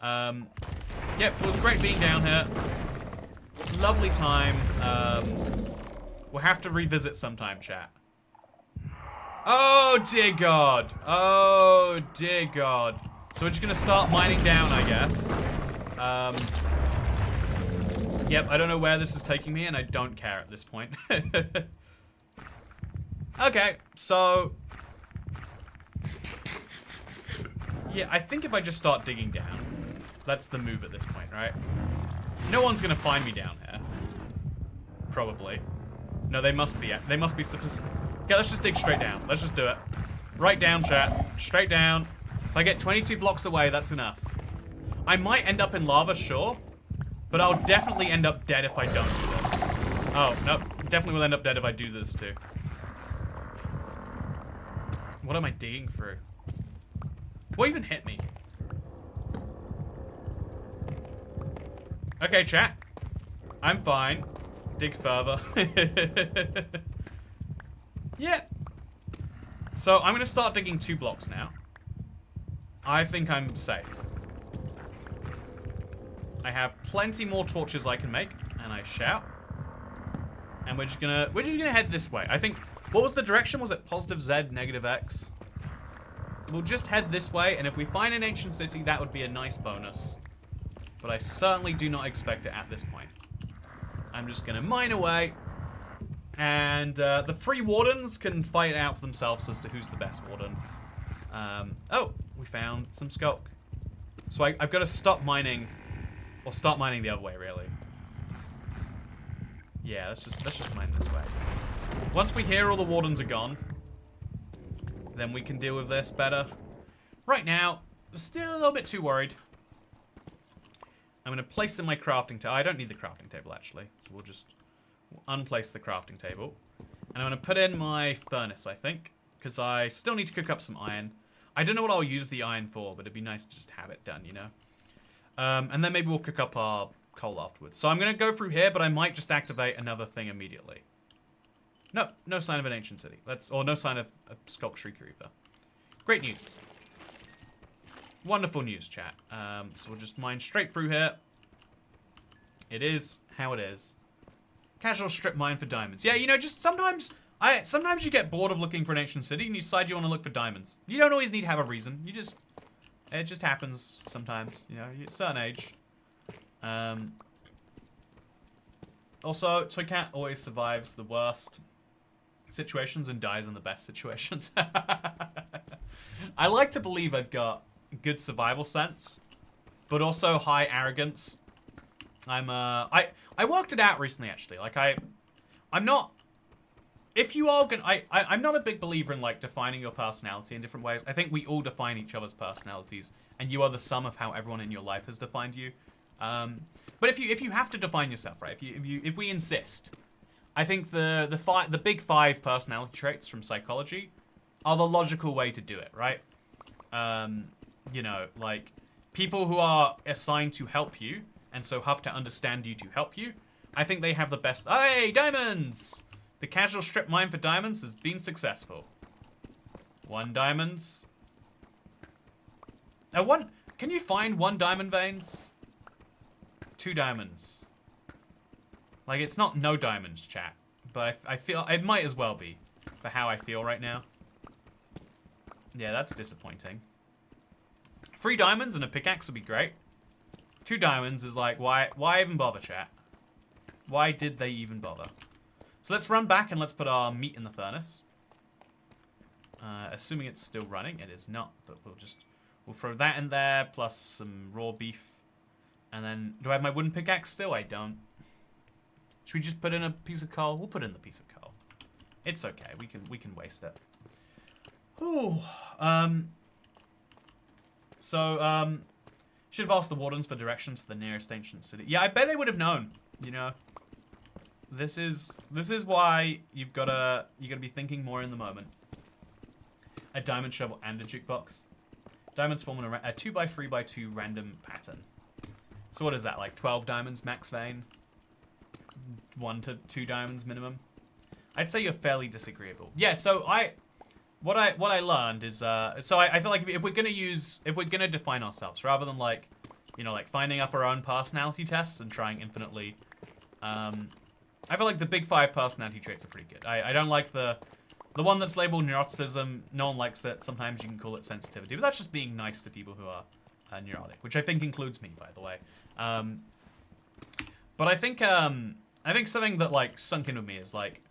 Speaker 1: Yep, it was great being down here. Lovely time. We'll have to revisit sometime, chat. Oh, dear God. Oh, dear God. So we're just going to start mining down, I guess. Yep, I don't know where this is taking me, and I don't care at this point. Okay, so... yeah, I think if I just start digging down, that's the move at this point, right? No one's going to find me down here. Probably. No, they must be. Okay, let's just dig straight down. Let's just do it. Right down, chat. Straight down. If I get 22 blocks away, that's enough. I might end up in lava, sure. But I'll definitely end up dead if I don't do this. Oh, no. Definitely will end up dead if I do this, too. What am I digging through? What even hit me? Okay, chat. I'm fine. Dig further. Yeah. So I'm going to start digging 2 blocks now. I think I'm safe. I have plenty more torches I can make, and I shout. And we're just gonna head this way. I think, what was the direction? Was it positive Z, negative X? We'll just head this way, and if we find an ancient city, that would be a nice bonus. But I certainly do not expect it at this point. I'm just gonna mine away. And the 3 wardens can fight it out for themselves as to who's the best warden. Oh, we found some skulk. So I've got to stop mining, or start mining the other way, really. Yeah, let's just mine this way. Once we hear all the wardens are gone, then we can deal with this better. Right now, I'm still a little bit too worried. I'm going to place in my crafting table. I don't need the crafting table, actually. So we'll just unplace the crafting table. And I'm going to put in my furnace, I think. Because I still need to cook up some iron. I don't know what I'll use the iron for, but it'd be nice to just have it done, you know? And then maybe we'll cook up our coal afterwards. So I'm going to go through here, but I might just activate another thing immediately. No, no sign of an ancient city. Or no sign of a Skulk Shrieker either. Great news. Wonderful news, chat. So we'll just mine straight through here. It is how it is. Casual strip mine for diamonds. Yeah, you know, just sometimes you get bored of looking for an ancient city and you decide you want to look for diamonds. You don't always need to have a reason. It just happens sometimes, you know, at a certain age. Also, Toy Cat always survives the worst situations and dies in the best situations. I like to believe I've got good survival sense, but also high arrogance. I worked it out recently, actually. Like, I'm not... If you are gonna... I'm not a big believer in, like, defining your personality in different ways. I think we all define each other's personalities, and you are the sum of how everyone in your life has defined you. But if you have to define yourself, right? If we insist, I think the big 5 personality traits from psychology are the logical way to do it, right? You know, like, people who are assigned to help you and so have to understand you to help you. I think they have the best... Hey, diamonds! The casual strip mine for diamonds has been successful. 1 diamonds. Can you find 1 diamond veins? 2 diamonds. Like, it's not no diamonds, chat. But I feel it might as well be for how I feel right now. Yeah, that's disappointing. 3 diamonds and a pickaxe would be great. 2 diamonds is like, why even bother, chat? Why did they even bother? So let's run back and let's put our meat in the furnace. Assuming it's still running. It is not, but we'll throw that in there, plus some raw beef. And then, do I have my wooden pickaxe still? I don't. Should we just put in a piece of coal? We'll put in the piece of coal. It's okay. We can waste it. Ooh. Should have asked the wardens for directions to the nearest ancient city. Yeah, I bet they would have known. You know, this is why you gotta be thinking more in the moment. A diamond shovel and a jukebox. Diamonds form a 2x3x2 random pattern. So what is that, like 12 diamonds max vein? 1 to 2 diamonds minimum. I'd say you're fairly disagreeable. Yeah, so what I learned is so I feel like if we're gonna define ourselves rather than like, you know, like finding up our own personality tests and trying infinitely, I feel like the big 5 personality traits are pretty good. I don't like the one that's labeled neuroticism. No one likes it. Sometimes you can call it sensitivity, but that's just being nice to people who are neurotic, which I think includes me, by the way. But I think something that like sunk into me is like,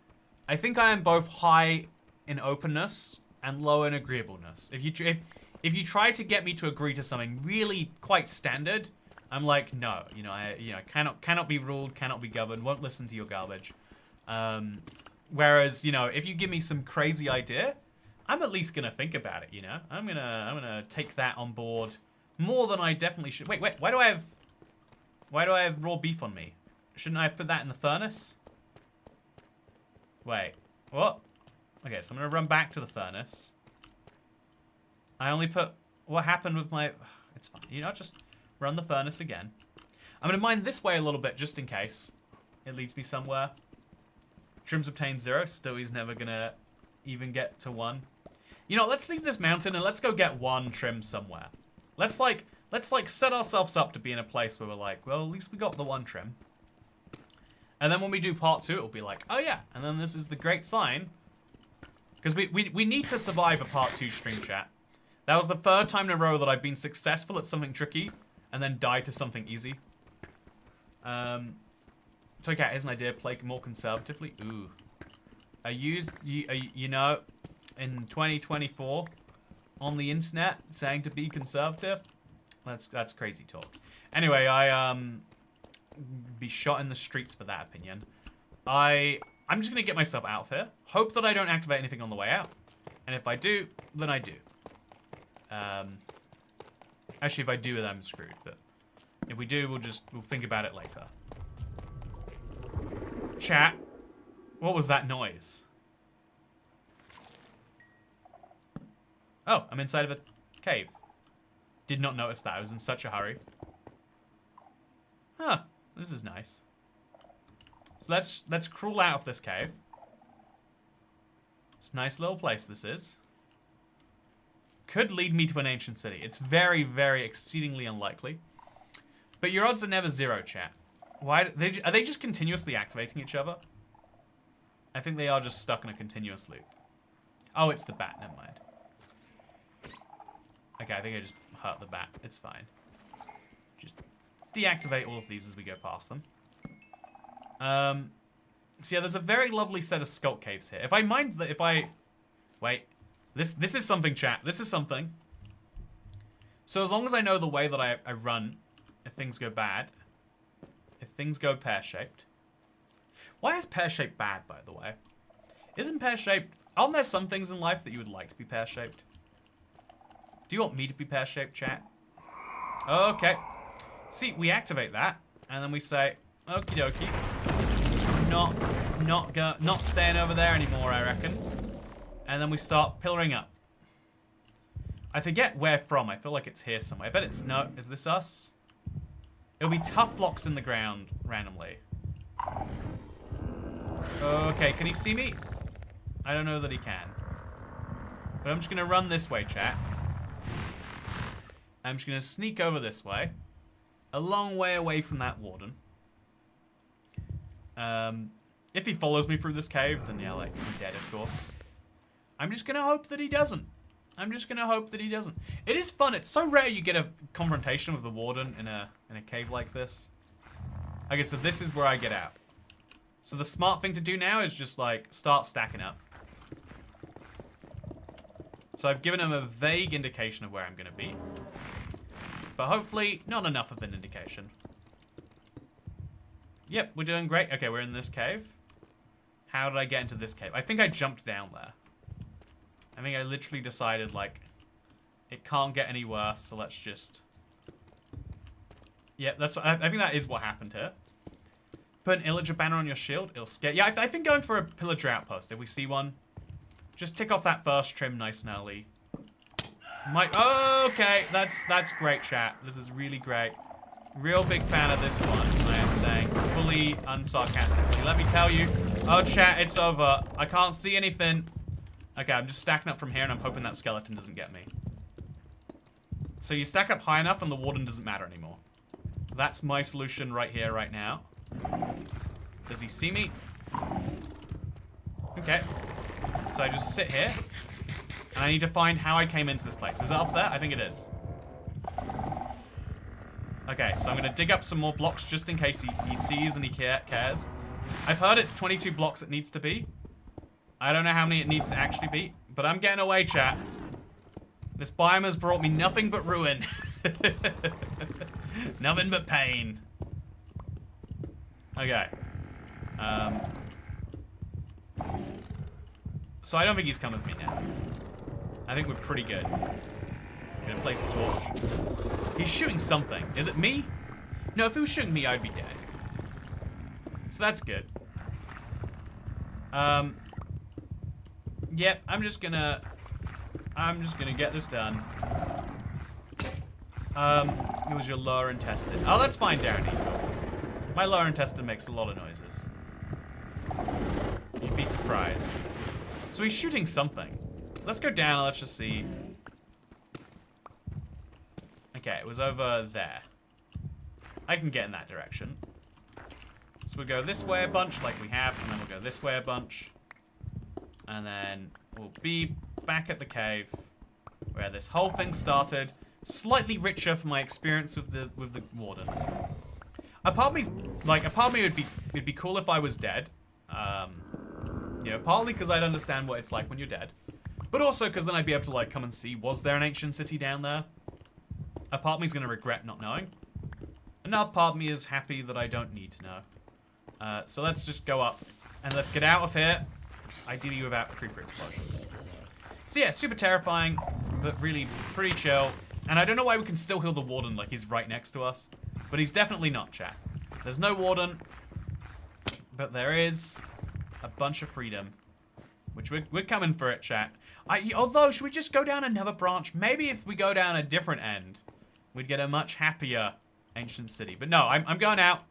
Speaker 1: I think I am both high in openness and low in agreeableness. If you try to get me to agree to something really quite standard, I'm like, no, you know, I cannot be ruled, cannot be governed, won't listen to your garbage. Whereas, you know, if you give me some crazy idea, I'm at least gonna think about it, you know? I'm gonna take that on board more than I definitely should. Wait, why do I have raw beef on me? Shouldn't I have put that in the furnace? Wait, what? Okay, so I'm gonna run back to the furnace. I only put, what happened with my, it's fine, you know, just run the furnace again. I'm gonna mine this way a little bit just in case it leads me somewhere. Trims obtained 0. Still, he's never gonna even get to 1. You know, let's leave this mountain and let's go get 1 trim somewhere. Let's like set ourselves up to be in a place where we're like, well, at least we got the 1 trim. And then when we do part 2, it'll be like, oh yeah. And then this is the great sign. Because we need to survive a part 2 stream, chat. That was the 3rd time in a row that I've been successful at something tricky and then died to something easy. Took out his idea, play more conservatively. Ooh. You know, in 2024, on the internet, saying to be conservative, that's crazy talk. Anyway, be shot in the streets for that opinion. I'm just gonna get myself out of here. Hope that I don't activate anything on the way out. And if I do, then I do. Actually, if I do, then I'm screwed. But if we do, we'll think about it later. Chat, what was that noise? Oh, I'm inside of a cave. Did not notice that. I was in such a hurry. Huh, this is nice. So let's crawl out of this cave. It's a nice little place this is. Could lead me to an ancient city. It's very, very exceedingly unlikely. But your odds are never 0, chat. Why are they just continuously activating each other? I think they are just stuck in a continuous loop. Oh, it's the bat. Never mind. Okay, I think I just hurt the bat. It's fine. Just deactivate all of these as we go past them. So yeah, there's a very lovely set of sculpt caves here. If I mind that, wait, this is something, chat. This is something. So as long as I know the way that I run, if things go bad. If things go pear-shaped. Why is pear-shaped bad, by the way? Isn't pear-shaped... Aren't there some things in life that you would like to be pear-shaped? Do you want me to be pear-shaped, chat? Okay. See, we activate that, and then we say, okie dokie. Not staying over there anymore, I reckon. And then we start pillaring up. I forget where from. I feel like it's here somewhere. I bet it's... No, is this us? It'll be tough blocks in the ground randomly. Okay, can he see me? I don't know that he can. But I'm just gonna run this way, chat. I'm just gonna sneak over this way. A long way away from that warden. If he follows me through this cave, then yeah, like, I'm dead, of course. I'm just gonna hope that he doesn't. I'm just gonna hope that he doesn't. It is fun. It's so rare you get a confrontation with the warden in a cave like this. Okay, so this is where I get out. So the smart thing to do now is just, like, start stacking up. So I've given him a vague indication of where I'm gonna be. But hopefully, not enough of an indication. Yep, we're doing great. Okay, we're in this cave. How did I get into this cave? I think I jumped down there. I think I literally decided, like, it can't get any worse, so let's just... Yeah, that's what, I think that is what happened here. Put an illager banner on your shield, it'll scare... Yeah, I think going for a pillager outpost, if we see one, just tick off that first trim nice and early. Okay, that's great, chat. This is really great. Real big fan of this one, I am saying, fully unsarcastically. Let me tell you. Oh, chat, it's over. I can't see anything. Okay, I'm just stacking up from here, and I'm hoping that skeleton doesn't get me. So you stack up high enough, and the warden doesn't matter anymore. That's my solution right here, right now. Does he see me? Okay. So I just sit here, and I need to find how I came into this place. Is it up there? I think it is. Okay, so I'm going to dig up some more blocks just in case he sees and he cares. I've heard it's 22 blocks it needs to be. I don't know how many it needs to actually be, but I'm getting away, chat. This biome has brought me nothing but ruin. Nothing but pain. Okay. So I don't think he's coming with me now. I think we're pretty good. I'm gonna place a torch. He's shooting something. Is it me? No, if he was shooting me, I'd be dead. So that's good. Yep, I'm just gonna get this done. It was your lower intestine. Oh, that's fine, Darren. My lower intestine makes a lot of noises. You'd be surprised. So he's shooting something. Let's go down and let's just see. Okay, it was over there. I can get in that direction. So we'll go this way a bunch like we have, and then we'll go this way a bunch. And then we'll be back at the cave where this whole thing started. Slightly richer for my experience with the warden. A part of me it'd be cool if I was dead. You know, partly because I'd understand what it's like when you're dead, but also because then I'd be able to like come and see, was there an ancient city down there? A part of me's gonna regret not knowing. Another part of me is happy that I don't need to know. So let's just go up and let's get out of here. Ideally without creeper explosions. So yeah, super terrifying, but really pretty chill. And I don't know why we can still heal the warden like he's right next to us. But he's definitely not, chat. There's no warden. But there is a bunch of freedom. Which we're coming for it, chat. Although, should we just go down another branch? Maybe if we go down a different end, we'd get a much happier ancient city. But no, I'm going out.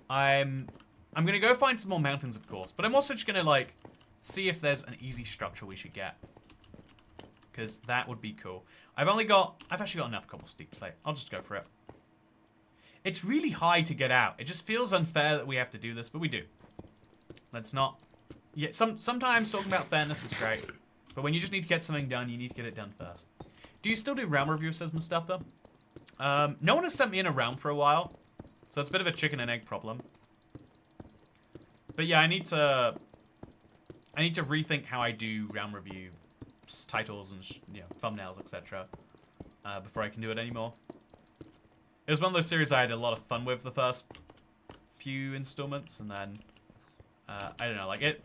Speaker 1: I'm going to go find some more mountains, of course. But I'm also just going to, like, see if there's an easy structure we should get. Because that would be cool. I've actually got enough cobble steep slate. I'll just go for it. It's really high to get out. It just feels unfair that we have to do this, but we do. Let's not... Yeah, sometimes talking about fairness is great. But when you just need to get something done, you need to get it done first. Do you still do realm review, says Mustafa? No one has sent me in a realm for a while. So it's a bit of a chicken and egg problem. But yeah, I need to rethink how I do realm review titles and thumbnails, etc. Before I can do it anymore. It was one of those series I had a lot of fun with the first few installments, and then I don't know, like it.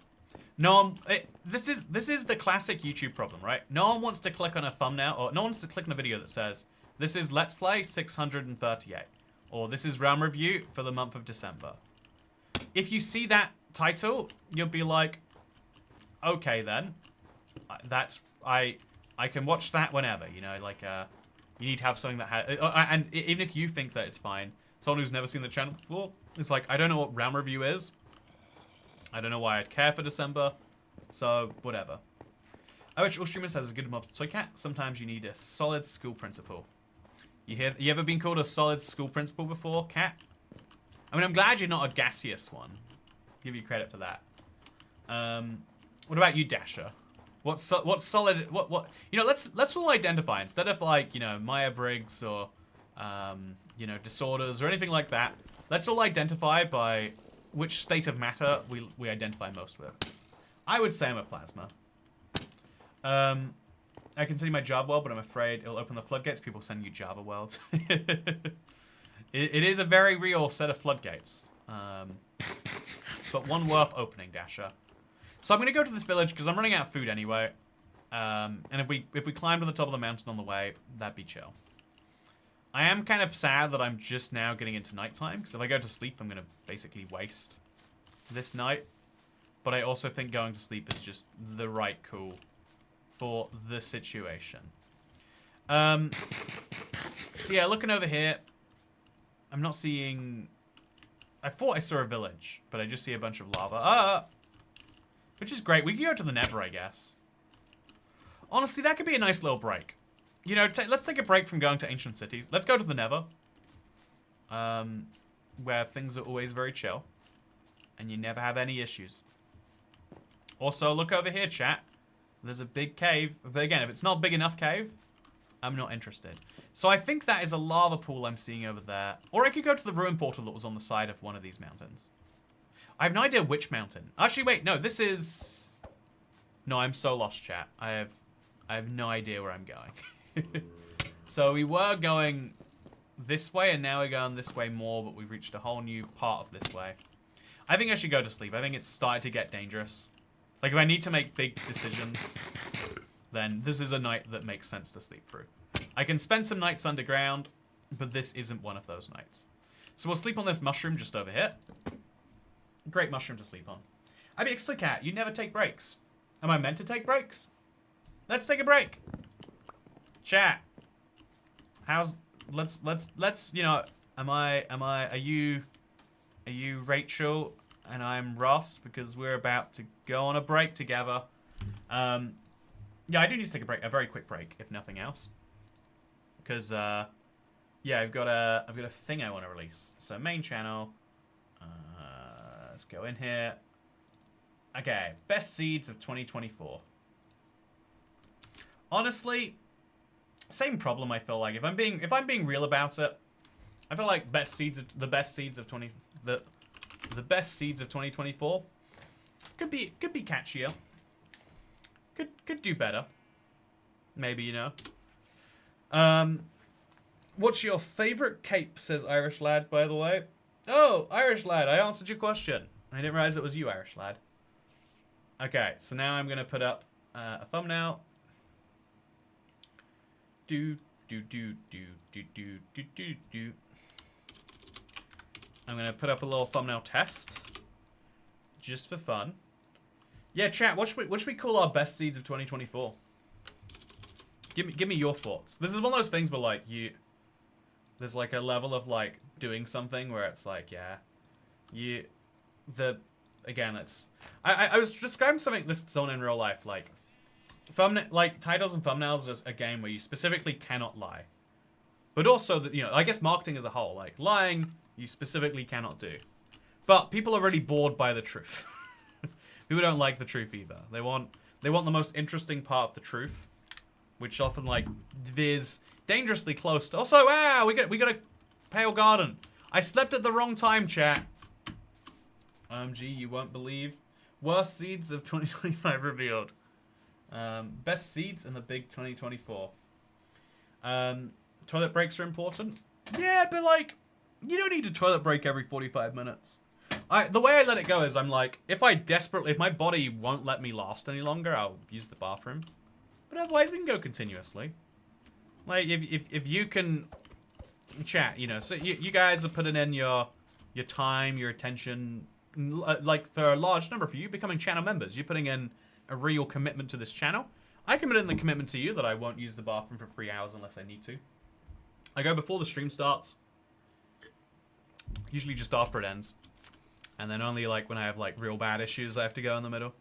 Speaker 1: This is the classic YouTube problem, right? No one wants to click on a thumbnail, or no one wants to click on a video that says this is Let's Play 638, or this is realm review for the month of December. If you see that title, you'll be like, okay then, I can watch that whenever, you know, like you need to have something that has, and even if you think that it's fine, someone who's never seen the channel before. It's like, I don't know what Realm Review is. I don't know why I'd care for December. So, whatever. I wish all streamers has a good month. Toy Cat, sometimes you need a solid school principal. You ever been called a solid school principal before, Cat? I mean, I'm glad you're not a gaseous one. Give you credit for that. What about you, Dasher? What's solid? What? You know, let's all identify instead of like, you know, Myers-Briggs or you know, disorders or anything like that. Let's all identify by which state of matter we identify most with. I would say I'm a plasma. I consider my job well, but I'm afraid it'll open the floodgates. People send you Java worlds. It is a very real set of floodgates. But one worth opening, Dasher. So I'm going to go to this village because I'm running out of food anyway. And if we climb to the top of the mountain on the way, that'd be chill. I am kind of sad that I'm just now getting into nighttime, because if I go to sleep, I'm going to basically waste this night. But I also think going to sleep is just the right call for the situation. So yeah, looking over here, I'm not seeing... I thought I saw a village, but I just see a bunch of lava. Which is great. We can go to the Nether, I guess. Honestly, that could be a nice little break. You know, let's take a break from going to ancient cities. Let's go to the Nether. Where things are always very chill. And you never have any issues. Also, look over here, chat. There's a big cave. But again, if it's not big enough cave, I'm not interested. So I think that is a lava pool I'm seeing over there. Or I could go to the ruin portal that was on the side of one of these mountains. I have no idea which mountain. Actually, wait, no, this is... No, I'm so lost, chat. I have no idea where I'm going. So we were going this way, and now we're going this way more, but we've reached a whole new part of this way. I think I should go to sleep. I think it's started to get dangerous. Like, if I need to make big decisions, then this is a night that makes sense to sleep through. I can spend some nights underground, but this isn't one of those nights. So we'll sleep on this mushroom just over here. Great mushroom to sleep on. I mean, Cat, you never take breaks. Am I meant to take breaks? Let's take a break. Chat. Let's, you know, are you Rachel and I'm Ross, because we're about to go on a break together. Yeah, I do need to take a break, a very quick break, if nothing else. Because, yeah, I've got a thing I want to release. So main channel, let's go in here. Okay, best seeds of 2024. Honestly, same problem. I feel like if I'm being real about it, I feel like the best seeds of 2024 could be catchier. Could do better. Maybe, you know. What's your favorite cape? Says Irish Lad, by the way. Oh, Irish Lad, I answered your question. I didn't realize it was you, Irish Lad. Okay, so now I'm gonna put up a thumbnail. I'm gonna put up a little thumbnail test, just for fun. Yeah, chat. What should we call our best seeds of 2024? Give me your thoughts. This is one of those things where like there's like a level of like doing something where it's like, yeah, again, it's I was describing something this zone in real life, like titles and thumbnails is a game where you specifically cannot lie, but also that, you know, I guess marketing as a whole, like lying, you specifically cannot do. But people are really bored by the truth. People don't like the truth either. They want the most interesting part of the truth, which often like veers dangerously close to. Also, wow, we got a pale garden. I slept at the wrong time, chat. OMG, you won't believe. Worst seeds of 2025 revealed. Best seeds in the big 2024. Toilet breaks are important. Yeah, but like, you don't need a toilet break every 45 minutes. The way I let it go is I'm like, if my body won't let me last any longer, I'll use the bathroom. But otherwise, we can go continuously. Like, if you can chat, you know, so you guys are putting in your time, your attention, like for a large number of you becoming channel members, you're putting in a real commitment to this channel. I commit in the commitment to you that I won't use the bathroom for 3 hours unless I need to. I go before the stream starts. Usually just after it ends. And then only like when I have like real bad issues I have to go in the middle.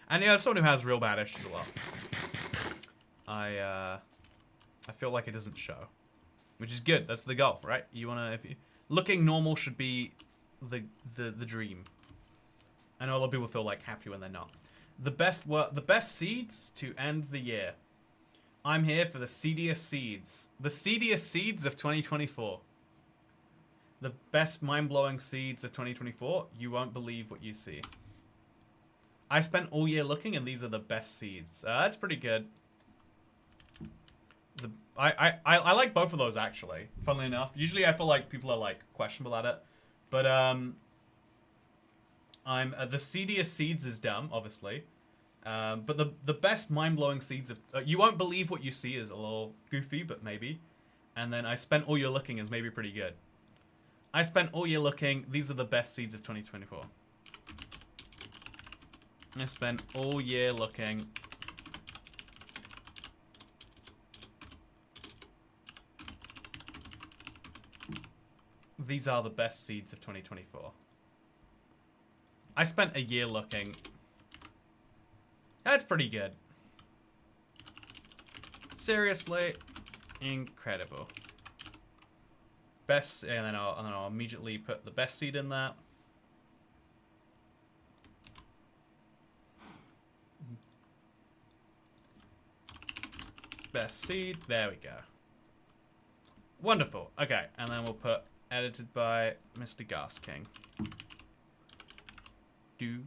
Speaker 1: And yeah, as someone who has real bad issues a lot, I feel like it doesn't show. Which is good. That's the goal, right? You wanna, if you, looking normal should be the dream. I know a lot of people feel like happy when they're not. The best seeds to end the year. I'm here for the seediest seeds. The seediest seeds of 2024. The best mind-blowing seeds of 2024. You won't believe what you see. I spent all year looking, and these are the best seeds. That's pretty good. I like both of those, actually, funnily enough. Usually I feel like people are like questionable at it. But the seediest seeds is dumb, obviously. But the best mind-blowing seeds of you won't believe what you see is a little goofy, but maybe. And then I spent all year looking is maybe pretty good. I spent all year looking. These are the best seeds of 2024. I spent all year looking. These are the best seeds of 2024. I spent a year looking. That's pretty good. Seriously, incredible. Best, and then I'll immediately put the best seed in that. Best seed. There we go. Wonderful. Okay, and then we'll put edited by Mr. Gas King. Do.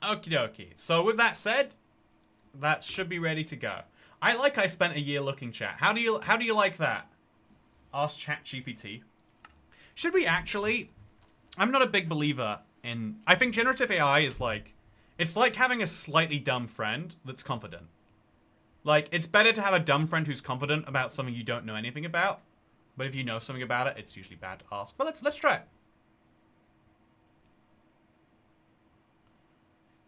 Speaker 1: Okie dokie. So with that said, that should be ready to go. I spent a year looking, chat. How do you like that? Ask ChatGPT. Should we actually? I'm not a big believer in. I think generative AI is like, it's like having a slightly dumb friend that's confident. Like, it's better to have a dumb friend who's confident about something you don't know anything about. But if you know something about it, it's usually bad to ask. But let's try it.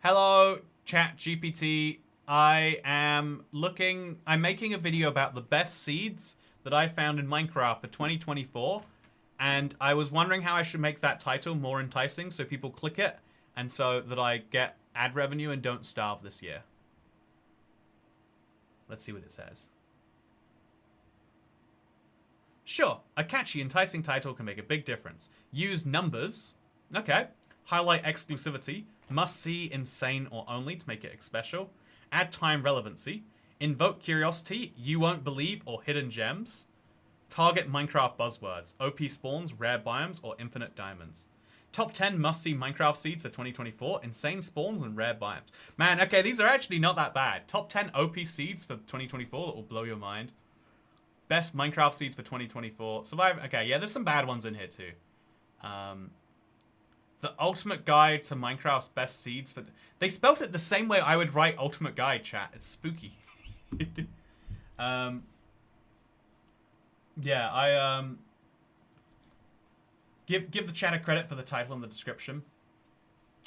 Speaker 1: Hello, ChatGPT. I'm making a video about the best seeds that I found in Minecraft for 2024. And I was wondering how I should make that title more enticing so people click it. And so that I get ad revenue and don't starve this year. Let's see what it says. Sure, a catchy, enticing title can make a big difference. Use numbers. Okay. Highlight exclusivity. Must see, insane, or only to make it special. Add time relevancy. Invoke curiosity. You won't believe, or hidden gems. Target Minecraft buzzwords. OP spawns, rare biomes, or infinite diamonds. Top 10 must-see Minecraft seeds for 2024. Insane spawns and rare biomes. Man, okay, these are actually not that bad. Top 10 OP seeds for 2024 that will blow your mind. Best Minecraft seeds for 2024. Survive. Okay, yeah, there's some bad ones in here too. The ultimate guide to Minecraft's best seeds for. They spelt it the same way I would write ultimate guide, chat. It's spooky. Yeah, I give the chat a credit for the title and the description.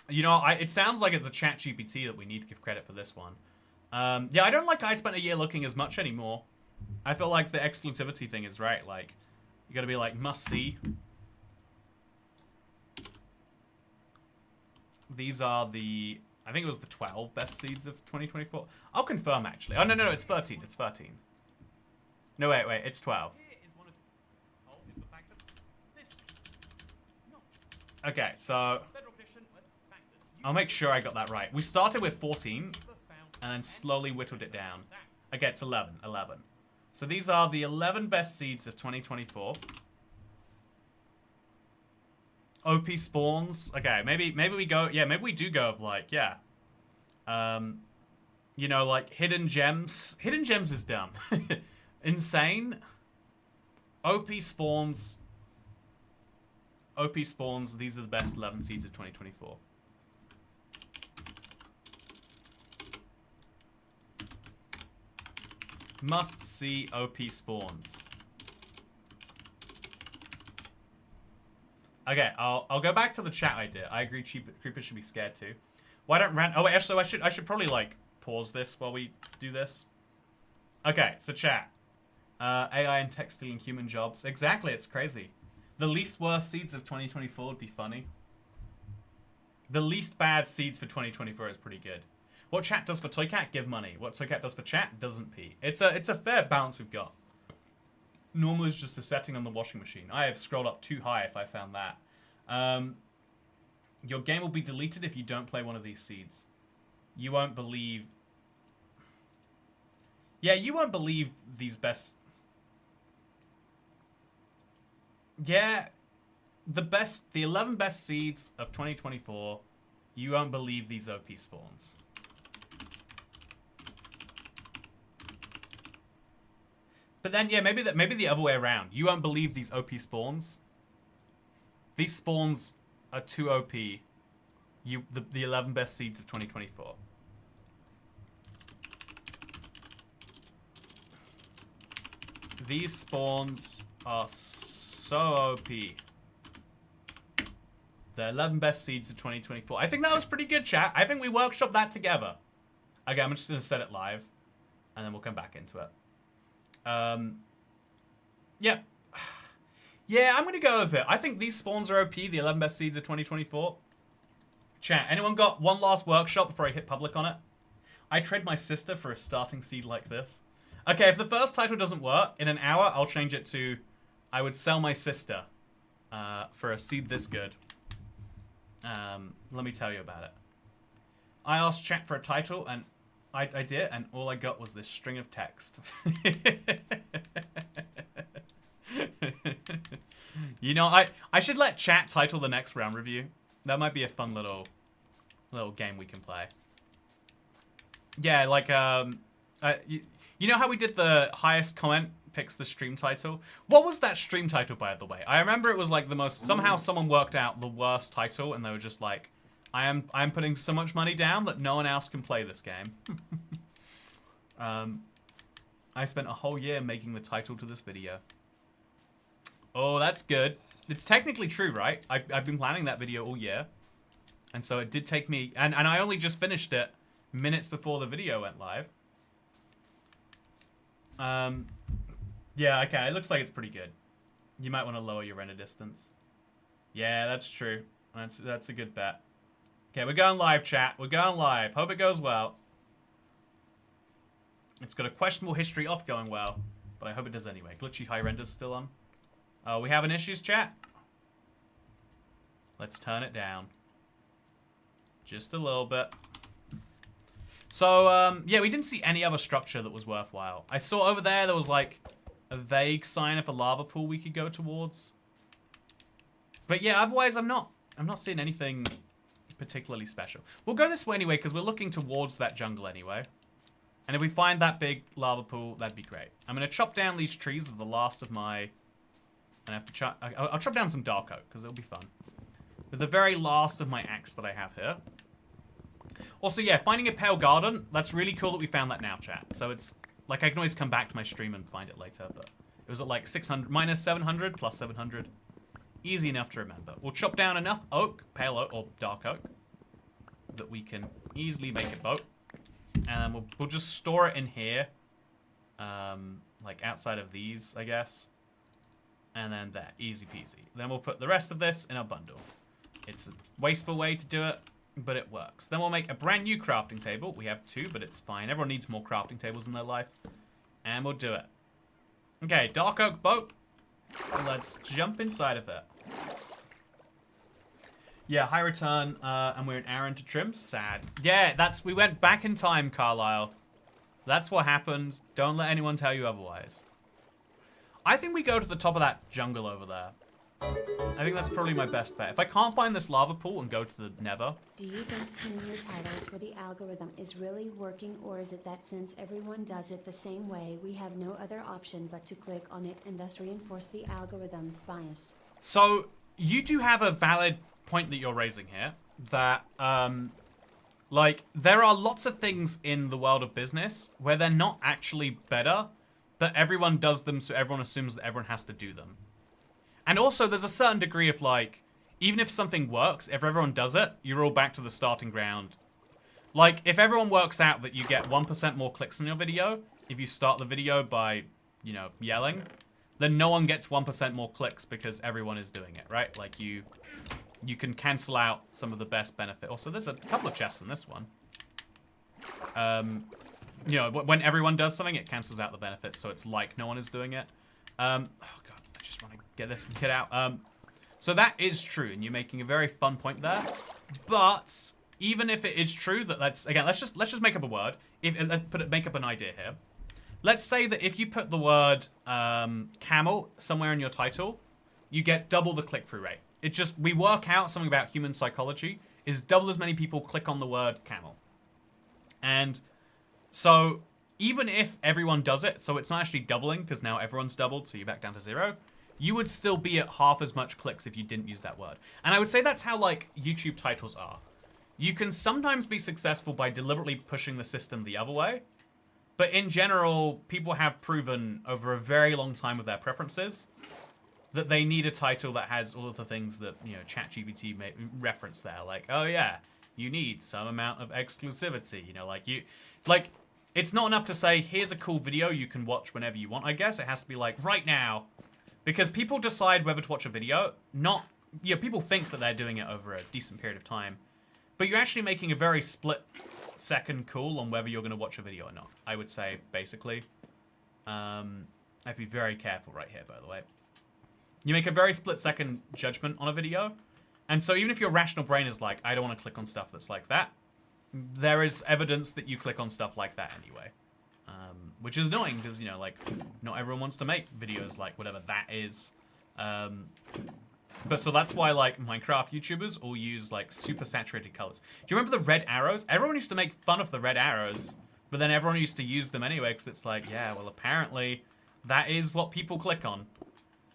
Speaker 1: You know, it sounds like it's a chat GPT that we need to give credit for this one. Yeah, I don't like I spent a year looking as much anymore. I feel like the exclusivity thing is right. Like, you gotta be like, must see. These are the, I think it was the 12 best seeds of 2024. I'll confirm, actually. Oh, no, it's 13. It's 13. No, wait, it's 12. Okay, so I'll make sure I got that right. We started with 14 and then slowly whittled it down. Okay, it's 11. So these are the 11 best seeds of 2024. OP spawns. Okay, maybe we go. Yeah, maybe we do go of like, yeah. You know, like hidden gems. Hidden gems is dumb. Insane. OP spawns. OP spawns. These are the best 11 seeds of 2024. Must see OP spawns. Okay, I'll go back to the chat idea. I agree, creepers should be scared too. Why don't rant? Oh wait, actually, I should probably like pause this while we do this. Okay, so chat. AI and tech stealing human jobs. Exactly, it's crazy. The least worst seeds of 2024 would be funny. The least bad seeds for 2024 is pretty good. What chat does for Toycat, give money. What Toycat does for chat, doesn't pee. It's a fair balance we've got. Normal is just a setting on the washing machine. I have scrolled up too high if I found that. Your game will be deleted if you don't play one of these seeds. You won't believe... Yeah, you won't believe these best... Yeah, the 11 best seeds of 2024, you won't believe these OP spawns. But then, yeah, maybe the other way around. You won't believe these OP spawns. These spawns are too OP. The 11 best seeds of 2024. These spawns are so OP. The 11 best seeds of 2024. I think that was pretty good, chat. I think we workshopped that together. Okay, I'm just going to set it live. And then we'll come back into it. Yeah. Yeah, I'm going to go with it. I think these spawns are OP, the 11 best seeds of 2024. Chat, anyone got one last workshop before I hit public on it? I trade my sister for a starting seed like this. Okay, if the first title doesn't work, in an hour, I'll change it to... I would sell my sister for a seed this good. Let me tell you about it. I asked chat for a title, and I did, and all I got was this string of text. You know, I should let chat title the next round review. That might be a fun little game we can play. Yeah, like, you know how we did the highest comment picks the stream title? What was that stream title, by the way? I remember it was like the most... Somehow someone worked out the worst title, and they were just like, I'm putting so much money down that no one else can play this game. I spent a whole year making the title to this video. Oh, that's good. It's technically true, right? I've been planning that video all year. And so it did take me... And I only just finished it minutes before the video went live. Yeah, okay, it looks like it's pretty good. You might want to lower your render distance. Yeah, that's true. That's a good bet. Okay, we're going live, chat. We're going live. Hope it goes well. It's got a questionable history off going well, but I hope it does anyway. Glitchy high render's still on. Oh, we having issues, chat? Let's turn it down. Just a little bit. So, yeah, we didn't see any other structure that was worthwhile. I saw over there was, like, a vague sign of a lava pool we could go towards. But, yeah, otherwise I'm not seeing anything particularly special. We'll go this way anyway, because we're looking towards that jungle anyway. And if we find that big lava pool, that'd be great. I'm going to chop down these trees of the last of my... I'll chop down some dark oak, because it'll be fun. With the very last of my axe that I have here. Also, yeah, finding a pale garden, that's really cool that we found that now, chat. So it's, like, I can always come back to my stream and find it later, but it was at, like, 600, minus 700, plus 700. Easy enough to remember. We'll chop down enough oak, pale oak, or dark oak, that we can easily make a boat. And then we'll just store it in here, like, outside of these, I guess. And then there, easy peasy. Then we'll put the rest of this in our bundle. It's a wasteful way to do it, but it works. Then we'll make a brand new crafting table. We have 2, but it's fine. Everyone needs more crafting tables in their life. And we'll do it. Okay, dark oak boat. Let's jump inside of it. Yeah, high return, and we're an hour into trim. Sad. Yeah, we went back in time, Carlisle. That's what happened. Don't let anyone tell you otherwise. I think we go to the top of that jungle over there. I think that's probably my best bet. If I can't find this lava pool and go to the nether...
Speaker 2: Do you think tuning your titles for the algorithm is really working, or is it that since everyone does it the same way, we have no other option but to click on it and thus reinforce the algorithm's bias?
Speaker 1: So, you do have a valid point that you're raising here. That, like, there are lots of things in the world of business where they're not actually better, but everyone does them, so everyone assumes that everyone has to do them. And also, there's a certain degree of, like, even if something works, if everyone does it, you're all back to the starting ground. Like, if everyone works out that you get 1% more clicks on your video, if you start the video by, you know, yelling, then no one gets 1% more clicks because everyone is doing it, right? Like, you can cancel out some of the best benefit. Also, there's a couple of chests in this one. You know, when everyone does something, it cancels out the benefits, so it's like no one is doing it. Oh god, I just want to get this and get out. So that is true, and you're making a very fun point there. But even if it is true that let's just make up a word. Make up an idea here. Let's say that if you put the word camel somewhere in your title, you get double the click-through rate. We work out something about human psychology is double as many people click on the word camel. And so even if everyone does it, so it's not actually doubling because now everyone's doubled, so you're back down to 0, you would still be at half as much clicks if you didn't use that word. And I would say that's how, like, YouTube titles are. You can sometimes be successful by deliberately pushing the system the other way. But in general, people have proven over a very long time with their preferences that they need a title that has all of the things that, you know, ChatGPT may reference there. Like, oh yeah, you need some amount of exclusivity. You know, like, it's not enough to say, here's a cool video you can watch whenever you want, I guess. It has to be like, right now. Because people decide whether to watch a video, not, you know, people think that they're doing it over a decent period of time. But you're actually making a very split-second call on whether you're going to watch a video or not, I would say, basically. I have to be very careful right here, by the way. You make a very split-second judgment on a video. And so even if your rational brain is like, I don't want to click on stuff that's like that, there is evidence that you click on stuff like that anyway. Which is annoying because, you know, like, not everyone wants to make videos like whatever that is. But so that's why, like, Minecraft YouTubers all use, like, super saturated colors. Do you remember the red arrows? Everyone used to make fun of the red arrows, but then everyone used to use them anyway because it's like, yeah, well, apparently that is what people click on.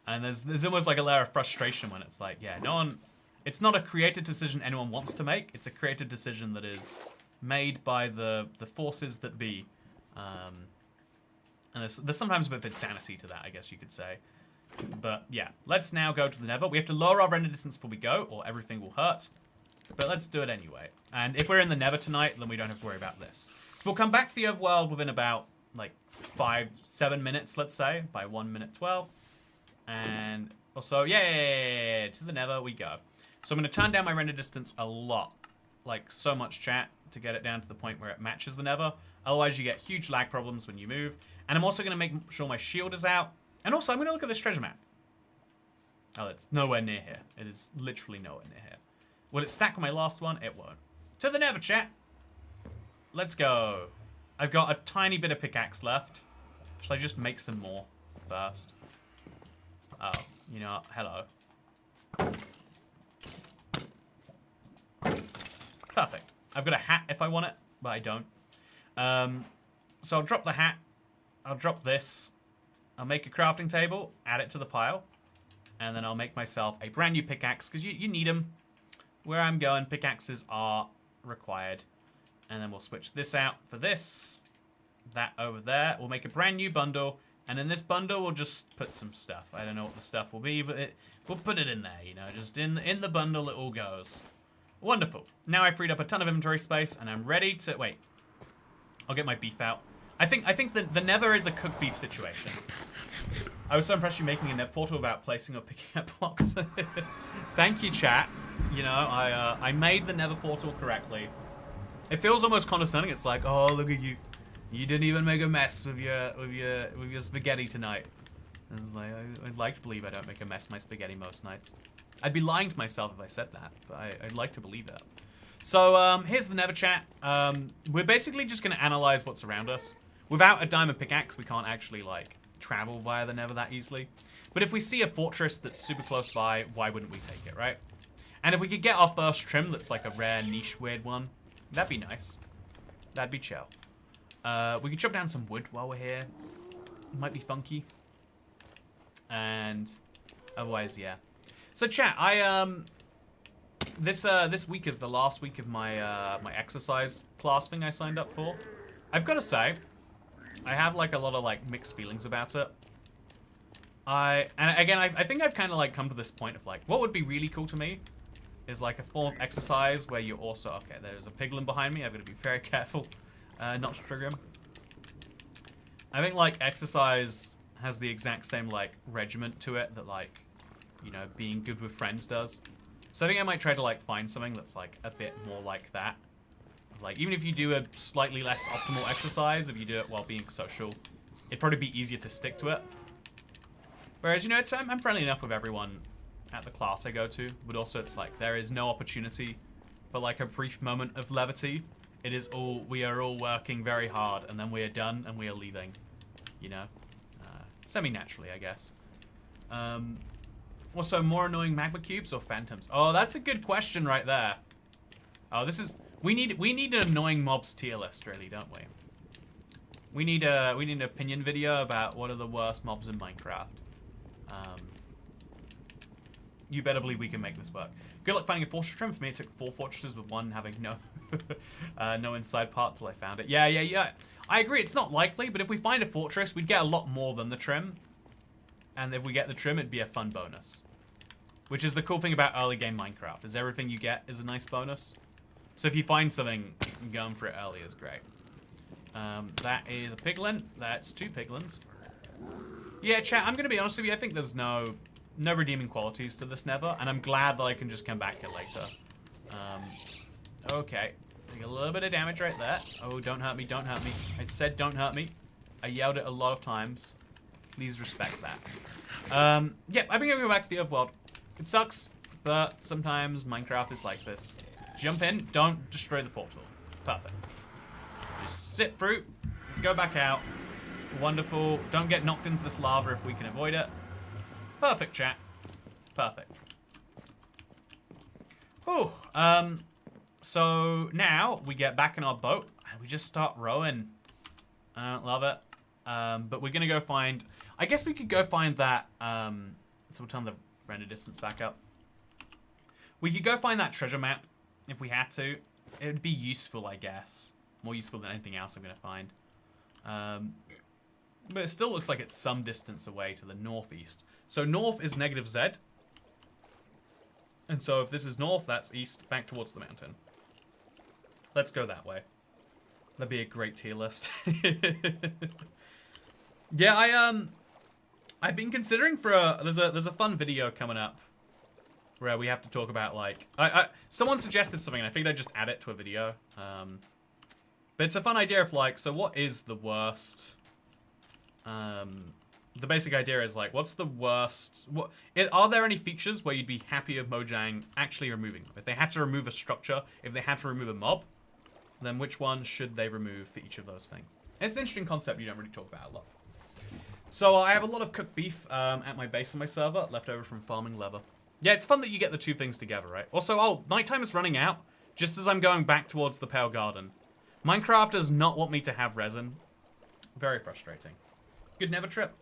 Speaker 1: And there's almost like a layer of frustration when it's like, yeah, no one... It's not a creative decision anyone wants to make. It's a creative decision that is made by the forces that be. And there's sometimes a bit of insanity to that, I guess you could say. But yeah, let's now go to the Nether. We have to lower our render distance before we go, or everything will hurt. But let's do it anyway. And if we're in the Nether tonight, then we don't have to worry about this. So we'll come back to the overworld within about, like, 5-7 minutes, let's say, by 1 minute 12. And also, yay, to the Nether we go. So I'm going to turn down my render distance a lot, like so much, chat, to get it down to the point where it matches the Nether. Otherwise, you get huge lag problems when you move. And I'm also going to make sure my shield is out. And also, I'm going to look at this treasure map. Oh, it's nowhere near here. It is literally nowhere near here. Will it stack with my last one? It won't. To the Nether, chat. Let's go. I've got a tiny bit of pickaxe left. Shall I just make some more first? Oh, you know, hello. Perfect. I've got a hat if I want it, but I don't. So I'll drop the hat. I'll drop this. I'll make a crafting table, add it to the pile, and then I'll make myself a brand new pickaxe, because you need them. Where I'm going, pickaxes are required. And then we'll switch this out for this. That over there. We'll make a brand new bundle, and in this bundle we'll just put some stuff. I don't know what the stuff will be, but we'll put it in there, you know, just in the bundle it all goes. Wonderful. Now I've freed up a ton of inventory space, and I'm ready to... Wait. I'll get my beef out. I think the Nether is a cooked beef situation. I was so impressed you making a net portal without placing or picking up blocks. Thank you, chat. You know, I made the Nether portal correctly. It feels almost condescending. It's like, oh, look at you. You didn't even make a mess with your spaghetti tonight. And I was like, I'd like to believe I don't make a mess of my spaghetti most nights. I'd be lying to myself if I said that, but I'd like to believe that. So, here's the Nether, chat. We're basically just going to analyze what's around us. Without a diamond pickaxe, we can't actually, like, travel via the Nether that easily. But if we see a fortress that's super close by, why wouldn't we take it, right? And if we could get our first trim that's like a rare, niche, weird one, that'd be nice. That'd be chill. We could chop down some wood while we're here. Might be funky. And otherwise, yeah. So, chat, this week is the last week of my my exercise class thing I signed up for. I've got to say, I have like a lot of like mixed feelings about it. I think I've kind of like come to this point of like, what would be really cool to me is like a form of exercise where you're also, okay, there's a piglin behind me. I've got to be very careful not to trigger him. I think, like, exercise has the exact same, like, regiment to it that, like, you know, being good with friends does. So I think I might try to, like, find something that's, like, a bit more like that. Like, even if you do a slightly less optimal exercise, if you do it while being social, it'd probably be easier to stick to it. Whereas, you know, I'm friendly enough with everyone at the class I go to, but also it's like there is no opportunity for, like, a brief moment of levity. It is all, we are all working very hard, and then we are done, and we are leaving, you know? Semi-naturally, I guess. Also, more annoying magma cubes or phantoms? Oh, that's a good question right there. Oh, this is... We need an annoying mobs tier list, really, don't we? We need an opinion video about what are the worst mobs in Minecraft. You better believe we can make this work. Good luck finding a fortress trim. For me, it took 4 fortresses with one having no no inside part till I found it. Yeah. I agree, it's not likely, but if we find a fortress, we'd get a lot more than the trim. And if we get the trim, it'd be a fun bonus. Which is the cool thing about early game Minecraft, is everything you get is a nice bonus. So if you find something, going for it early is great. That is a piglin. That's 2 piglins. Yeah, chat, I'm going to be honest with you. I think there's no redeeming qualities to this Nether, and I'm glad that I can just come back here later. Okay. Take a little bit of damage right there. Oh, don't hurt me, don't hurt me. I said don't hurt me. I yelled it a lot of times. Please respect that. Yeah, I think I'm going to go back to the overworld. It sucks, but sometimes Minecraft is like this. Jump in, don't destroy the portal. Perfect. Just sit through, go back out. Wonderful. Don't get knocked into this lava if we can avoid it. Perfect, chat. Perfect. Whew. So now we get back in our boat and we just start rowing. I don't love it. But we're gonna go find... I guess we could go find that... so we'll turn the render distance back up. We could go find that treasure map if we had to. It would be useful, I guess. More useful than anything else I'm gonna find. But it still looks like it's some distance away to the northeast. So north is -Z. And so if this is north, that's east, back towards the mountain. Let's go that way. That'd be a great tier list. Yeah, I've been considering for there's a fun video coming up where we have to talk about, like, someone suggested something and I figured I'd just add it to a video. But it's a fun idea of, like, so what is the worst? The basic idea is, like, what's the worst? Are there any features where you'd be happy with Mojang actually removing them? If they had to remove a structure, if they had to remove a mob, then which one should they remove for each of those things? It's an interesting concept you don't really talk about a lot. So I have a lot of cooked beef at my base on my server, left over from farming leather. Yeah, it's fun that you get the two things together, right? Also, oh, nighttime is running out, just as I'm going back towards the Pale Garden. Minecraft does not want me to have resin. Very frustrating. Good Nether trip.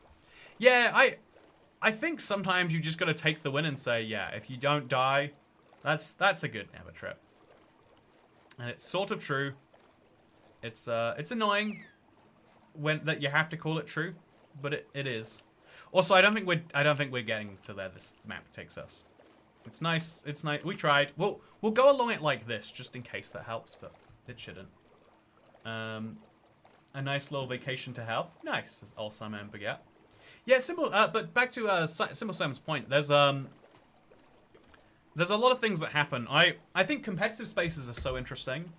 Speaker 1: Yeah, I think sometimes you just got to take the win and say, yeah, if you don't die, that's a good Nether trip. And it's sort of true. It's annoying that you have to call it true, but it is. Also, I don't think we're getting to there this map takes us. It's nice. It's nice. We tried. We'll go along it like this just in case that helps, but it shouldn't. A nice little vacation to hell. Nice, as all Simon forget. Yeah, simple. But back to Simple Simon's point. There's a lot of things that happen. I think competitive spaces are so interesting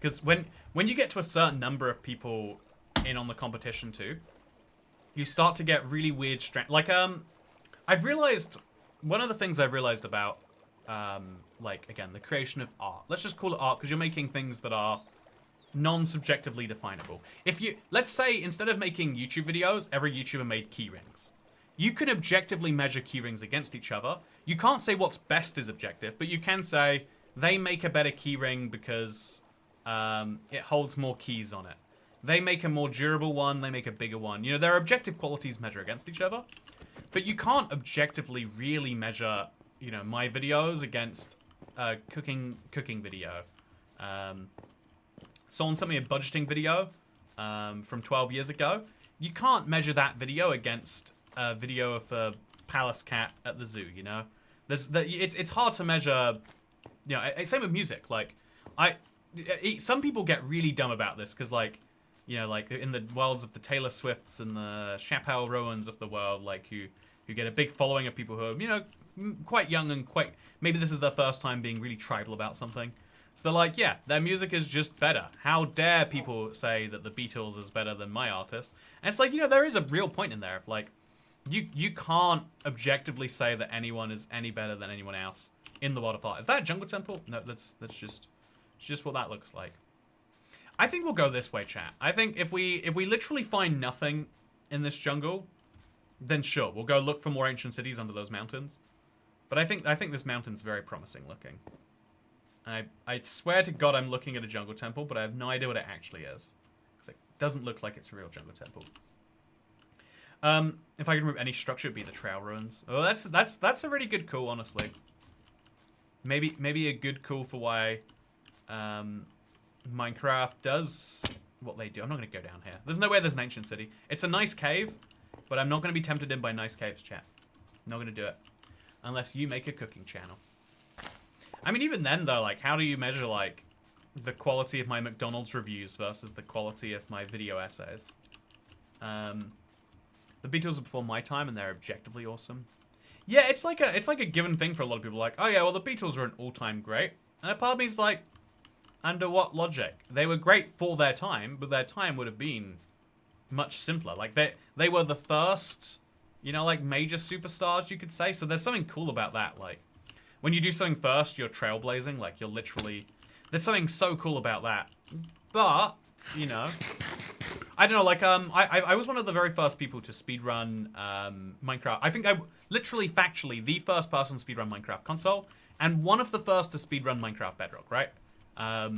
Speaker 1: because when you get to a certain number of people in on the competition too, you start to get really weird I've realized one of the things I've realized about like, again, the creation of art. Let's just call it art because you're making things that are non-subjectively definable. Let's say instead of making YouTube videos, every YouTuber made keyrings. You can objectively measure keyrings against each other. You can't say what's best is objective, but you can say they make a better keyring because it holds more keys on it. They make a more durable one, they make a bigger one. You know, their objective qualities measure against each other. But you can't objectively really measure, you know, my videos against a cooking video. Someone sent me a budgeting video from 12 years ago. You can't measure that video against a video of a palace cat at the zoo, you know? It's hard to measure, you know, same with music. Like, some people get really dumb about this because, like, you know, like in the worlds of the Taylor Swifts and the Chappelle Rowans of the world, like who get a big following of people who are, you know, quite young and quite, maybe this is their first time being really tribal about something. So they're like, yeah, their music is just better. How dare people say that the Beatles is better than my artist? And it's like, you know, there is a real point in there of like, you can't objectively say that anyone is any better than anyone else in the world of art. Is that a jungle temple? No, that's just what that looks like. I think we'll go this way, chat. I think if we literally find nothing in this jungle, then sure, we'll go look for more ancient cities under those mountains. But I think this mountain's very promising looking. I swear to God I'm looking at a jungle temple, but I have no idea what it actually is. Because it doesn't look like it's a real jungle temple. If I could remove any structure, it'd be the trail ruins. Oh, that's a really good call, honestly. Maybe a good call for why Minecraft does what they do. I'm not going to go down here. There's no way there's an ancient city. It's a nice cave, but I'm not going to be tempted in by nice caves, chat. I'm not going to do it. Unless you make a cooking channel. I mean, even then, though, like, how do you measure, like, the quality of my McDonald's reviews versus the quality of my video essays? The Beatles are before my time, and they're objectively awesome. Yeah, it's like a given thing for a lot of people. Like, oh yeah, well the Beatles are an all-time great, and a part of me's like, under what logic? They were great for their time, but their time would have been much simpler. Like they were the first, you know, like major superstars, you could say. So there's something cool about that. Like, when you do something first, you're trailblazing. Like, you're literally, there's something so cool about that. But, you know, I don't know, like, I was one of the very first people to speedrun Minecraft. I think I, literally, factually, the first person to speedrun Minecraft console, and one of the first to speedrun Minecraft Bedrock, right? I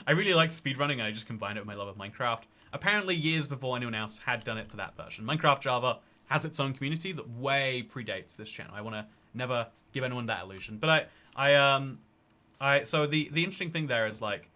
Speaker 1: really liked speedrunning, and I just combined it with my love of Minecraft. Apparently, years before anyone else had done it for that version. Minecraft Java has its own community that way predates this channel. I want to never give anyone that illusion. But so the interesting thing there is, like,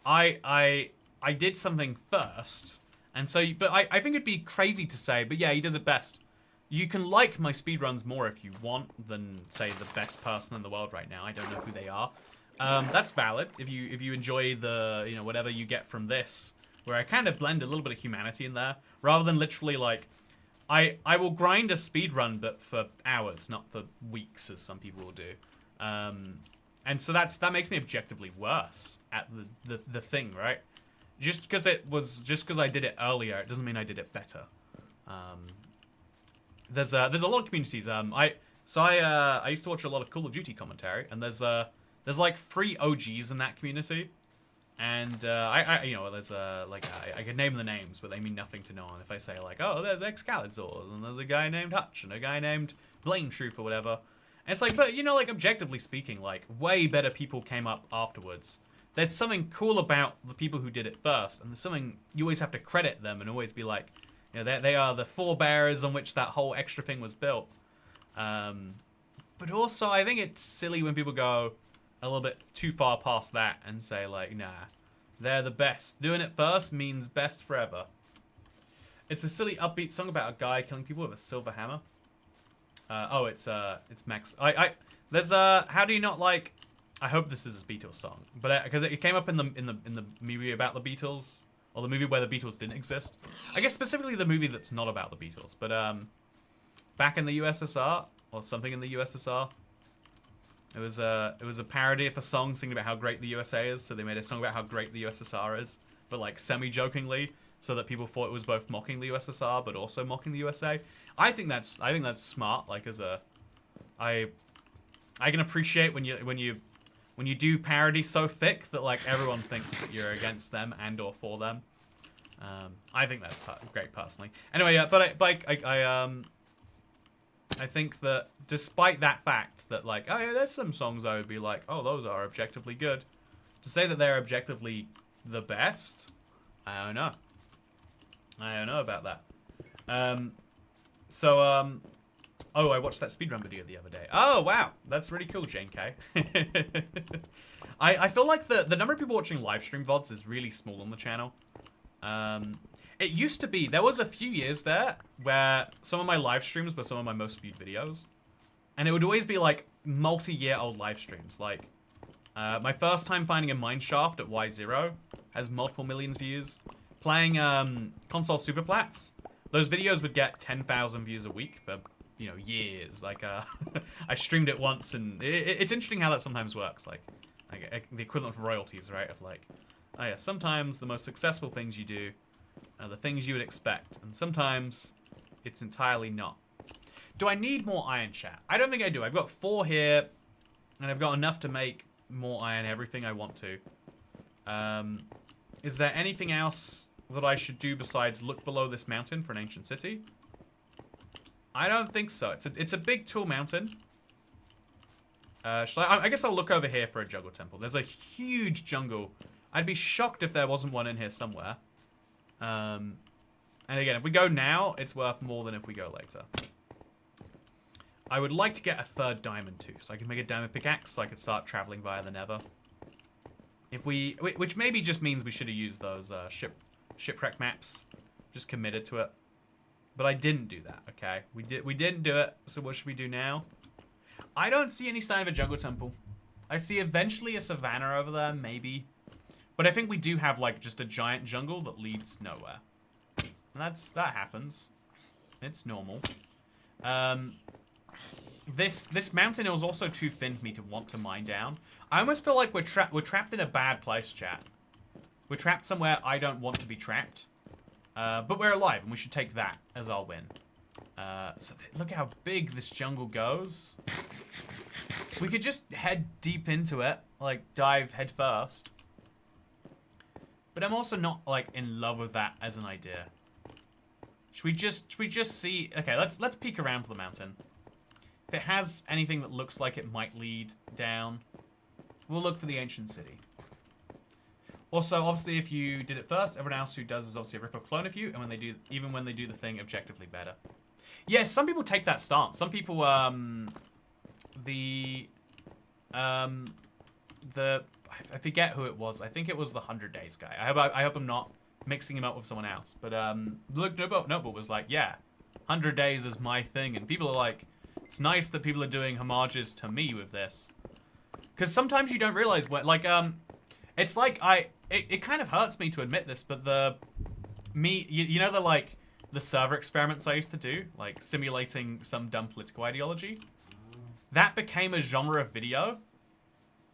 Speaker 1: I did something first, and so, but I think it'd be crazy to say, but yeah, he does it best. You can like my speedruns more if you want than, say, the best person in the world right now. I don't know who they are. That's valid. If you enjoy the, you know, whatever you get from this, where I kind of blend a little bit of humanity in there, rather than literally, like, I will grind a speedrun, but for hours, not for weeks, as some people will do. And so that makes me objectively worse at the thing, right? Just because I did it earlier, it doesn't mean I did it better. There's a lot of communities. I used to watch a lot of Call of Duty commentary, and there's like 3 OGs in that community, and you know, there's I can name the names, but they mean nothing to no one. If I say, like, oh, there's Excalizors, and there's a guy named Hutch, and a guy named Blame Truth or whatever. And it's like, but, you know, like, objectively speaking, like, way better people came up afterwards. There's something cool about the people who did it first, and there's something, you always have to credit them and always be like, you know, they are the forebearers on which that whole extra thing was built. But also, I think it's silly when people go a little bit too far past that and say, like, nah, they're the best. Doing it first means best forever. It's a silly upbeat song about a guy killing people with a silver hammer. It's Max. There's how do you not like? I hope this is a Beatles song, but because it came up in the movie about the Beatles, or the movie where the Beatles didn't exist. I guess specifically the movie that's not about the Beatles, but back in the USSR or something in the USSR, it was a parody of a song singing about how great the USA is. So they made a song about how great the USSR is, but like semi-jokingly, so that people thought it was both mocking the USSR but also mocking the USA. I think that's smart. Like, as a, I can appreciate when you do parody so thick that, like, everyone thinks that you're against them and or for them. I think that's great personally. Anyway, yeah, but I think that despite that fact that, like, oh yeah, there's some songs I would be like, oh, those are objectively good. To say that they're objectively the best, I don't know. I don't know about that. Oh, I watched that speedrun video the other day. Oh, wow. That's really cool, Jane K. I feel like the number of people watching live stream VODs is really small on the channel. It used to be, there was a few years there where some of my live streams were some of my most viewed videos. And it would always be like multi-year old live streams. Like, My first time finding a mine shaft at Y0 has multiple millions views. Playing console superflats, those videos would get 10,000 views a week for, you know, years. Like, I streamed it once, and it's interesting how that sometimes works. Like the equivalent of royalties, right? Of like, oh yeah, sometimes the most successful things you do are the things you would expect, and sometimes it's entirely not. Do I need more iron, chat? I don't think I do. I've got 4 here, and I've got enough to make more iron everything I want to. Is there anything else that I should do besides look below this mountain for an ancient city? I don't think so. It's a big tall mountain. I guess I'll look over here for a jungle temple. There's a huge jungle. I'd be shocked if there wasn't one in here somewhere. And again, if we go now, it's worth more than if we go later. I would like to get a 3rd diamond too, so I can make a diamond pickaxe, so I could start traveling via the Nether. Which maybe just means we should have used those shipwreck maps, just committed to it. But I didn't do that. Okay, we didn't do it. So what should we do now? I don't see any sign of a jungle temple. I see eventually a savanna over there, maybe. But I think we do have like just a giant jungle that leads nowhere. And that happens. It's normal. This mountain is also too thin for me to want to mine down. I almost feel like we're trapped in a bad place, chat. We're trapped somewhere I don't want to be trapped. But we're alive, and we should take that as our win. So look how big this jungle goes. We could just head deep into it, like dive head first. But I'm also not like in love with that as an idea. Should we just see? Okay, let's peek around for the mountain. If it has anything that looks like it might lead down, we'll look for the ancient city. Also, obviously, if you did it first, everyone else who does is obviously a rip-off clone of you, and even when they do the thing objectively better. Yes, some people take that stance. Some people, I forget who it was. I think it was the 100 Days guy. I hope I'm not mixing him up with someone else. But look, Noble was like, yeah, 100 Days is my thing, and people are like, it's nice that people are doing homages to me with this, because sometimes you don't realize what, like, it's like it kind of hurts me to admit this, but you know the server experiments I used to do, like simulating some dumb political ideology, that became a genre of video,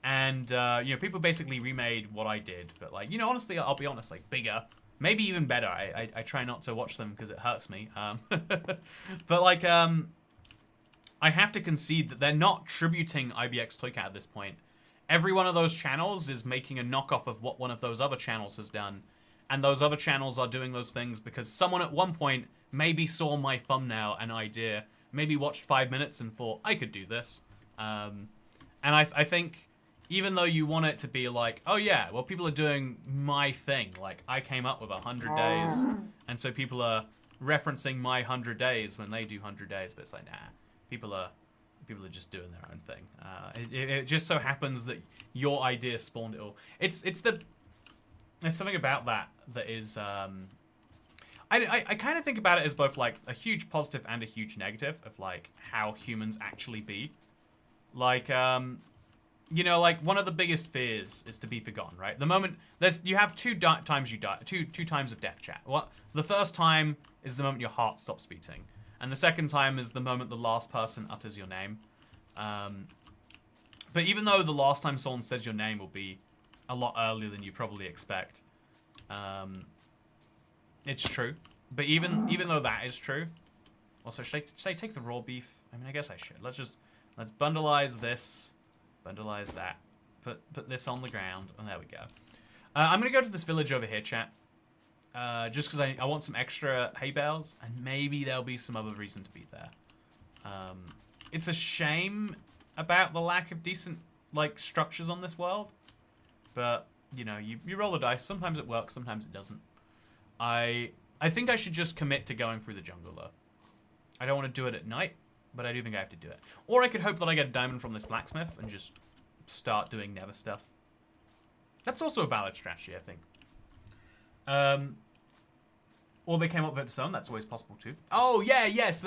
Speaker 1: and you know, people basically remade what I did, but like, you know, honestly, I'll be honest, like bigger, maybe even better. I try not to watch them because it hurts me, but like I have to concede that they're not tributing IBX Toycat at this point. Every one of those channels is making a knockoff of what one of those other channels has done. And those other channels are doing those things because someone at one point maybe saw my thumbnail and idea, maybe watched 5 minutes and thought, I could do this. And I think even though you want it to be like, oh yeah, well, people are doing my thing. Like, I came up with 100 days, and so people are referencing my 100 days when they do 100 days, but it's like, nah. People are just doing their own thing. It just so happens that your idea spawned it all. It's something about that is I kind of think about it as both like a huge positive and a huge negative of like how humans actually be. Like you know, like one of the biggest fears is to be forgotten, right? The moment you have two times you die, two times of death, chat. What the first time is the moment your heart stops beating. And the second time is the moment the last person utters your name. But even though the last time someone says your name will be a lot earlier than you probably expect, it's true. But even though that is true, also should I take the raw beef? I mean, I guess I should. Let's bundleize this, bundleize that, put this on the ground, and there we go. I'm gonna go to this village over here, chat. Just because I want some extra hay bales, and maybe there'll be some other reason to be there. It's a shame about the lack of decent like structures on this world, but you know, you roll the dice. Sometimes it works, sometimes it doesn't. I think I should just commit to going through the jungle though. I don't want to do it at night, but I do think I have to do it. Or I could hope that I get a diamond from this blacksmith and just start doing nether stuff. That's also a valid strategy, I think. Or they came up with its own. That's always possible too. Oh yeah, yes.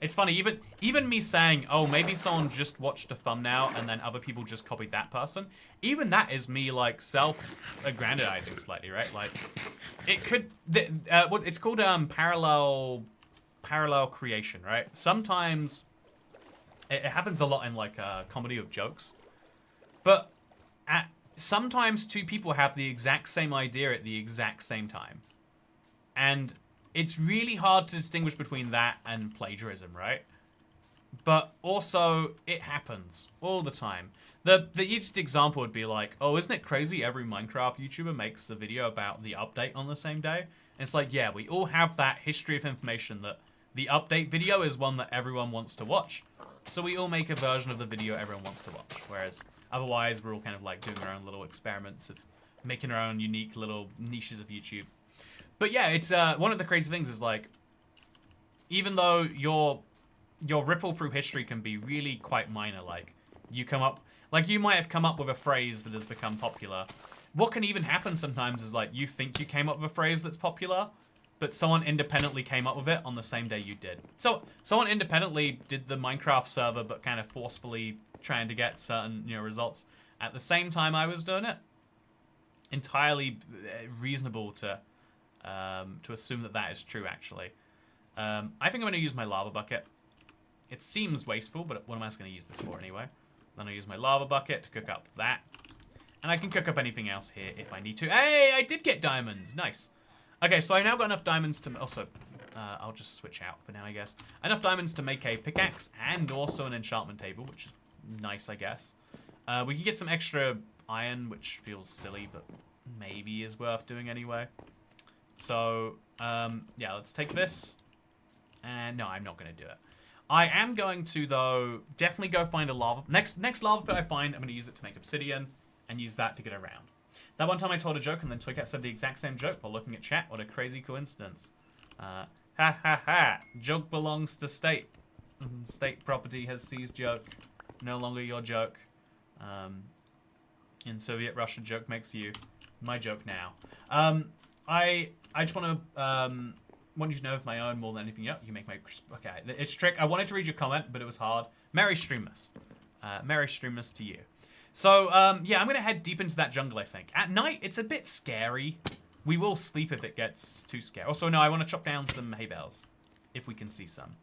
Speaker 1: It's funny, even me saying, oh, maybe someone just watched a thumbnail and then other people just copied that person. Even that is me, like, self-aggrandizing slightly, right? Like, it could, what it's called, parallel creation, right? Sometimes, it happens a lot in, like, comedy of jokes. But, sometimes two people have the exact same idea at the exact same time. And it's really hard to distinguish between that and plagiarism, right? But also, it happens all the time. The easiest example would be like, oh, isn't it crazy every Minecraft YouTuber makes a video about the update on the same day? And it's like, yeah, we all have that history of information that the update video is one that everyone wants to watch. So we all make a version of the video everyone wants to watch. Whereas, otherwise, we're all kind of like doing our own little experiments of making our own unique little niches of YouTube. But yeah, it's one of the crazy things is like, even though your ripple through history can be really quite minor, like you might have come up with a phrase that has become popular. What can even happen sometimes is like you think you came up with a phrase that's popular, but someone independently came up with it on the same day you did. So someone independently did the Minecraft server, but kind of forcefully trying to get certain results at the same time I was doing it. Entirely reasonable to assume that is true, actually. I think I'm going to use my lava bucket. It seems wasteful, but what am I going to use this for anyway? Then I'll use my lava bucket to cook up that. And I can cook up anything else here if I need to. Hey, I did get diamonds. Nice. Okay, so I've now got enough diamonds to... Also, I'll just switch out for now, I guess. Enough diamonds to make a pickaxe and also an enchantment table, which is nice, I guess. We can get some extra iron, which feels silly, but maybe is worth doing anyway. So, yeah, let's take this. And no, I'm not going to do it. I am going to, though, definitely go find a lava... Next lava pit I find, I'm going to use it to make obsidian and use that to get around. That one time I told a joke and then Toycat said the exact same joke while looking at chat. What a crazy coincidence. Ha ha ha. Joke belongs to state. State property has seized joke. No longer your joke. In Soviet Russia, joke makes you my joke now. I just want you to know of my own more than anything else. You make my... Okay, it's trick. I wanted to read your comment, but it was hard. Merry Streamless. Merry Streamless to you. So, yeah, I'm going to head deep into that jungle, I think. At night, it's a bit scary. We will sleep if it gets too scary. Also, no, I want to chop down some hay bales, if we can see some.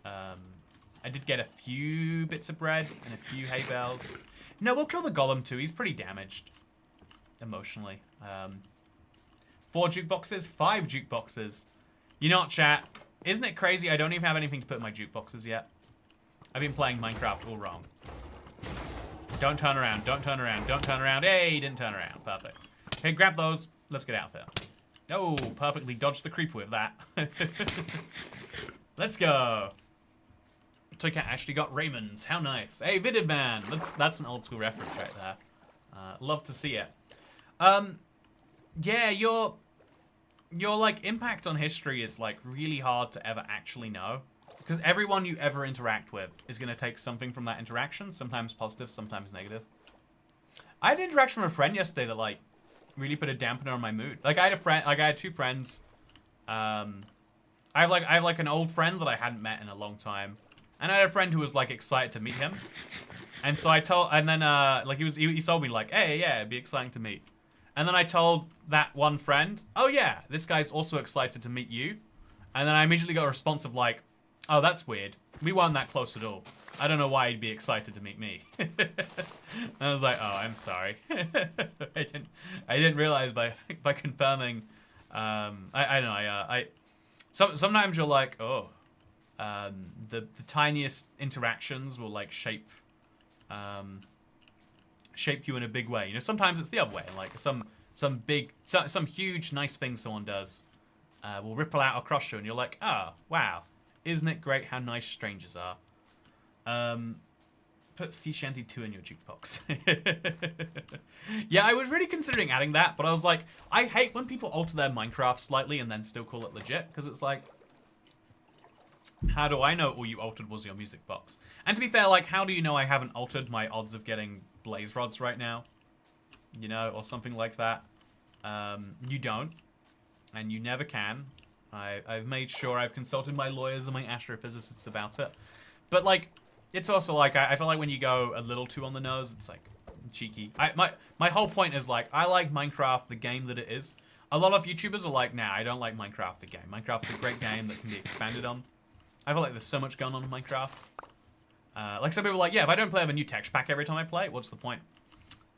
Speaker 1: I did get a few bits of bread and a few hay bales. No, we'll kill the golem, too. He's pretty damaged. Emotionally. 4 jukeboxes, 5 jukeboxes. You know what, chat? Isn't it crazy I don't even have anything to put in my jukeboxes yet? I've been playing Minecraft all wrong. Don't turn around, don't turn around, don't turn around. Hey, didn't turn around. Perfect. Okay, grab those. Let's get out there. Oh, perfectly dodged the creeper with that. Let's go. Toycat actually got Raymonds. How nice. Hey, Vivid Man. That's an old school reference right there. Love to see it. Yeah, your like impact on history is like really hard to ever actually know, because everyone you ever interact with is going to take something from that interaction, sometimes positive, sometimes negative. I had an interaction with a friend yesterday that like really put a dampener on my mood. Like I had 2 friends. I have like an old friend that I hadn't met in a long time, and I had a friend who was like excited to meet him, and so like he told me like, hey, yeah, it'd be exciting to meet. And then I told that one friend, oh yeah, this guy's also excited to meet you. And then I immediately got a response of like, oh, that's weird. We weren't that close at all. I don't know why he'd be excited to meet me. And I was like, oh, I'm sorry. I didn't realize by confirming. I don't know. Sometimes you're like, oh, the tiniest interactions will like shape you in a big way. You know, sometimes it's the other way. Like some huge nice thing someone does will ripple out across you, and you're like, oh wow, isn't it great how nice strangers are? Put Sea Shanty 2 in your jukebox. Yeah, I was really considering adding that, but I was like, I hate when people alter their Minecraft slightly and then still call it legit, because it's like, how do I know all you altered was your music box? And to be fair, like, how do you know I haven't altered my odds of getting blaze rods right now? You know, or something like that. You don't. And you never can. I've made sure I've consulted my lawyers and my astrophysicists about it. But, like, it's also, like, I feel like when you go a little too on the nose, it's, like, cheeky. My whole point is, like, I like Minecraft, the game that it is. A lot of YouTubers are like, nah, I don't like Minecraft, the game. Minecraft's a great game that can be expanded on. I feel like there's so much going on in Minecraft. Like, some people are like, yeah, if I don't play with a new texture pack every time I play, what's the point?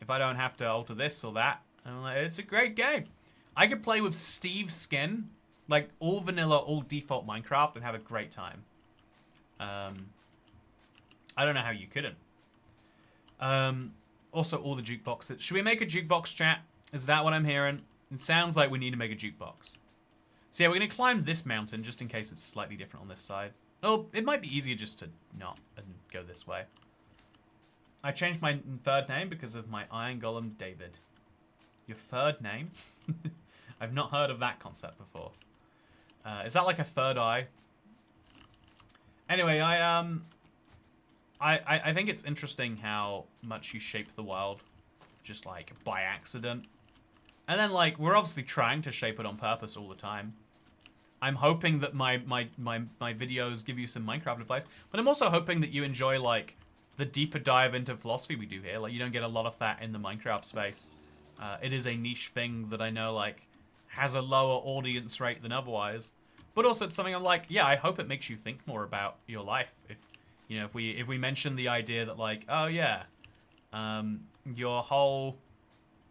Speaker 1: If I don't have to alter this or that, I'm like, it's a great game. I could play with Steve's skin, like, all vanilla, all default Minecraft, and have a great time. I don't know how you couldn't. Also, all the jukeboxes. Should we make a jukebox, chat? Is that what I'm hearing? It sounds like we need to make a jukebox. So yeah, we're going to climb this mountain just in case it's slightly different on this side. Oh, it might be easier just to not and go this way. I changed my third name because of my Iron Golem, David. Your third name? I've not heard of that concept before. Is that like a third eye? Anyway, I think it's interesting how much you shape the world just like by accident. And then like we're obviously trying to shape it on purpose all the time. I'm hoping that my videos give you some Minecraft advice, but I'm also hoping that you enjoy like the deeper dive into philosophy we do here. Like you don't get a lot of that in the Minecraft space. It is a niche thing that I know like has a lower audience rate than otherwise. But also it's something I'm like, yeah, I hope it makes you think more about your life. If you know, if we mention the idea that like, oh yeah, your whole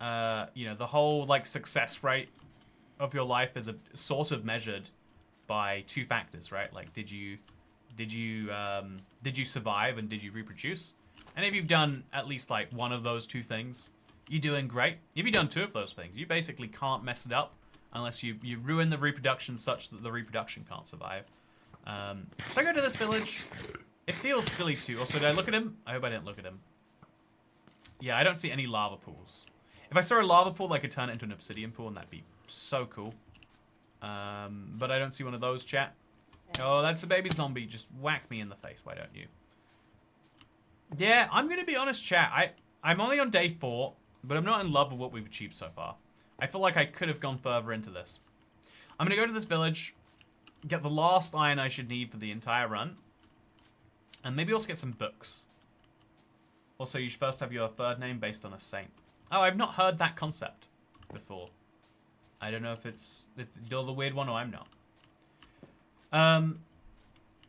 Speaker 1: you know, the whole like success rate of your life is sort of measured by two factors, right? Like did you survive and did you reproduce? And if you've done at least like one of those two things, you're doing great. If you've done two of those things, you basically can't mess it up unless you ruin the reproduction such that the reproduction can't survive. So I go to this village. It feels silly too. Also, did I look at him? I hope I didn't look at him. Yeah, I don't see any lava pools. If I saw a lava pool, I could turn it into an obsidian pool, and that'd be so cool. But I don't see one of those, chat. Oh, that's a baby zombie. Just whack me in the face, why don't you? Yeah, I'm going to be honest, chat. I'm only on day 4, but I'm not in love with what we've achieved so far. I feel like I could have gone further into this. I'm going to go to this village, get the last iron I should need for the entire run, and maybe also get some books. Also, you should first have your third name based on a saint. Oh, I've not heard that concept before. I don't know if you're the weird one or I'm not.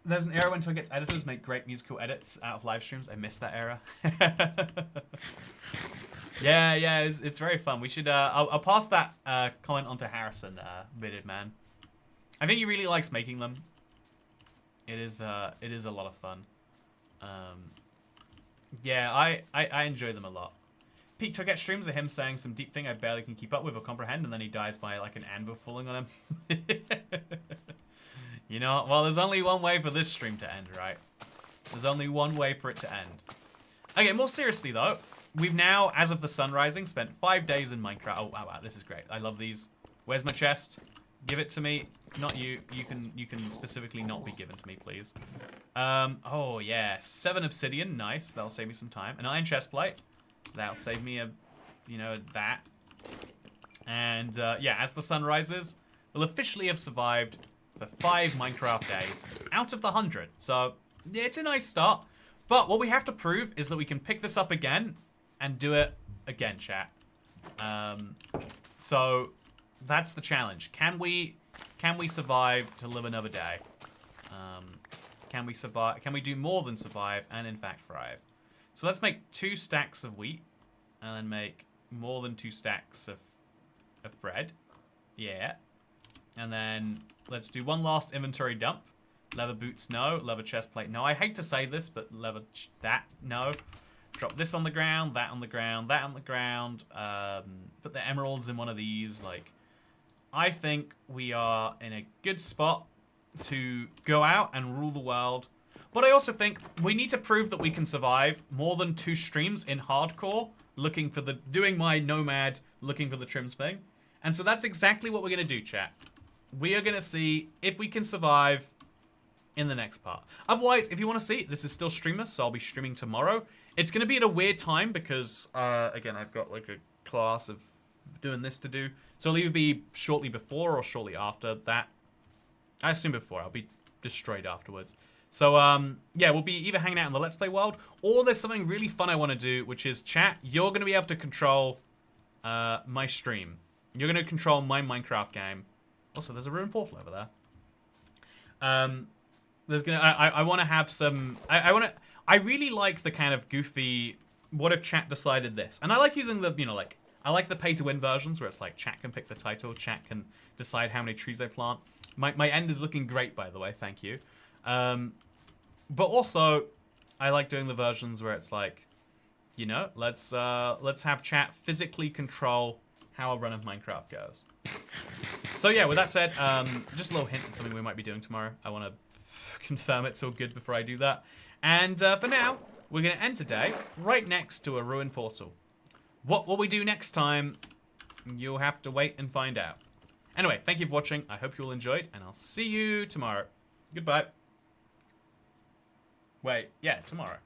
Speaker 1: There's an era when Twig gets editors make great musical edits out of live streams. I missed that era. yeah, it's very fun. We should. I'll pass that comment on to Harrison, Bearded Man. I think he really likes making them. It is a lot of fun. Yeah, I enjoy them a lot. Pete Twigget streams of him saying some deep thing I barely can keep up with or comprehend, and then he dies by like an anvil falling on him. You know, well, there's only one way for this stream to end, right? There's only one way for it to end. Okay, more seriously though, we've now, as of the sun rising, spent 5 days in Minecraft. Oh wow, this is great. I love these. Where's my chest? Give it to me. Not you. You can specifically not be given to me, please. Oh yeah, 7 obsidian. Nice. That'll save me some time. An iron chest plate. That'll save me that. And yeah, as the sun rises, we'll officially have survived for 5 Minecraft days out of the 100. So yeah, it's a nice start. But what we have to prove is that we can pick this up again and do it again, chat. So that's the challenge. Can we survive to live another day? Can we survive? Can we do more than survive and in fact thrive? So let's make 2 stacks of wheat and then make more than 2 stacks of bread. Yeah. And then let's do one last inventory dump. Leather boots, no. Leather chest plate, no. I hate to say this, but no. Drop this on the ground, that on the ground, that on the ground. Put the emeralds in one of these. Like, I think we are in a good spot to go out and rule the world. But I also think we need to prove that we can survive more than 2 streams in hardcore, doing my Nomad, looking for the trims thing. And so that's exactly what we're going to do, chat. We are going to see if we can survive in the next part. Otherwise, if you want to see, this is still streamer, so I'll be streaming tomorrow. It's going to be at a weird time because, again, I've got like a class of doing this to do. So it'll either be shortly before or shortly after that. I assume before. I'll be destroyed afterwards. So, yeah, we'll be either hanging out in the Let's Play world, or there's something really fun I want to do, which is, chat, you're going to be able to control my stream. You're going to control my Minecraft game. Also, there's a ruined portal over there. I want to have some... I really like the kind of goofy, what if chat decided this? And I like using the, you know, like, I like the pay-to-win versions where it's like, chat can pick the title, chat can decide how many trees I plant. My end is looking great, by the way, thank you. But also, I like doing the versions where it's like, you know, let's have chat physically control how a run of Minecraft goes. So yeah, with that said, just a little hint at something we might be doing tomorrow. I want to confirm it's all good before I do that. And for now, we're going to end today right next to a ruined portal. What will we do next time? You'll have to wait and find out. Anyway, thank you for watching. I hope you all enjoyed, and I'll see you tomorrow. Goodbye. Wait, yeah, tomorrow.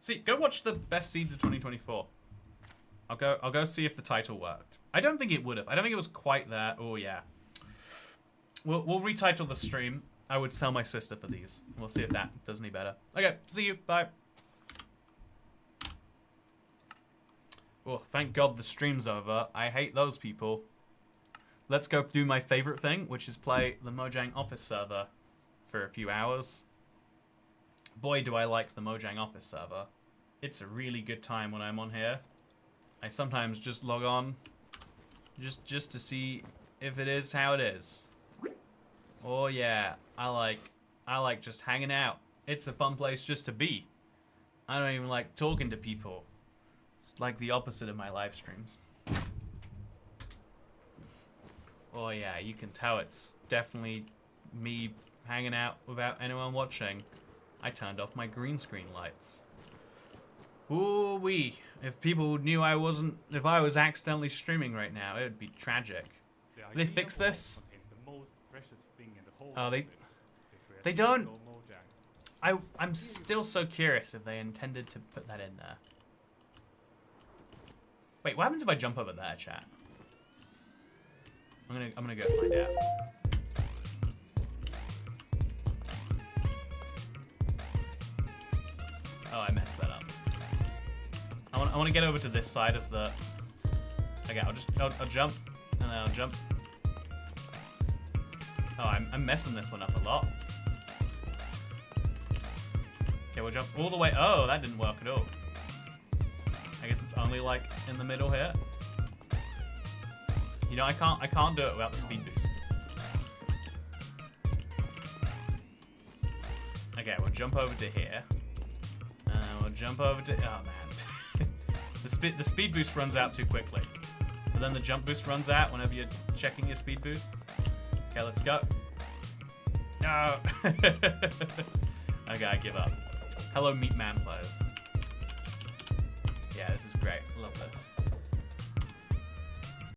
Speaker 1: See, go watch the best seeds of 2024. I'll go see if the title worked. I don't think it would have. I don't think it was quite there. Oh yeah. We'll retitle the stream. I would sell my sister for these. We'll see if that does any better. Okay, see you. Bye. Oh, thank God the stream's over. I hate those people. Let's go do my favorite thing, which is play the Mojang Office server for a few hours. Boy, do I like the Mojang Office server. It's a really good time when I'm on here. I sometimes just log on just to see if it is how it is. Oh yeah, I like just hanging out. It's a fun place just to be. I don't even like talking to people. It's like the opposite of my live streams. Oh yeah, you can tell it's definitely me hanging out without anyone watching. I turned off my green screen lights. Ooh-wee. If people knew if I was accidentally streaming right now, it would be tragic. Did they fix this? Oh, they don't. I'm still so curious if they intended to put that in there. Wait, what happens if I jump over there, chat? I'm gonna go find out. Oh, I messed that up. I want to get over to this side of the... Okay, I'll jump, and then I'll jump. Oh, I'm messing this one up a lot. Okay, we'll jump all the way... Oh, that didn't work at all. I guess it's only, like, in the middle here. You know, I can't do it without the speed boost. Okay, we'll jump over to here. We'll jump over to... Oh, man. The speed boost runs out too quickly. But then the jump boost runs out whenever you're checking your speed boost. Okay, let's go. No! Okay, I give up. Hello, Meat Man players. Yeah, this is great. Love this.